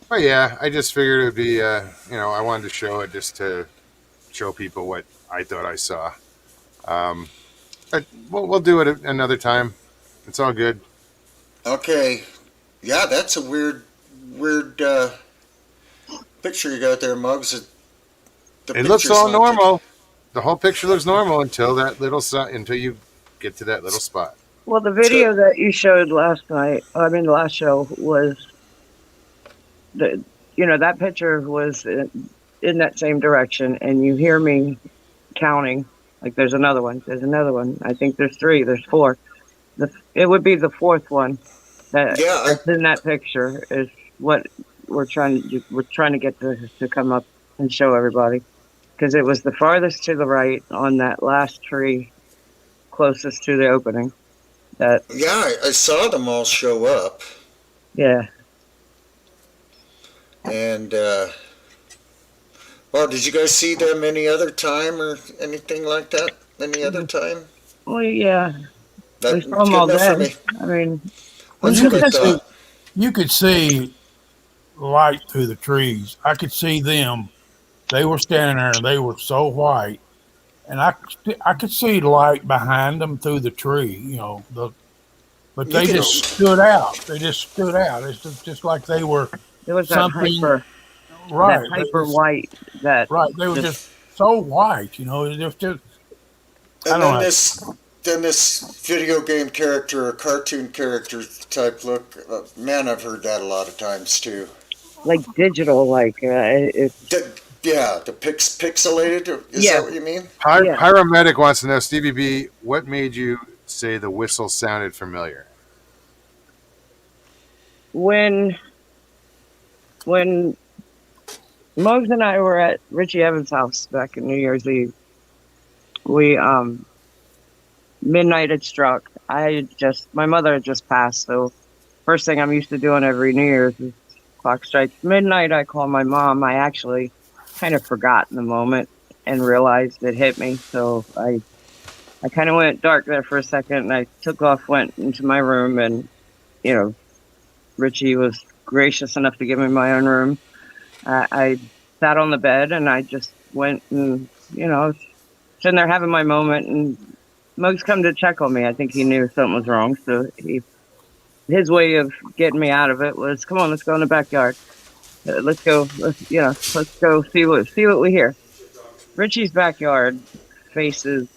S1: Oh yeah, I just figured it would be. I wanted to show it just to show people what I thought I saw. But we'll do it another time. It's all good.
S3: okay. Yeah, that's a weird picture you got there, Muggs.
S1: It looks all normal. The whole picture looks normal until until you get to that little spot.
S6: Well, the video that you showed last night, the last show, was that picture was in that same direction, and you hear me counting. Like, there's another one. I think there's 3. There's 4. It would be the 4th one that's in that picture is what we're trying to get to come up and show everybody, because it was the farthest to the right on that last tree closest to the opening.
S3: Yeah, I saw them all show up.
S6: Yeah.
S3: And well, did you guys see them any other time or anything like that? Any other time?
S6: Well, yeah. We
S3: That's
S6: saw them
S3: good
S6: all
S3: enough for
S6: day.
S3: me.
S6: I mean,
S3: That's
S5: you
S3: what I
S5: could see,
S3: thought.
S5: you could see light through the trees. I could see them. They were standing there and they were so white, and I could see light behind them through the tree. But
S3: You
S5: they
S3: can,
S5: just stood out. They just stood out. It's just like they were
S6: it was
S5: something. Right.
S6: that hyper white that
S5: Right. They were just
S6: just,
S5: so white. It just I
S3: and
S5: don't
S3: then
S5: know.
S3: this video game character or cartoon character type look. Man, I've heard that a lot of times too.
S6: like digital, like, it's,
S3: Yeah, the pixelated. Is
S6: yeah,
S3: that what you mean?
S6: yeah.
S1: Pyromedic wants to know, Stevie B, what made you say the whistle sounded familiar?
S6: When Muggs and I were at Richie Evans' house back in New Year's Eve, we midnight had struck. My mother had just passed, so first thing I'm used to doing every New Year's is clock strikes midnight. I call my mom. I actually kind of forgot in the moment and realized it hit me, so I kind of went dark there for a second, and I took off, went into my room, and Richie was gracious enough to give me my own room. I sat on the bed and I just went and, sitting there having my moment, and Muggs come to check on me. I think he knew something was wrong. So his way of getting me out of it was, come on, let's go in the backyard. Let's go see what we hear. Richie's backyard faces,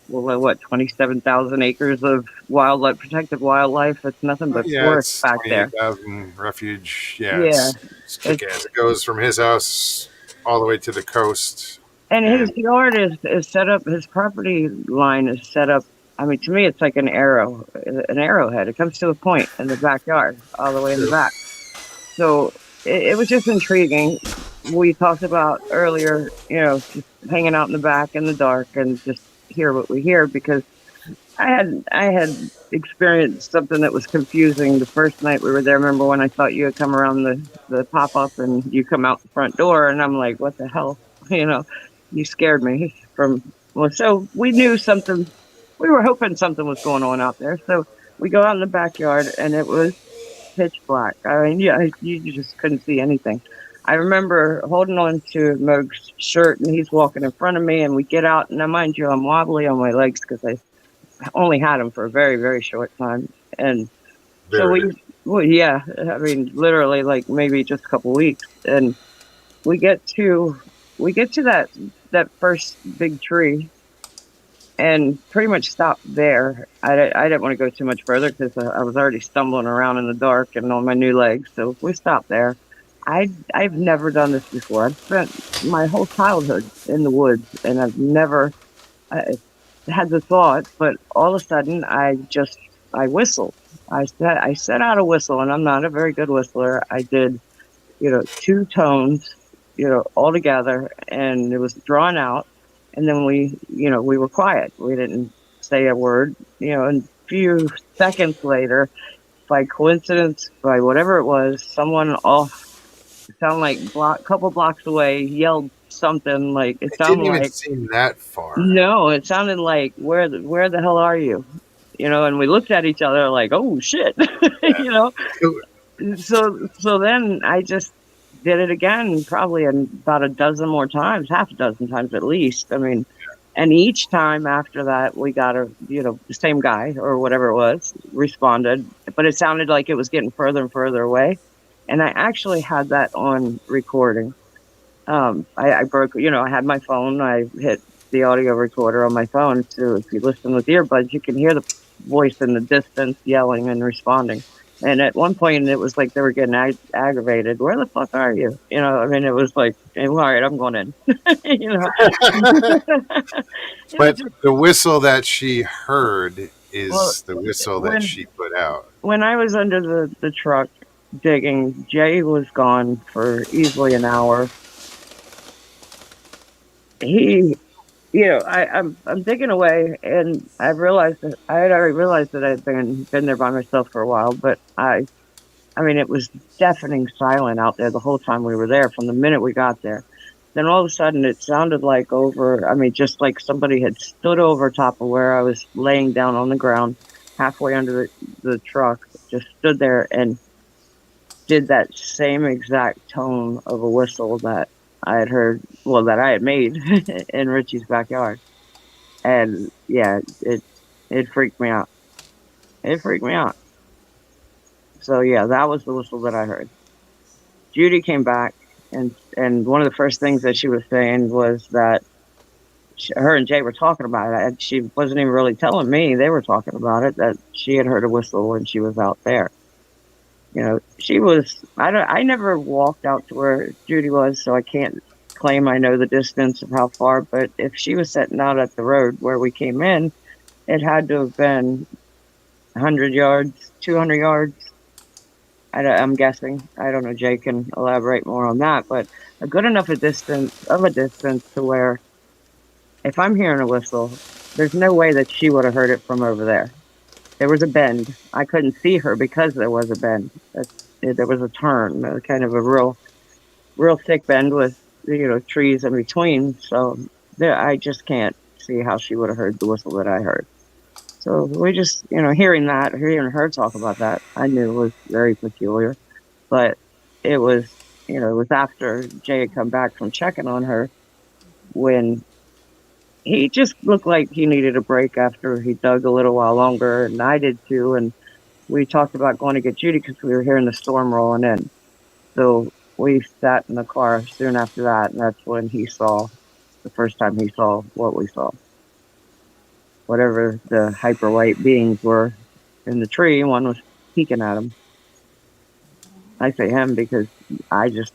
S6: 27,000 acres of wildlife, protected wildlife. It's nothing but forest back there.
S1: 28,000 refuge. Yeah,
S6: Yeah.
S1: it's kick-ass. It goes from his house all the way to the coast.
S6: And his yard is set up, his property line is set up. I mean, to me, it's like an arrowhead. It comes to a point in the backyard, all the way in the back. So it was just intriguing. We talked about earlier, just hanging out in the back in the dark and just hear what we hear, because I had experienced something that was confusing the first night we were there. Remember when I thought you had come around the pop-up and you come out the front door, and I'm like, what the hell? You scared me so we knew something. We were hoping something was going on out there. So we go out in the backyard and it was pitch black. I mean, yeah, you just couldn't see anything. I remember holding on to Moog's shirt, and he's walking in front of me, and we get out, and now mind you, I'm wobbly on my legs because I only had them for a very, very short time. And so yeah, I mean, literally like maybe just a couple weeks. And we get to that first big tree and pretty much stopped there. I didn't want to go too much further because I was already stumbling around in the dark and on my new legs. So we stopped there. I've never done this before. I've spent my whole childhood in the woods, and I've never had the thought, but all of a sudden I whistled. I set out a whistle, and I'm not a very good whistler. I did, 2 tones, all together, and it was drawn out. And then we were quiet. We didn't say a word, and a few seconds later, by coincidence, by whatever it was, someone off, sounded like couple blocks away, yelled something like, it sounded
S1: didn't even
S6: like,
S1: seem that far.
S6: no, it sounded like, where the hell are you? And we looked at each other like, oh shit, So then I just did it again, probably about a dozen more times, half a dozen times at least. I mean, and each time after that, we got the same guy or whatever it was responded, but it sounded like it was getting further and further away. And I actually had that on recording. I broke, I had my phone, I hit the audio recorder on my phone. So if you listen with earbuds, you can hear the voice in the distance yelling and responding. And at one point, it was like they were getting aggravated. Where the fuck are you? I mean, it was like, hey, all right, I'm going in.
S1: But the whistle that she heard is the whistle that she put out.
S6: When I was under the truck digging, Jay was gone for easily an hour. I'm digging away, and I had already realized that I'd been there by myself for a while, but I mean, it was deafening silent out there the whole time we were there, from the minute we got there. Then all of a sudden, it sounded like just like somebody had stood over top of where I was laying down on the ground, halfway under the truck, just stood there and did that same exact tone of a whistle that I had heard, well, that I had made in Richie's backyard. And yeah, it freaked me out. It freaked me out. So yeah, that was the whistle that I heard. Judy came back, and one of the first things that she was saying was that her and Jay were talking about it. And she wasn't even really telling me; they were talking about it. That she had heard a whistle when she was out there. You know, she was. I never walked out to where Judy was, so I can't claim I know the distance of how far. But if she was sitting out at the road where we came in, it had to have been 100 yards, 200 yards. I'm guessing. I don't know. Jay can elaborate more on that, but a good enough a distance to where if I'm hearing a whistle, there's no way that she would have heard it from over there. There was a bend. I couldn't see her because there was a bend. There was a turn, kind of a real thick bend with trees in between. So I just can't see how she would have heard the whistle that I heard. So we just, hearing her talk about that, I knew it was very peculiar. But it was, it was after Jay had come back from checking on her when he just looked like he needed a break after he dug a little while longer, and I did too. And we talked about going to get Judy because we were hearing the storm rolling in. So we sat in the car soon after that, and that's when the first time he saw what we saw. Whatever the hyper white beings were in the tree, one was peeking at him. I say him because I just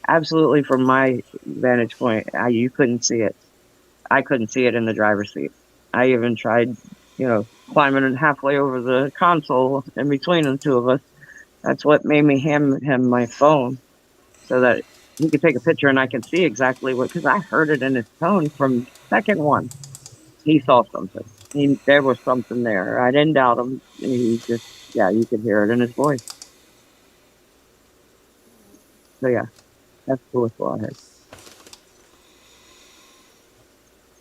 S6: absolutely, from my vantage point, you couldn't see it. I couldn't see it in the driver's seat. I even tried, climbing halfway over the console in between the two of us. That's what made me hand him my phone so that he could take a picture and I could see exactly because I heard it in his tone from second one. He saw something. There was something there. I didn't doubt him. He just, you could hear it in his voice. So yeah, that's the whistle I heard.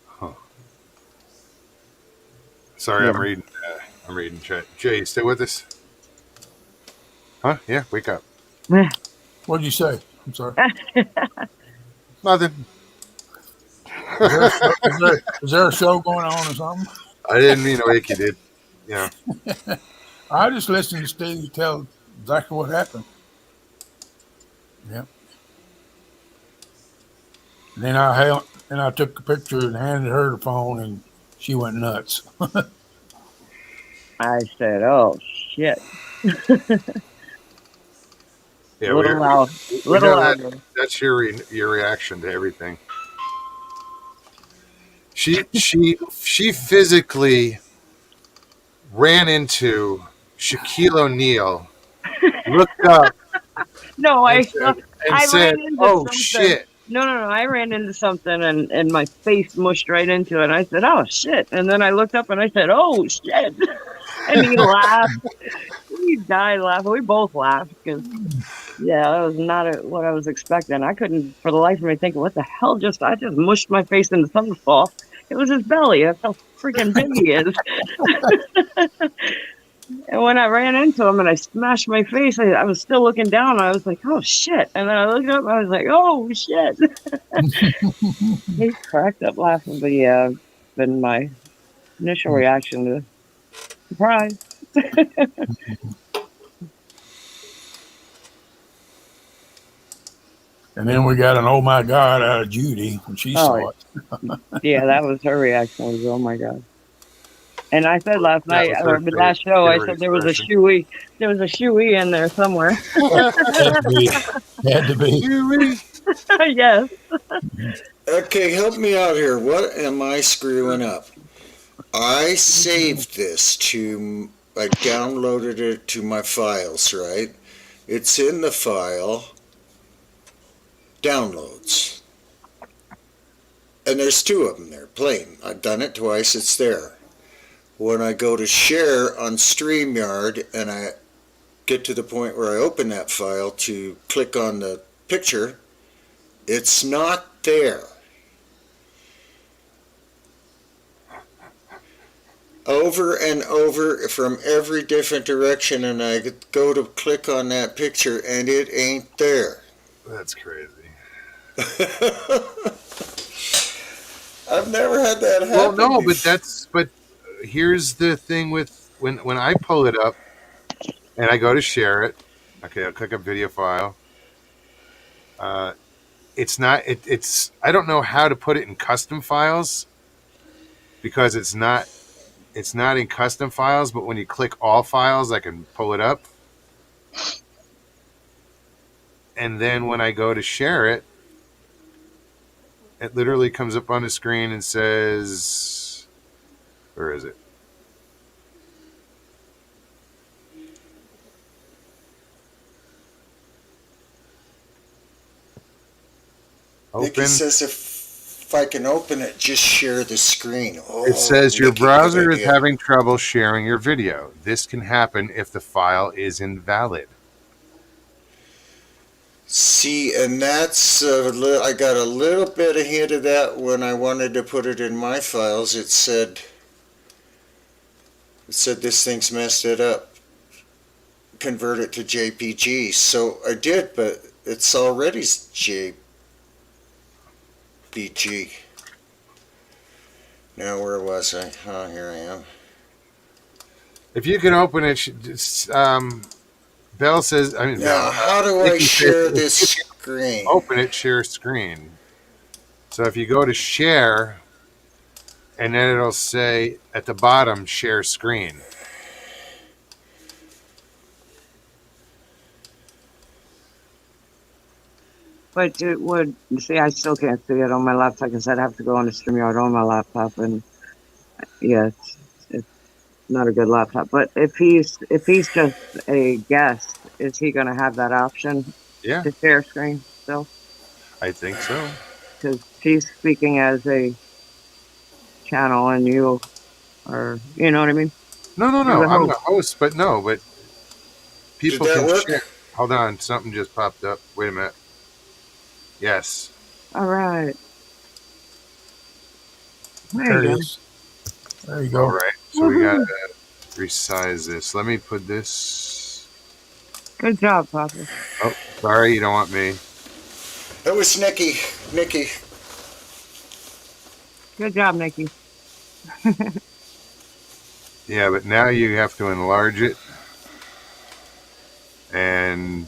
S1: Huh. Sorry,
S6: Yeah.
S1: I'm reading chat. Jay, you still with us? Huh? Yeah, wake up.
S5: What did you say? I'm sorry.
S1: Nothing.
S5: Is there a show going on or something?
S1: I didn't mean to wake you, dude. Yeah.
S5: I just listened to Steve tell exactly what happened. Yeah. And then I took a picture and handed her the phone, and she went nuts.
S6: I said, "Oh shit!"
S1: Yeah,
S6: little loud,
S1: we
S6: little
S1: know
S6: louder.
S1: that's your reaction to everything. She physically ran into Shaquille O'Neal, looked up,
S6: No,
S1: and
S6: I
S1: said,
S6: ran into
S1: "Oh
S6: something.
S1: shit!"
S6: No, I ran into something and my face mushed right into it. And I said, "Oh shit!" And then I looked up and I said, "Oh shit!" And he laughed. He died laughing. We both laughed because, that was not what I was expecting. I couldn't, for the life of me, think, what the hell I just mushed my face into something soft. It was his belly. That's how freaking big he is. And when I ran into him and I smashed my face, I was still looking down. I was like, "Oh shit!" And then I looked up. And I was like, "Oh shit!" He cracked up laughing. But yeah, been my initial reaction to surprise.
S5: And then we got an "Oh my God" out of Judy when she saw it.
S6: Yeah, that was her reaction. Was, "Oh my God!" And I said last night,
S1: was
S6: or
S1: her
S6: the last show, I
S1: favorite
S6: said there was a
S1: expression.
S6: shoey. There was a shoey in there somewhere.
S5: Had to be.
S6: Yes.
S3: Okay, help me out here. What am I screwing up? I saved this I downloaded it to my files, right? It's in the file, downloads. And there's two of them there, plain. I've done it twice, it's there. When I go to share on StreamYard and I get to the point where I open that file to click on the picture, it's not there. over and over from every different direction, and I go to click on that picture, and it ain't there.
S1: That's crazy.
S3: I've never had that happen.
S1: Well, no,
S3: before.
S1: but here's the thing with when I pull it up and I go to share it. Okay, I'll click up video file. It's not. It's. I don't know how to put it in custom files because it's not. It's not in custom files. But when you click all files, I can pull it up. And then when I go to share it, it literally comes up on the screen and says, "Where is it?"
S3: Nikki
S1: Open.
S3: says if I can open it, just share the screen. Oh,
S1: It says your
S3: Nikki, good
S1: browser is
S3: idea.
S1: having trouble sharing your video. This can happen if the file is invalid.
S3: See, and that's I got a little bit of hint of that when I wanted to put it in my files. It said this thing's messed it up. Convert it to JPG. So I did, but it's already JPG. Now where was I? Oh, here I am.
S1: If you can open it, Bell says. I mean,
S3: Now,
S1: Bell.
S3: how do I
S1: Nikki
S3: share
S1: says,
S3: this
S1: if you
S3: screen?
S1: open it, share screen. So if you go to share, and then it'll say at the bottom, share screen.
S6: But it would see. I still can't see it on my laptop because I'd have to go on the StreamYard on my laptop, and yeah, it's not a good laptop. But if he's just a guest, is he going to have that option
S1: Yeah,
S6: to share screen still?
S1: I think so.
S6: Because he's speaking as a channel, and you are, you know what I mean?
S1: No.
S6: You're the
S1: I'm
S6: host.
S1: the host, but no, but people
S3: Did that
S1: can
S3: work?
S1: share. Hold on, something just popped up. Wait a minute. Yes.
S6: All right. There
S5: There
S6: you
S5: it
S6: go.
S5: is. There you
S1: All
S5: go.
S1: right. So we gotta resize this. Let me put this.
S6: Good job, Papa.
S1: Oh, sorry, you don't want me.
S3: It was Nikki. Nikki.
S6: Good job, Nikki.
S1: Yeah, but now you have to enlarge it, and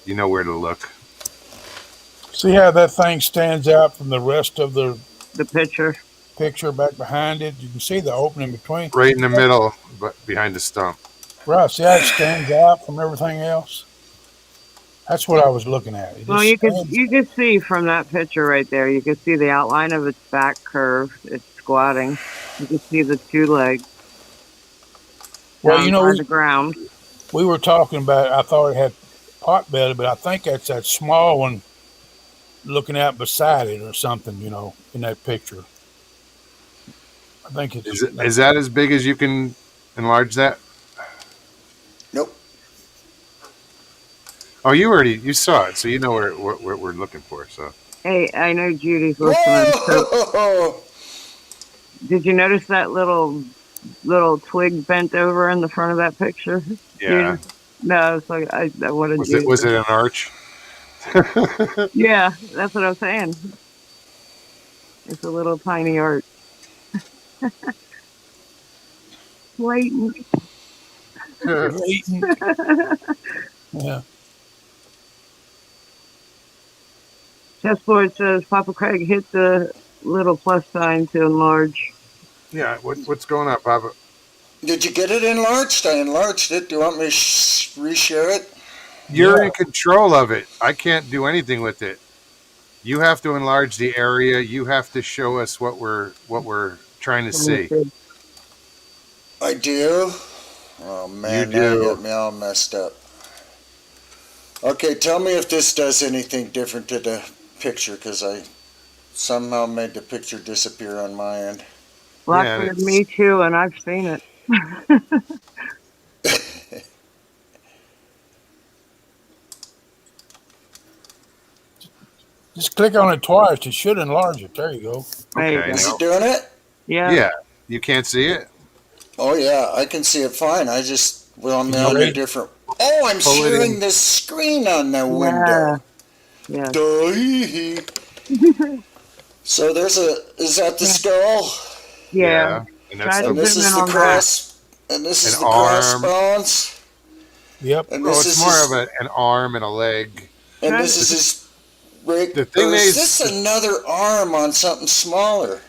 S1: you know where to look.
S5: See how that thing stands out from the rest of the
S6: The picture.
S5: picture back behind it? You can see the opening between.
S1: Right in the middle, but behind the stump.
S5: Right. See how it stands out from everything else? That's what I was looking at. It
S6: Well,
S5: just
S6: you
S5: stands.
S6: could see from that picture right there. You could see the outline of its back curve. It's squatting. You can see the two legs
S5: Well,
S6: down
S5: you know,
S6: by the ground.
S5: we were talking about, I thought it had pot belly, but I think that's that small one looking out beside it or something, you know, in that picture. I think it's.
S1: Is that as big as you can enlarge that?
S3: Nope.
S1: Oh, you saw it, so you know what we're looking for. So
S6: Hey, I know Judy's listening. So
S3: Whoa!
S6: did you notice that little twig bent over in the front of that picture?
S1: yeah,
S6: Judy? No, it's like I wanted you.
S1: was it an arch?
S6: Yeah, that's what I'm saying. It's a little tiny art. Blatant.
S5: Blatant. Yeah.
S6: Chessboard says Papa Craig hit the little plus sign to enlarge.
S1: Yeah, what's going on, Papa?
S3: Did you get it enlarged? I enlarged it. Do you want me to reshare it?
S1: You're
S5: Yeah.
S1: in control of it. I can't do anything with it. You have to enlarge the area. You have to show us what we're trying to see.
S3: I do? Oh man,
S1: You
S3: now you
S1: do.
S3: got me all messed up. Okay, tell me if this does anything different to the picture, because I somehow made the picture disappear on my end.
S6: Blackbird, me too, and I've seen it.
S5: Just click on it twice. It should enlarge it. There you go.
S6: There you
S1: Okay,
S6: go.
S3: Is it doing it?
S6: Yeah.
S1: Yeah, you can't see it.
S3: Oh yeah, I can see it fine. I'm
S5: Can you
S3: on a
S5: read?
S3: different. Oh, I'm
S1: Pull it
S3: sharing
S1: in.
S3: the screen on the
S6: Yeah.
S3: window.
S6: Yeah.
S3: Duh. So is that the skull?
S6: Yeah.
S1: And
S6: Try
S1: that's
S6: to
S3: And
S1: the
S3: this
S6: zoom
S3: is
S6: in
S3: the
S6: on that.
S3: cross, and this
S1: an
S3: is the
S1: arm.
S3: crossbones,
S5: Yep.
S3: and
S1: Oh,
S3: this
S1: it's
S3: is
S1: more of
S3: his,
S1: an arm and a leg.
S3: and
S6: Try
S3: this
S6: to,
S3: is his rig.
S1: The
S3: Or
S1: thing
S3: is
S1: is,
S3: this another arm on something smaller?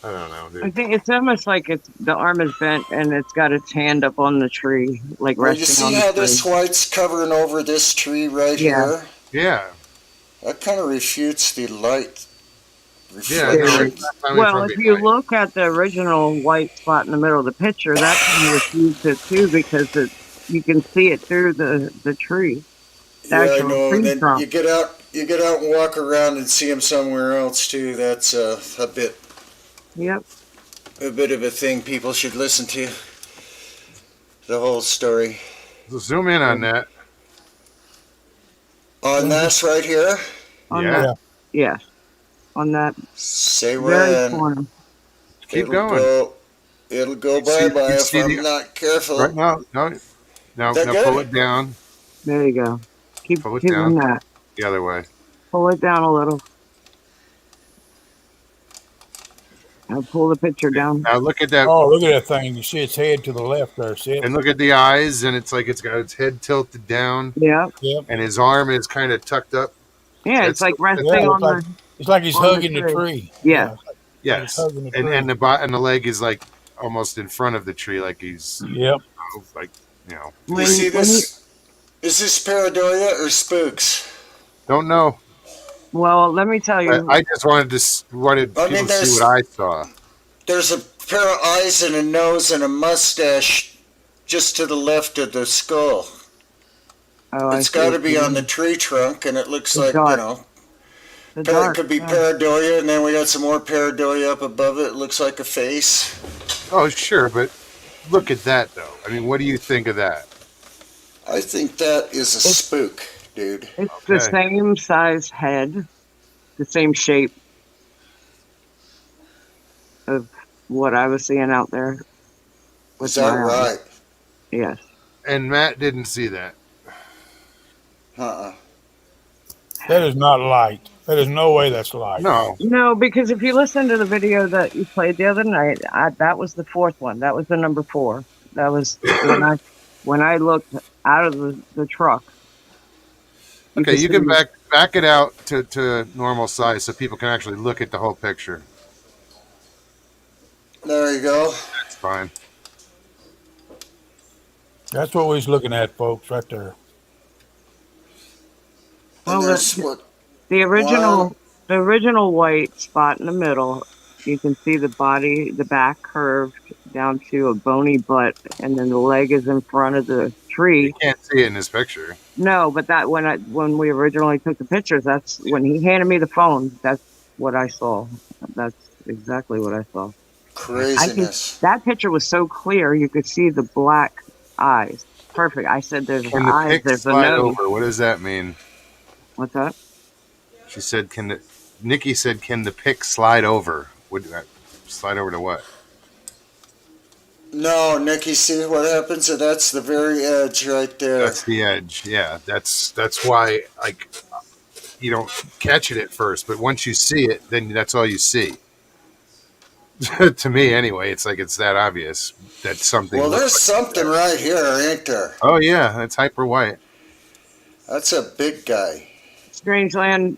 S1: I don't know,
S6: I
S1: dude.
S6: think it's almost like the arm is bent and it's got its hand up on the tree, like
S3: Well, you
S6: resting
S3: see
S6: on the
S3: how
S6: tree.
S3: this white's covering over this tree right
S6: Yeah.
S3: here?
S1: Yeah,
S3: That kind of refutes the light
S1: yeah. No,
S3: reflection.
S1: it's not coming
S6: Well,
S1: from
S6: if you
S1: behind.
S6: look at the original white spot in the middle of the picture, that kind of refutes it too because you can see it through the tree, the
S3: Yeah, I
S6: actual
S3: know. And
S6: tree
S3: then
S6: trunk.
S3: you get out and walk around and see him somewhere else too. That's a bit
S6: Yep.
S3: of a thing people should listen to. The whole story.
S1: So zoom in on that.
S3: On this right here,
S6: On
S1: Yeah,
S6: that, yes, on that
S3: say
S6: very
S3: when
S6: corner.
S1: keep
S3: it'll
S1: going.
S3: go. It'll go
S1: See,
S3: bye-bye
S1: you
S3: if
S1: see
S3: I'm not careful.
S1: right now. No, no,
S3: That
S1: now
S3: good?
S1: pull it down.
S6: There you go. Keep
S1: Pull it
S6: doing
S1: down
S6: that.
S1: the other way.
S6: Pull it down a little. Now pull the picture down.
S1: Now look at that,
S5: Oh, look at that thing. You see its head to the left there. See it?
S1: and look at the eyes, and it's like it's got its head tilted down,
S6: Yep.
S5: Yep.
S1: and his arm is kind of tucked up.
S6: Yeah,
S1: That's
S6: it's like
S1: the-
S6: resting
S5: Yeah,
S6: on
S5: it's like he's
S6: on the
S5: hugging the
S6: tree.
S5: tree.
S6: Yeah.
S1: Yes,
S5: hugging the
S1: and
S5: tree.
S1: and the leg is like almost in front of the tree, like he's
S5: Yep.
S1: like you know.
S3: You see this? Is this pareidolia or spooks?
S1: Don't know.
S6: Well, let me tell you.
S1: I just wanted
S3: I mean,
S1: people to
S3: there's-
S1: see what I saw.
S3: There's a pair of eyes and a nose and a mustache just to the left of the skull.
S6: Oh, I
S3: It's
S6: see
S3: got to
S6: what
S3: be
S6: you
S3: on the
S6: mean.
S3: tree trunk, and it looks
S6: The
S3: like,
S6: dark. The
S3: it
S6: dark.
S3: could be
S6: yeah.
S3: pareidolia, and then we got some more pareidolia up above it. It looks like a face.
S1: Oh, sure, but look at that though. I mean, what do you think of that?
S3: I think that is a spook, dude.
S6: It's the
S1: Okay.
S6: same size head, the same shape of what I was seeing out there. With
S3: Is that
S6: my eyes.
S3: right?
S6: Yes.
S1: And Matt didn't see that.
S3: Uh-uh.
S5: That is not light. That is no way that's light.
S1: No,
S6: No, because if you listen to the video that you played the other night, that was the fourth one. That was the number 4. That was when I looked out of the truck.
S1: okay, you can
S6: see-
S1: back it out to normal size so people can actually look at the whole picture.
S3: There you go.
S1: That's fine.
S5: That's what we was looking at, folks, right there.
S6: Well,
S3: And there's what?
S6: The original white spot in the middle, you can see the body, the back curved down to a bony butt, and then the leg is in front of the tree.
S1: You can't see it in this picture.
S6: No, but that when we originally took the pictures, that's when he handed me the phone. That's what I saw. That's exactly what I saw.
S3: Craziness.
S6: That picture was so clear, you could see the black eyes. Perfect. I said, "There's
S1: Can the
S6: eyes.
S1: pick
S6: There's a
S1: slide
S6: nose."
S1: over? What does that mean?
S6: What's that?
S1: She said, Nikki said, can the pick slide over? Would that slide over to what?
S3: No, Nikki, see what happens? So that's the very edge right there.
S1: That's the edge. Yeah, that's why like you don't catch it at first, but once you see it, then that's all you see. To me, anyway, it's like it's that obvious that something.
S3: Well,
S1: looks
S3: there's
S1: like
S3: something
S1: that.
S3: right here, ain't there?
S1: Oh yeah, that's hyper white.
S3: That's a big guy.
S6: Strangeland,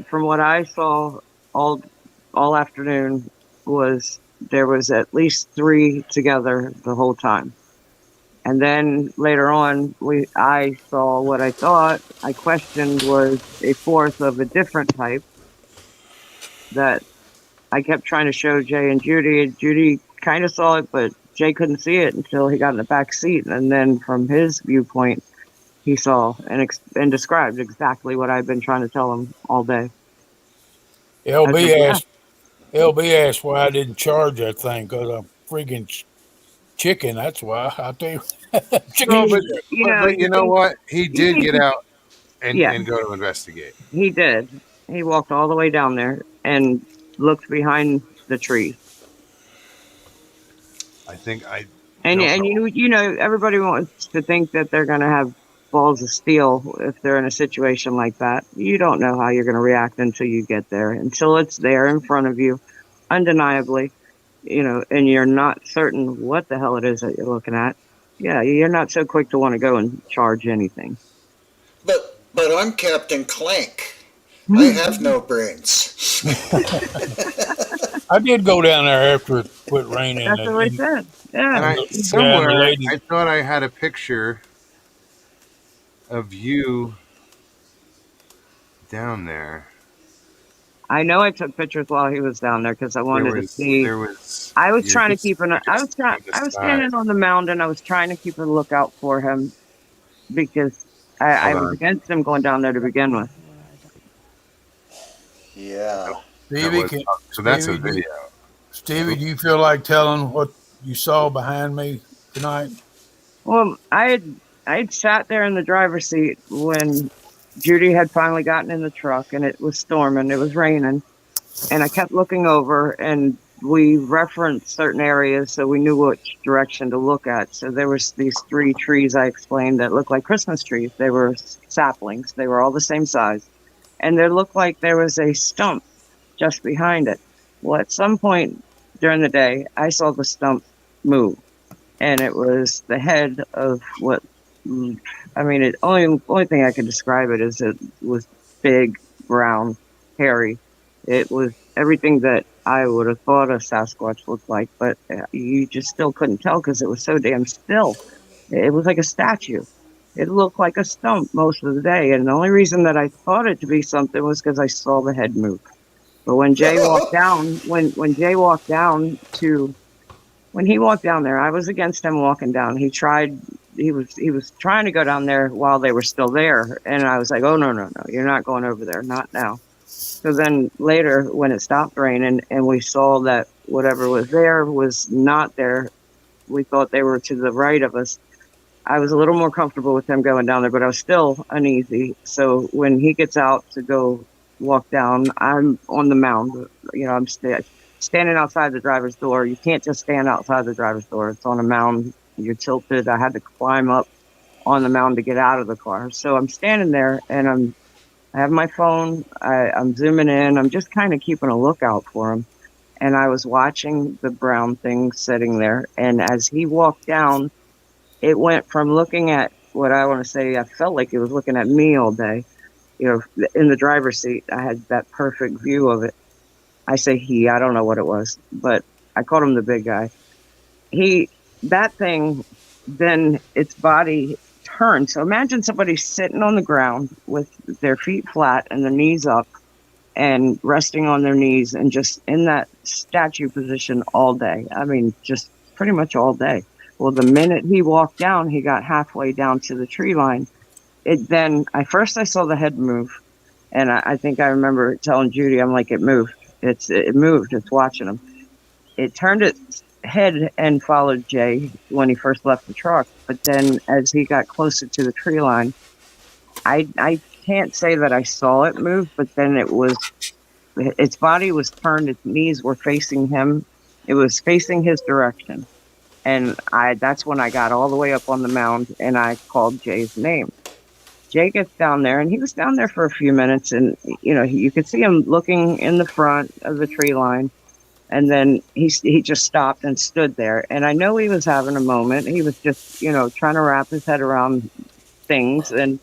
S6: from what I saw all afternoon, was there was at least 3 together the whole time. And then later on, I saw what I thought I questioned was a fourth of a different type that I kept trying to show Jay and Judy. And Judy kind of saw it, but Jay couldn't see it until he got in the back seat. And then from his viewpoint, he saw and described exactly what I've been trying to tell him all day.
S5: LB asked why I didn't charge that thing because I'm freaking chicken. That's why. I'll tell you. Chicken.
S1: No, but
S6: You
S1: you know what? He did
S6: think-
S1: get out and
S6: Yeah.
S1: go to investigate.
S6: He did. He walked all the way down there and looked behind the tree.
S1: I think I
S6: And
S1: don't know.
S6: you know, everybody wants to think that they're going to have balls of steel if they're in a situation like that. You don't know how you're going to react until you get there, until it's there in front of you, undeniably, you know, and you're not certain what the hell it is that you're looking at. Yeah, you're not so quick to want to go and charge anything.
S3: But I'm Captain Clank. I have no brains.
S5: I did go down there after it quit raining.
S6: That's what I said.
S1: And
S6: Yeah.
S1: I
S5: and the
S1: somewhere
S5: lady,
S1: I thought I had a picture of you down there.
S6: I know I took pictures while he was down there because I wanted to see.
S1: There was.
S6: I was
S1: you're
S6: trying to
S1: just-
S6: keep an.
S1: you're
S6: I
S1: just
S6: was trying.
S1: on the
S6: I was
S1: side.
S6: standing on the mound and I was trying to keep a lookout for him because I
S1: Hold
S6: was
S1: on.
S6: against him going down there to begin with.
S3: Yeah.
S1: That
S5: Stevie,
S1: was-
S5: can,
S1: so that's a
S5: Stevie, do-
S1: video.
S5: Stevie, do you feel like telling what you saw behind me tonight?
S6: Well, I had sat there in the driver's seat when Judy had finally gotten in the truck and it was storming. It was raining, and I kept looking over and we referenced certain areas so we knew which direction to look at. So there was these 3 trees I explained that looked like Christmas trees. They were saplings. They were all the same size. And there looked like there was a stump just behind it. Well, at some point during the day, I saw the stump move. And it was the head of what, I mean, it only thing I could describe it is it was big, brown, hairy. It was everything that I would have thought a Sasquatch looked like, but you just still couldn't tell because it was so damn still. It was like a statue. It looked like a stump most of the day, and the only reason that I thought it to be something was because I saw the head move. But when Jay walked down, when Jay walked down to, when he walked down there, I was against him walking down. He was trying to go down there while they were still there, and I was like, oh no, you're not going over there, not now. So then later, when it stopped raining and we saw that whatever was there was not there, we thought they were to the right of us. I was a little more comfortable with him going down there, but I was still uneasy. So when he gets out to go walk down, I'm on the mound. You know, I'm standing outside the driver's door. You can't just stand outside the driver's door. It's on a mound. You're tilted. I had to climb up on the mound to get out of the car. So I'm standing there and I have my phone. I'm zooming in. I'm just kind of keeping a lookout for him. And I was watching the brown thing sitting there. And as he walked down, it went from looking at what I want to say, I felt like it was looking at me all day. You know, in the driver's seat, I had that perfect view of it. I say I don't know what it was, but I called him the big guy. That thing, then its body turned. So imagine somebody sitting on the ground with their feet flat and their knees up and resting on their knees and just in that statue position all day. I mean, just pretty much all day. Well, the minute he walked down, he got halfway down to the tree line. I saw the head move, and I think I remember telling Judy, I'm like, it moved. It moved. It's watching him. It turned its head and followed Jay when he first left the truck. But then as he got closer to the tree line, I can't say that I saw it move, but then its body was turned. Its knees were facing him. It was facing his direction. And that's when I got all the way up on the mound and I called Jay's name. Jay gets down there and he was down there for a few minutes and, you know, you could see him looking in the front of the tree line. And then he just stopped and stood there. And I know he was having a moment. He was just, you know, trying to wrap his head around things. And,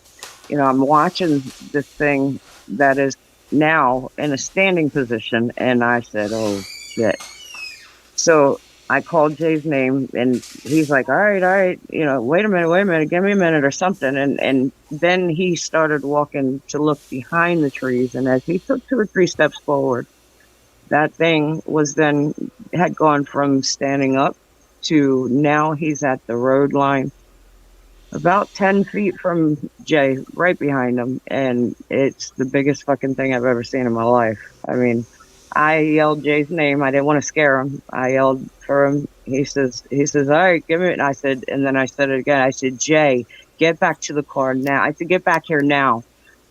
S6: you know, I'm watching this thing that is now in a standing position. And I said, oh, shit. So I called Jay's name and he's like, all right, you know, wait a minute, give me a minute or something. And then he started walking to look behind the trees. And as he took 2 or 3 steps forward, that thing had gone from standing up to now he's at the road line about 10 feet from Jay, right behind him. And it's the biggest fucking thing I've ever seen in my life. I mean, I yelled Jay's name. I didn't want to scare him. I yelled for him. He says, all right, give me it. And then I said it again. I said, Jay, get back to the car now. I said, get back here now.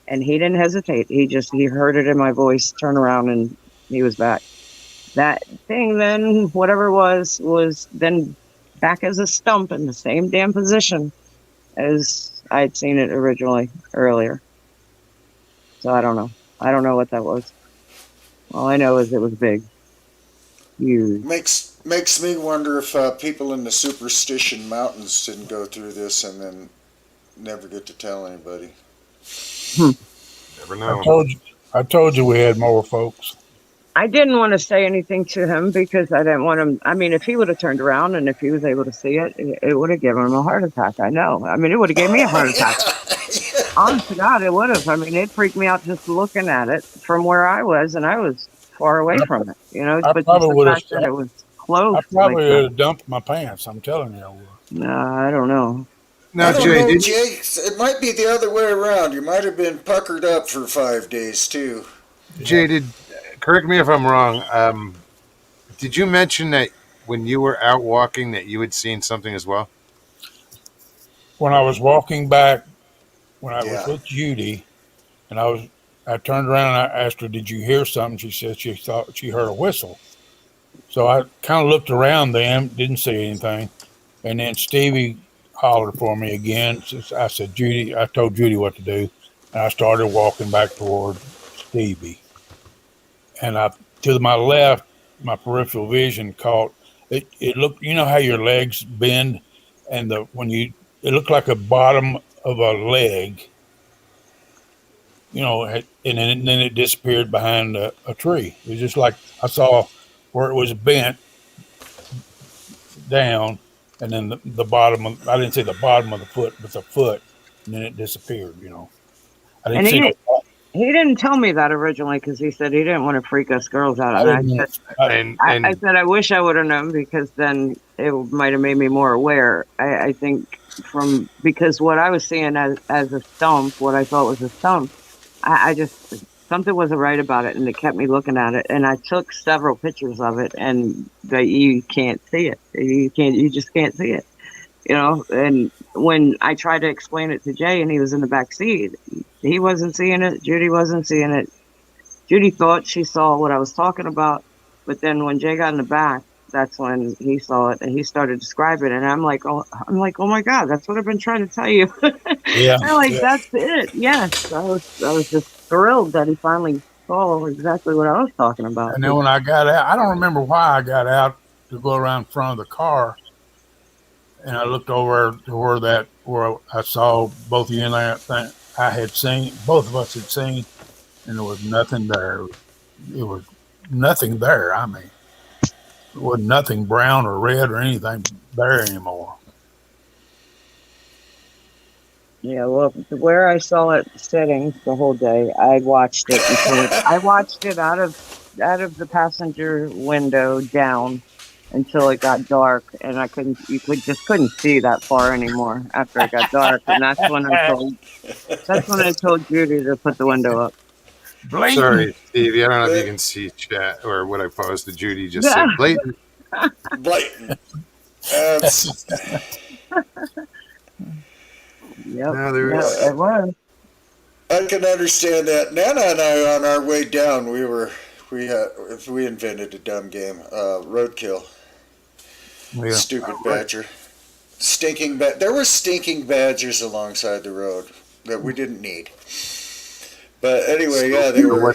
S6: And he didn't hesitate. He heard it in my voice, turn around, and he was back. That thing then, whatever it was then back as a stump in the same damn position as I'd seen it originally earlier. So I don't know. I don't know what that was. All I know is it was big. Huge.
S3: Makes me wonder if people in the Superstition Mountains didn't go through this and then never get to tell anybody.
S1: Never know.
S5: I told you we had more folks.
S6: I didn't want to say anything to him because I didn't want him. I mean, if he would have turned around and if he was able to see it, it would have given him a heart attack. I know. I mean, it would have given me a heart attack. Honest to God, it would have. I mean, it freaked me out just looking at it from where I was, and I was far away from it. You know,
S5: I
S6: but just
S5: probably
S6: the
S5: would have.
S6: fact that it was close.
S5: I probably
S6: like
S5: would
S6: that.
S5: have dumped my pants. I'm telling you, I would.
S6: No, I don't know.
S1: Now,
S3: I don't
S1: Jay,
S3: know,
S1: did
S3: Jay. It might be the other way around. You might have been puckered up for 5 days too.
S1: correct me if I'm wrong. Did you mention that when you were out walking that you had seen something as well?
S5: When I was walking back, when I was
S3: Yeah.
S5: with Judy, and I turned around and I asked her, "Did you hear something?" She said she thought she heard a whistle. So I kind of looked around then, didn't see anything, and then Stevie hollered for me again. I said, "Judy," I told Judy what to do, and I started walking back toward Stevie. And to my left, my peripheral vision caught it. It looked, you know how your legs bend, and it looked like a bottom of a leg, you know, and then it disappeared behind a tree. It was just like I saw where it was bent down, and then the bottom of, I didn't see the bottom of the foot, but the foot, and then it disappeared, you know. I didn't
S6: And
S5: see
S6: he didn't tell me that originally because he said he didn't want to freak us girls out.
S5: I
S6: And
S5: didn't,
S1: And
S6: I said I wish I would have known because then it might have made me more aware. I think because what I was seeing as a stump, what I thought was a stump, I just something wasn't right about it, and it kept me looking at it. And I took several pictures of it, and you can't see it. You just can't see it. You know, and when I tried to explain it to Jay and he was in the back seat, he wasn't seeing it. Judy wasn't seeing it. Judy thought she saw what I was talking about, but then when Jay got in the back, that's when he saw it and he started describing it. And I'm like, oh my God, that's what I've been trying to tell you.
S5: yeah,
S6: I'm like,
S5: yeah.
S6: that's it. Yes, I was just thrilled that he finally saw exactly what I was talking about.
S5: And then when I got out, I don't remember why I got out to go around in front of the car, and I looked over to where I saw both of you and both of us had seen, and there was nothing there. It was nothing there. I mean, there was nothing brown or red or anything there anymore.
S6: Yeah, well, where I saw it sitting the whole day, I watched it I watched it out of the passenger window down until it got dark, and just couldn't see that far anymore after it got dark, and that's when I told Judy to put the window up.
S5: Blatant.
S1: sorry, Stevie, I don't know if you can see chat or what I posted. Judy just said
S6: Yeah.
S1: blatant.
S3: Blatant. That's
S6: Yep,
S1: No, there
S6: yep,
S1: is.
S6: it was.
S3: I can understand that. Nana and I, on our way down, we invented a dumb game, roadkill.
S5: Yeah.
S3: Stupid badger, stinking There were stinking badgers alongside the road that we didn't need. But anyway, yeah, they were.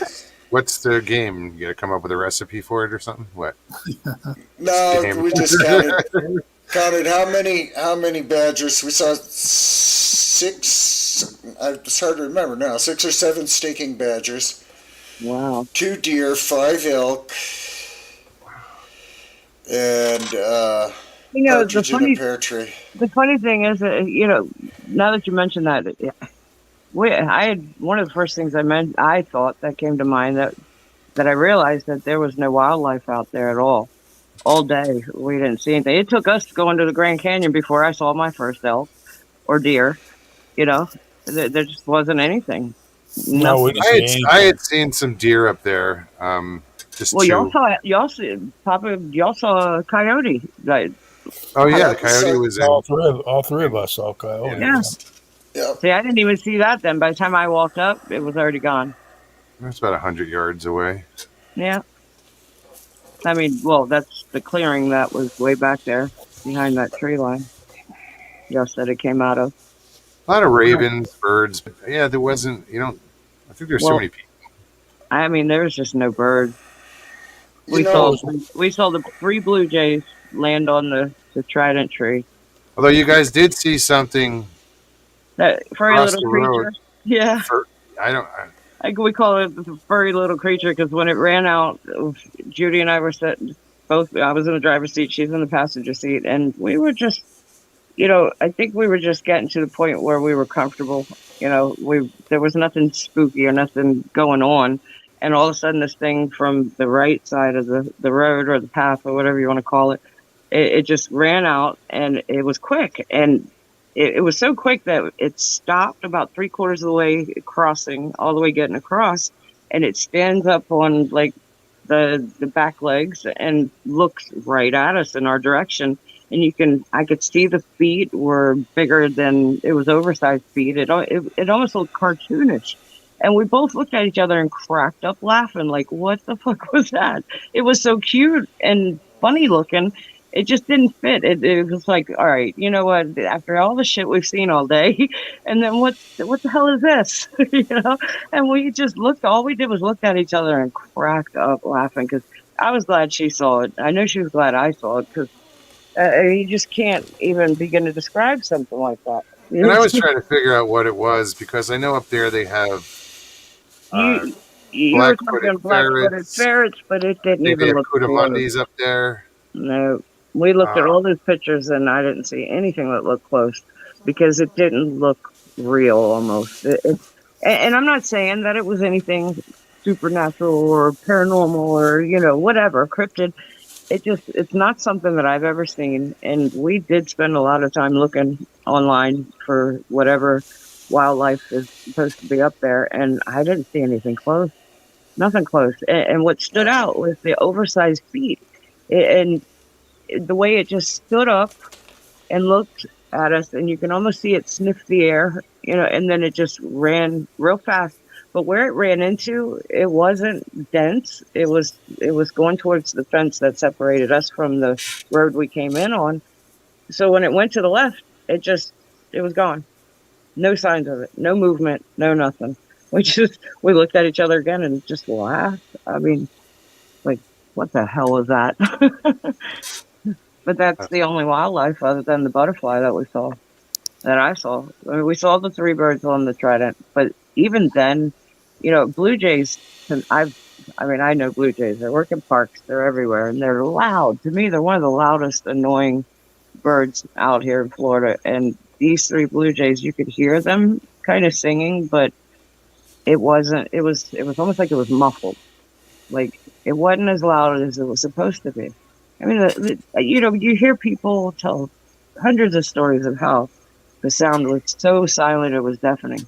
S1: What's the game? You got to come up with a recipe for it or something? What?
S3: No,
S1: Damn.
S3: we just counted how many badgers we saw. 6. It's hard to remember now. 6 or 7 stinking badgers.
S6: Wow.
S3: 2 deer, 5 elk, and
S6: You know,
S3: partridge in a pear tree.
S6: the funny thing is that, you know, now that you mention that, I had one of the first things I thought that came to mind that I realized that there was no wildlife out there at all. All day we didn't see anything. It took us going to the Grand Canyon before I saw my first elk or deer. You know, there just wasn't anything.
S5: No, we didn't see anything.
S1: I had seen some deer up there. Just
S6: Well,
S1: chew.
S6: y'all saw a coyote. Like,
S1: Oh yeah, the coyote was in.
S5: All three of us saw coyote.
S6: Yeah.
S3: Yep.
S6: see, I didn't even see that then. By the time I walked up, it was already gone.
S1: It's about 100 yards away.
S6: Yeah. I mean, well, that's the clearing that was way back there. behind that tree line. Just that it came out of.
S1: A lot of ravens, birds, but yeah, there wasn't. You don't. I think there's so
S6: Well,
S1: many people.
S6: I mean, there was just no birds.
S3: You know,
S6: We saw the 3 blue jays land on the trident tree.
S1: Although you guys did see something.
S6: That furry
S1: Across
S6: little
S1: the road.
S6: creature. Yeah,
S1: I don't.
S6: we call it the furry little creature because when it ran out, Judy and I were sitting both. I was in the driver's seat, she's in the passenger seat, and we were just, I think we were just getting to the point where we were comfortable. There was nothing spooky or nothing going on, and all of a sudden, this thing from the right side of the road or the path or whatever you want to call it, it just ran out, and it was quick, and it was so quick that it stopped about 3/4 of the way crossing, all the way getting across, and it stands up on like the back legs and looks right at us in our direction. And I could see the feet were bigger than, it was oversized feet. It almost looked cartoonish. And we both looked at each other and cracked up laughing, like, what the fuck was that? It was so cute and funny looking. It just didn't fit. It was like, all right, you know what? After all the shit we've seen all day, and then what the hell is this? And we just looked. All we did was look at each other and cracked up laughing because I was glad she saw it. I know she was glad I saw it because you just can't even begin to describe something like that.
S1: And I was trying to figure out what it was because I know up there they have
S6: you were
S1: black-footed
S6: thinking black-footed ferrets, but it didn't
S1: maybe
S6: even look
S1: Cootamundis up there.
S6: No, we looked at all those pictures and I didn't see anything that looked close because it didn't look real almost. And I'm not saying that it was anything supernatural or paranormal or, whatever, cryptid. It's not something that I've ever seen. And we did spend a lot of time looking online for whatever wildlife is supposed to be up there. And I didn't see anything close, nothing close. And what stood out was the oversized feet. And the way it just stood up and looked at us, and you can almost see it sniff the air, and then it just ran real fast. But where it ran into, it wasn't dense. It was going towards the fence that separated us from the road we came in on. So when it went to the left, it was gone. No signs of it, no movement, no nothing. We looked at each other again and just laughed. I mean, like, what the hell is that? But that's the only wildlife other than the butterfly that I saw. I mean, we saw the 3 birds on the trident, but even then, blue jays, I know blue jays. They work in parks. They're everywhere, and they're loud. To me, they're one of the loudest, annoying birds out here in Florida. And these 3 blue jays, you could hear them kind of singing, but it wasn't. It was almost like it was muffled. Like, it wasn't as loud as it was supposed to be. I mean, you hear people tell hundreds of stories of how the sound was so silent it was deafening.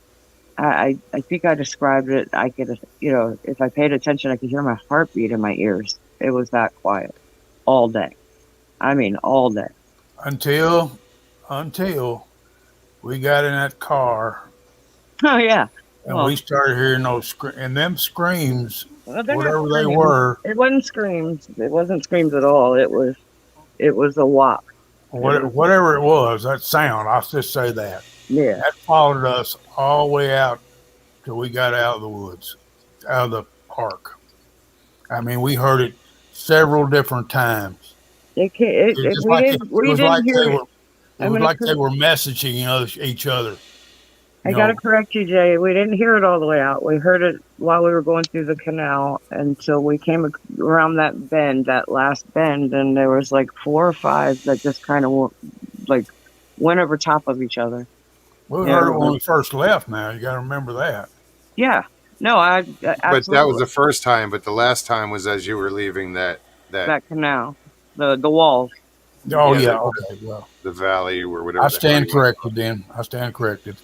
S6: I think I described it. I could, if I paid attention, I could hear my heartbeat in my ears. It was that quiet all day. I mean, all day.
S5: Until we got in that car.
S6: Oh, yeah.
S5: And we started hearing them screams,
S6: Well,
S5: whatever they were.
S6: It wasn't screams. It wasn't screams at all. It was a whop.
S5: Whatever it was, that sound, I'll just say that.
S6: Yeah.
S5: That followed us all the way out till we got out of the woods, out of the park. I mean, we heard it several different times.
S6: It was
S5: like they were messaging each other.
S6: I got to correct you, Jay. We didn't hear it all the way out. We heard it while we were going through the canal until we came around that bend, that last bend, and there was like 4 or 5 that just kind of like went over top of each other.
S5: We heard it when we first left. Now you got to remember that.
S6: Yeah. No, absolutely.
S1: But that was the first time. But the last time was as you were leaving that
S6: canal, the walls.
S5: Oh yeah. Okay. Well,
S1: the valley or whatever.
S5: I stand corrected. Then I stand corrected.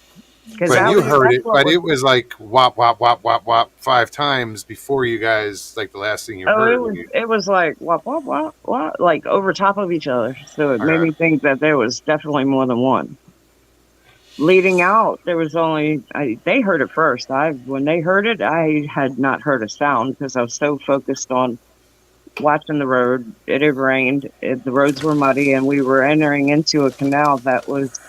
S1: But you heard it, but it was like whop, whop, whop, whop, whop 5 times before you guys, like the last thing you heard.
S6: It was like whop, whop, whop, whop, like over top of each other. So it made me think that there was definitely more than one. Leading out, there was only, they heard it first. When they heard it, I had not heard a sound because I was so focused on watching the road. It had rained. The roads were muddy, and we were entering into a canal that was,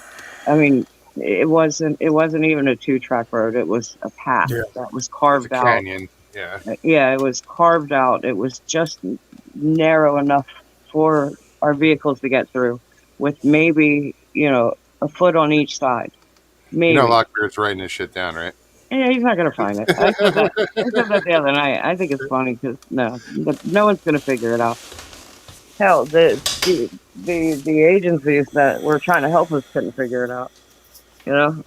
S6: I mean, it wasn't even a 2-track road. It was a path
S5: Yeah.
S6: that was
S1: It's a
S6: carved out.
S1: canyon. Yeah.
S6: Yeah, it was carved out. It was just narrow enough for our vehicles to get through, with maybe a foot on each side.
S1: You know,
S6: Maybe.
S1: Lockbeard's writing this shit down, right?
S6: Yeah, he's not gonna find it. I said that the other night. I think it's funny because no one's gonna figure it out. Hell, the agencies that were trying to help us couldn't figure it out. You know.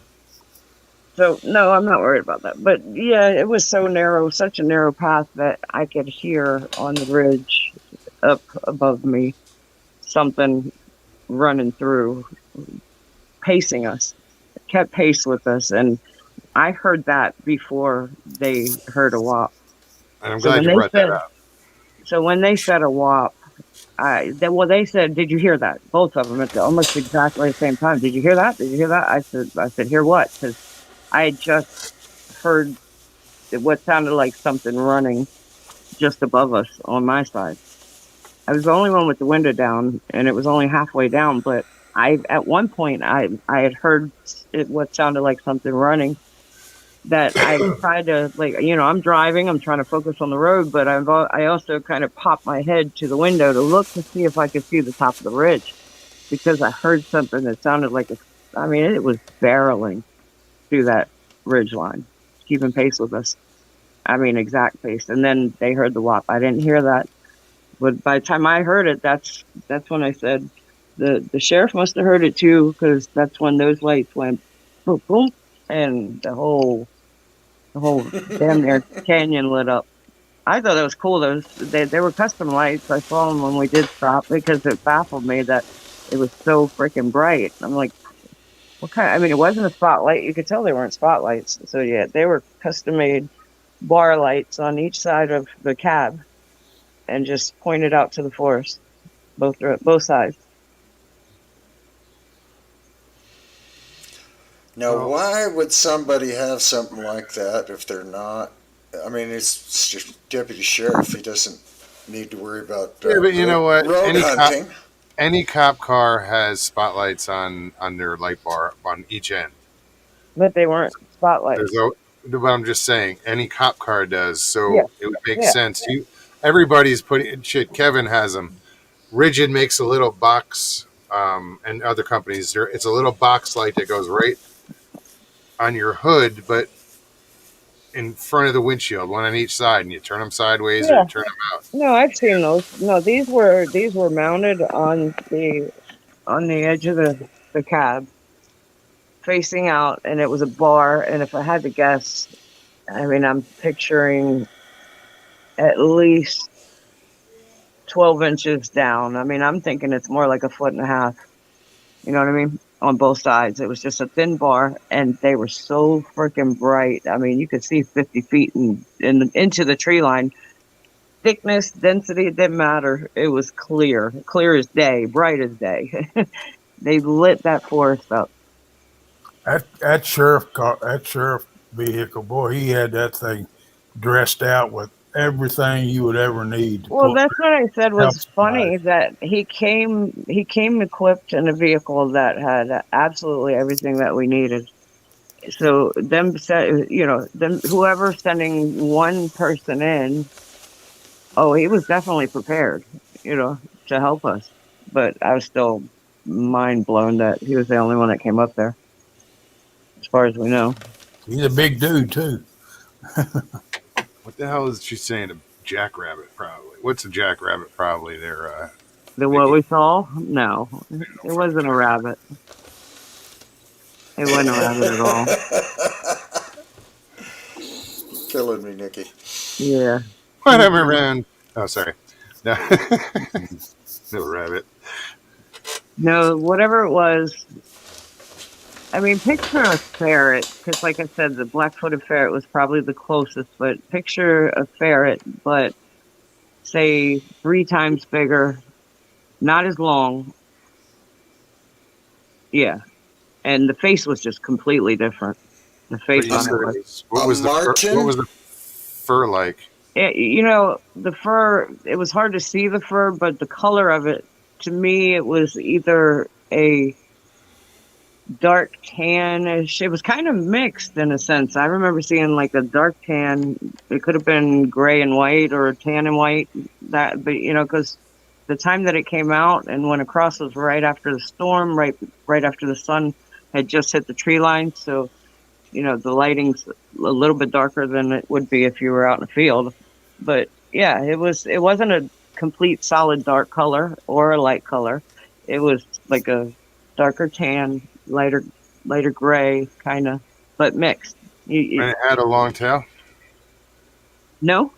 S6: So no, I'm not worried about that. But yeah, it was so narrow, such a narrow path that I could hear on the ridge up above me something running through, pacing us. It kept pace with us, and I heard that before they heard a whop.
S1: And I'm
S6: So
S1: glad
S6: when
S1: you
S6: they
S1: brought that
S6: said,
S1: up.
S6: so when they said a whop, they said, "Did you hear that?" Both of them at almost exactly the same time. Did you hear that? Did you hear that? I said, hear what? Because I had just heard what sounded like something running just above us on my side. I was the only one with the window down, and it was only halfway down. But at one point, I had heard what sounded like something running. That I tried to, I'm driving, I'm trying to focus on the road, but I also kind of popped my head to the window to look to see if I could see the top of the ridge, because I heard something that sounded like it was barreling through that ridge line, keeping pace with us. Exact pace. And then they heard the whop. I didn't hear that, but by the time I heard it, that's when I said the sheriff must have heard it too, because that's when those lights went boom, boom, and the whole damn near canyon lit up. I thought that was cool. They were custom lights. I saw them when we did stop, because it baffled me that it was so freaking bright. I'm like, what kind? It wasn't a spotlight. You could tell they weren't spotlights. So yeah, they were custom made bar lights on each side of the cab, and just pointed out to the forest, both sides.
S3: Now,
S1: Well-
S3: why would somebody have something like that if they're not? It's just deputy sheriff. He doesn't need to worry about
S1: Yeah, but you know what?
S3: road
S1: Any cop-
S3: hunting.
S1: Any cop car has spotlights on their light bar on each end.
S6: But they weren't spotlights.
S1: But I'm just saying, any cop car does. So
S6: Yeah.
S1: it would make
S6: Yeah.
S1: sense. Everybody's putting shit. Kevin has them. Rigid makes a little box, and other companies. It's a little box light that goes right on your hood, but in front of the windshield, one on each side, and you turn them sideways or
S6: Yeah.
S1: you turn them out.
S6: No, I've seen those. No, these were mounted on the edge of the cab, facing out, and it was a bar. And if I had to guess, I'm picturing at least 12 inches down. I'm thinking it's more like a foot and a half. You know what I mean? On both sides, it was just a thin bar, and they were so freaking bright. You could see 50 feet into the tree line. Thickness, density, it didn't matter. It was clear as day, bright as day. They lit that forest up.
S5: That sheriff vehicle, boy, he had that thing dressed out with everything you would ever need.
S6: Well, that's what I said was
S5: help
S6: funny, that he came equipped in a vehicle that had absolutely everything that we needed. So whoever sending one person in, he was definitely prepared, to help us. But I was still mind blown that he was the only one that came up there, as far as we know.
S5: He's a big dude too.
S1: What the hell is she saying? A jackrabbit, probably. What's a jackrabbit? Probably there.
S6: What we saw? No, it wasn't a rabbit. It wasn't a rabbit at all.
S3: Killing me, Nikki.
S6: Yeah.
S1: What I'm around. Oh, sorry. No, no rabbit.
S6: No, whatever it was. Picture a ferret, because like I said, the black-footed ferret was probably the closest, but picture a ferret, but say 3 times bigger, not as long. Yeah. And the face was just completely different. The face on it was.
S1: What was the fur like?
S6: The fur, it was hard to see the fur, but the color of it, to me, it was either a dark tanish. It was kind of mixed in a sense. I remember seeing like a dark tan. It could have been gray and white or tan and white. But because the time that it came out and went across was right after the storm, right after the sun had just hit the tree line. So, the lighting's a little bit darker than it would be if you were out in the field. But yeah, it wasn't a complete solid dark color or a light color. It was like a darker tan, lighter gray kind of, but mixed.
S1: And it had a long tail.
S6: No.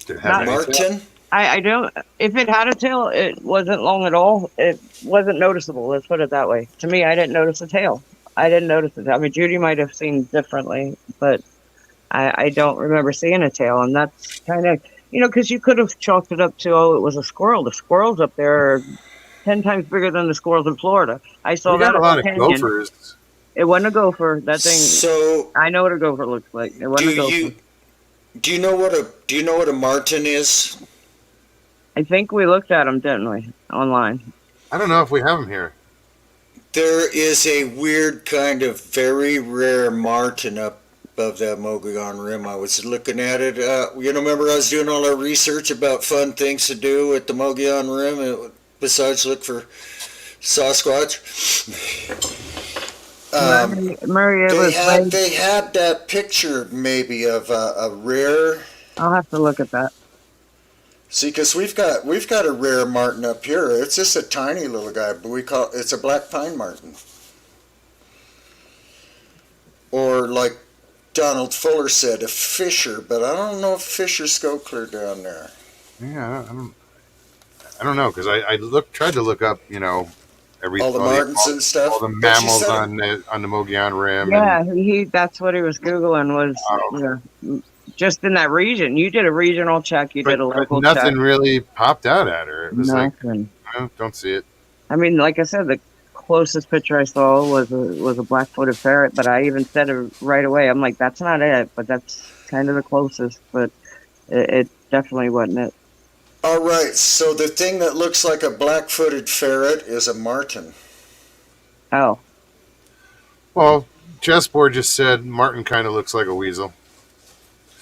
S1: Did it have any tail?
S3: Martin?
S6: I don't. If it had a tail, it wasn't long at all. It wasn't noticeable. Let's put it that way. To me, I didn't notice the tail. I didn't notice it. I mean, Judy might have seen differently, but I don't remember seeing a tail. And that's kind of, because you could have chalked it up to, oh, it was a squirrel. The squirrels up there are 10 times bigger than the squirrels in Florida. I saw
S1: We
S6: that
S1: got a
S6: at
S1: lot
S6: the
S1: of
S6: canyon.
S1: gophers.
S6: It wasn't a gopher. That thing.
S3: So,
S6: I know what a gopher looks like. It wasn't a gopher.
S3: do you know what a marten is?
S6: I think we looked at them, didn't we, online?
S1: I don't know if we have them here.
S3: There is a weird kind of very rare marten up above that Mogollon Rim. I was looking at it. Remember I was doing all our research about fun things to do at the Mogollon Rim besides look for Sasquatch?
S6: Murray, it was
S3: they had that picture maybe of a rare.
S6: I'll have to look at that.
S3: See, because we've got a rare marten up here. It's just a tiny little guy, but it's a black pine marten. Or like Donald Fuller said, a fisher, but I don't know if fishers go clear down there.
S1: Yeah, I don't know because I tried to look up,
S3: All the martens and stuff.
S1: all the
S3: But you
S1: mammals
S3: said-
S1: on the Mogollon Rim.
S6: Yeah, that's what he was Googling was just in that region. You did a regional check, you did a
S1: but
S6: local
S1: nothing
S6: check.
S1: really popped out at her. It was
S6: Nothing.
S1: don't see it.
S6: I mean, like I said, the closest picture I saw was a black-footed ferret, but I even said it right away. I'm like, that's not it, but that's kind of the closest, but it definitely wasn't it.
S3: All right, so the thing that looks like a black-footed ferret is a marten.
S6: Oh,
S1: Well, Chessboard just said Martin kind of looks like a weasel.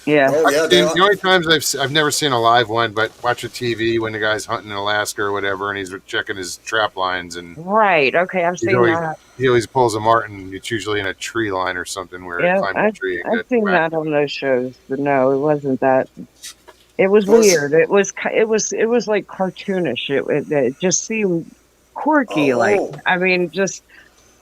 S6: yeah.
S3: Oh yeah,
S1: The only times I've never seen a live one, but watch a TV when the guy's hunting in Alaska or whatever, and he's checking his trap lines, and
S6: Right, okay, I've seen
S1: always-
S6: that.
S1: he always pulls a martin. It's usually in a tree line or something where
S6: Yeah,
S1: it climbs a tree. And
S6: I've
S1: gets
S6: seen
S1: whacked.
S6: that on those shows, but no, it wasn't that. It was
S3: Was-
S6: weird. It was like cartoonish. It just seemed quirky.
S3: Oh.
S6: Like, I mean, just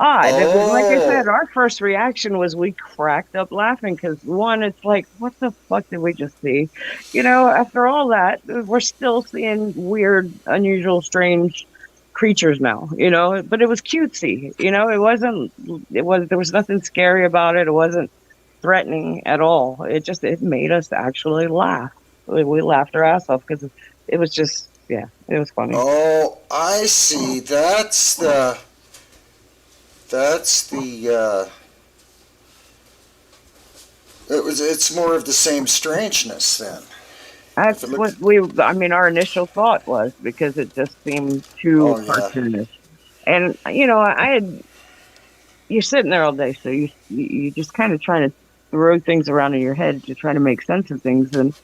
S6: odd. It was, like I said,
S3: Oh.
S6: our first reaction was we cracked up laughing because one, it's like, what the fuck did we just see? After all that, we're still seeing weird, unusual, strange creatures now. But it was cutesy. There was nothing scary about it. It wasn't threatening at all. It made us actually laugh. We laughed our ass off because it was just, it was funny.
S3: Oh, I see. That's the. It's more of the same strangeness then.
S6: That's
S3: if it looks-
S6: what our initial thought was because it just seemed too
S3: Oh, yeah.
S6: cartoonish. And, you're sitting there all day, so you just kind of trying to throw things around in your head to try to make sense of things. And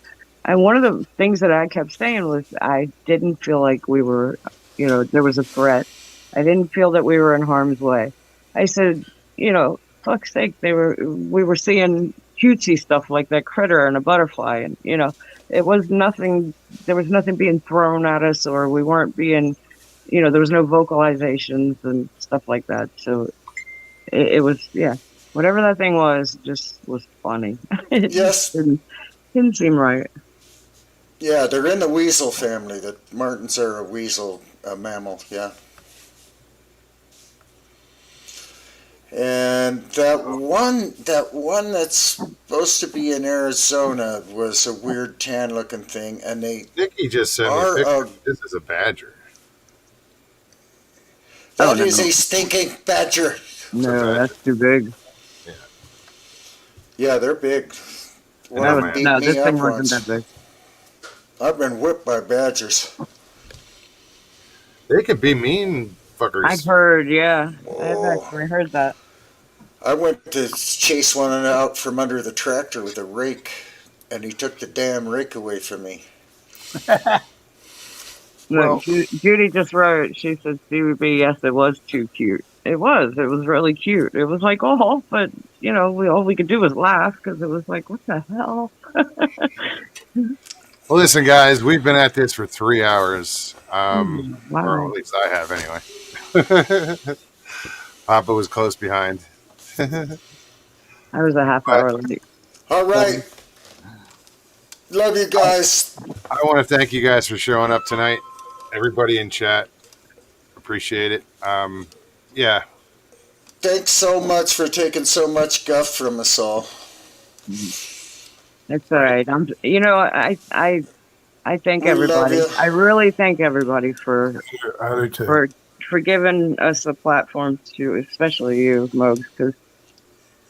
S6: one of the things that I kept saying was I didn't feel like we were, there was a threat. I didn't feel that we were in harm's way. I said, fuck's sake, we were seeing cutesy stuff like that critter and a butterfly, and it was nothing. There was nothing being thrown at us, or we weren't being, there was no vocalizations and stuff like that. So it was, whatever that thing was, just was funny. It
S3: Yes.
S6: just didn't seem right.
S3: Yeah, they're in the weasel family. The martens are a mammal. Yeah. And that one that's supposed to be in Arizona was a weird tan-looking thing, and they
S1: Nikki just sent me a picture. This is a badger.
S3: that is a stinking badger.
S6: No, that's too big.
S3: Yeah, they're big. Want
S1: know,
S3: to
S1: man.
S3: beat
S6: No,
S3: me
S6: this
S3: up
S6: thing wasn't
S3: once.
S6: that big.
S3: I've been whipped by badgers.
S1: They could be mean
S6: I've
S1: fuckers.
S6: heard, yeah. I've
S3: Oh,
S6: actually heard that.
S3: I went to chase one out from under the tractor with a rake, and he took the damn rake away from me.
S6: Look,
S5: Well,
S6: Judy just wrote, she said, CBB, yes, it was too cute. It was. It was really cute. It was like, oh, but, you know, all we could do was laugh because it was like, what the hell?
S1: Well, listen, guys, we've been at this for 3 hours. Or
S6: Wow.
S1: at least I have, anyway. Papa was close behind.
S6: I was a half
S1: But
S6: hour late.
S3: All right. Love you guys.
S1: I want to thank you guys for showing up tonight. Everybody in chat, appreciate it. Yeah,
S3: Thanks so much for taking so much guff from us all.
S6: It's all right. You know, I thank
S3: We love
S6: everybody.
S3: you.
S6: I really thank everybody for
S5: I do too.
S6: for giving us a platform to, especially you, Mogs, because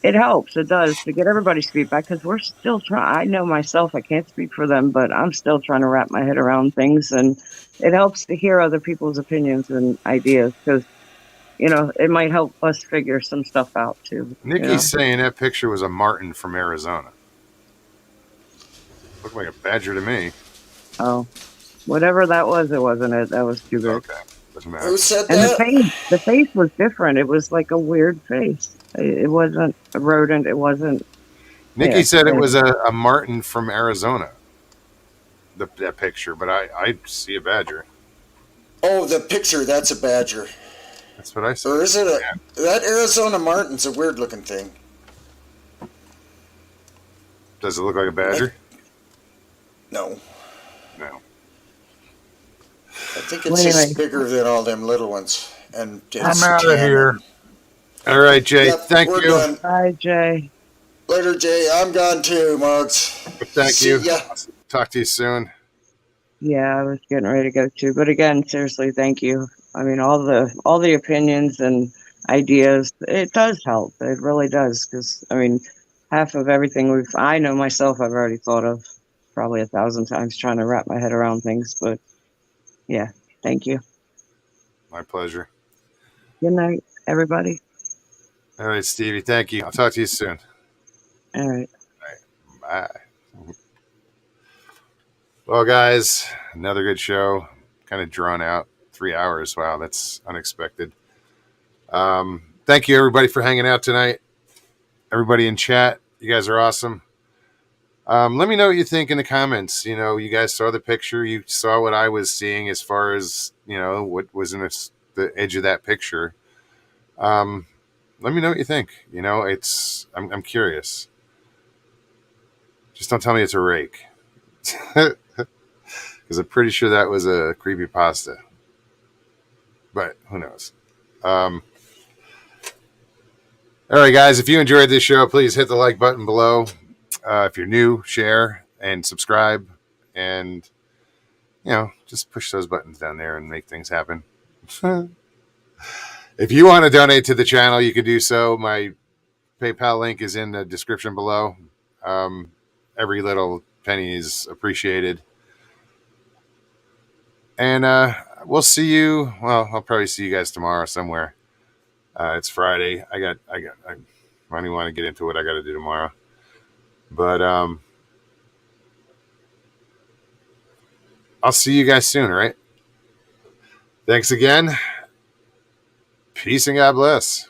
S6: it helps. It does to get everybody's feedback because we're still trying. I know myself, I can't speak for them, but I'm still trying to wrap my head around things, and it helps to hear other people's opinions and ideas because you know it might help us figure some stuff out too.
S1: Nikki's saying that picture was a marten from Arizona. Looked like a badger to me.
S6: Oh, whatever that was, it wasn't it. That was too big.
S1: Okay, doesn't matter.
S3: Who said
S6: And
S3: that?
S6: the face was different. It was like a weird face. It wasn't a rodent. It wasn't.
S1: Nikki
S6: Yeah.
S1: said it was a marten from Arizona. That picture, but I see a badger.
S3: Oh, the picture, that's a badger.
S1: That's what I said.
S3: Or is it that Arizona Martin's a weird looking thing.
S1: Does it look like a badger?
S3: No.
S1: No.
S3: I think
S6: Well,
S3: it's just
S6: anyway.
S3: bigger than all them little ones. And it's
S5: I'm out of
S3: tan.
S5: here.
S1: All right, Jay.
S3: Yep,
S1: Thank
S3: we're
S1: you.
S3: done.
S6: Bye, Jay.
S3: Later, Jay. I'm gone too, Mugs.
S1: Thank
S3: See
S1: you.
S3: ya.
S1: Talk to you soon.
S6: Yeah, I was getting ready to go too. But again, seriously, thank you. I mean, all the opinions and ideas, it does help. It really does. Because I mean, half of everything I know myself, I've already thought of probably 1,000 times trying to wrap my head around things. But yeah, thank you.
S1: My pleasure.
S6: Good night, everybody.
S1: All right, Stevie. Thank you. I'll talk to you soon.
S6: All right.
S1: Bye. Well, guys, another good show. Kind of drawn out. 3 hours. Wow, that's unexpected. Thank you, everybody, for hanging out tonight. Everybody in chat, you guys are awesome. Let me know what you think in the comments. You know, you guys saw the picture. You saw what I was seeing as far as, you know, what was in the edge of that picture. Let me know what you think. You know, I'm curious. Just don't tell me it's a rake. Because I'm pretty sure that was a creepypasta. But who knows? All right, guys, if you enjoyed this show, please hit the like button below. If you're new, share and subscribe. And, you know, just push those buttons down there and make things happen. If you want to donate to the channel, you can do so. My PayPal link is in the description below. Every little penny is appreciated. And we'll see you. Well, I'll probably see you guys tomorrow somewhere. It's Friday. I don't even want to get into what I got to do tomorrow. But I'll see you guys soon, all right? Thanks again. Peace and God bless.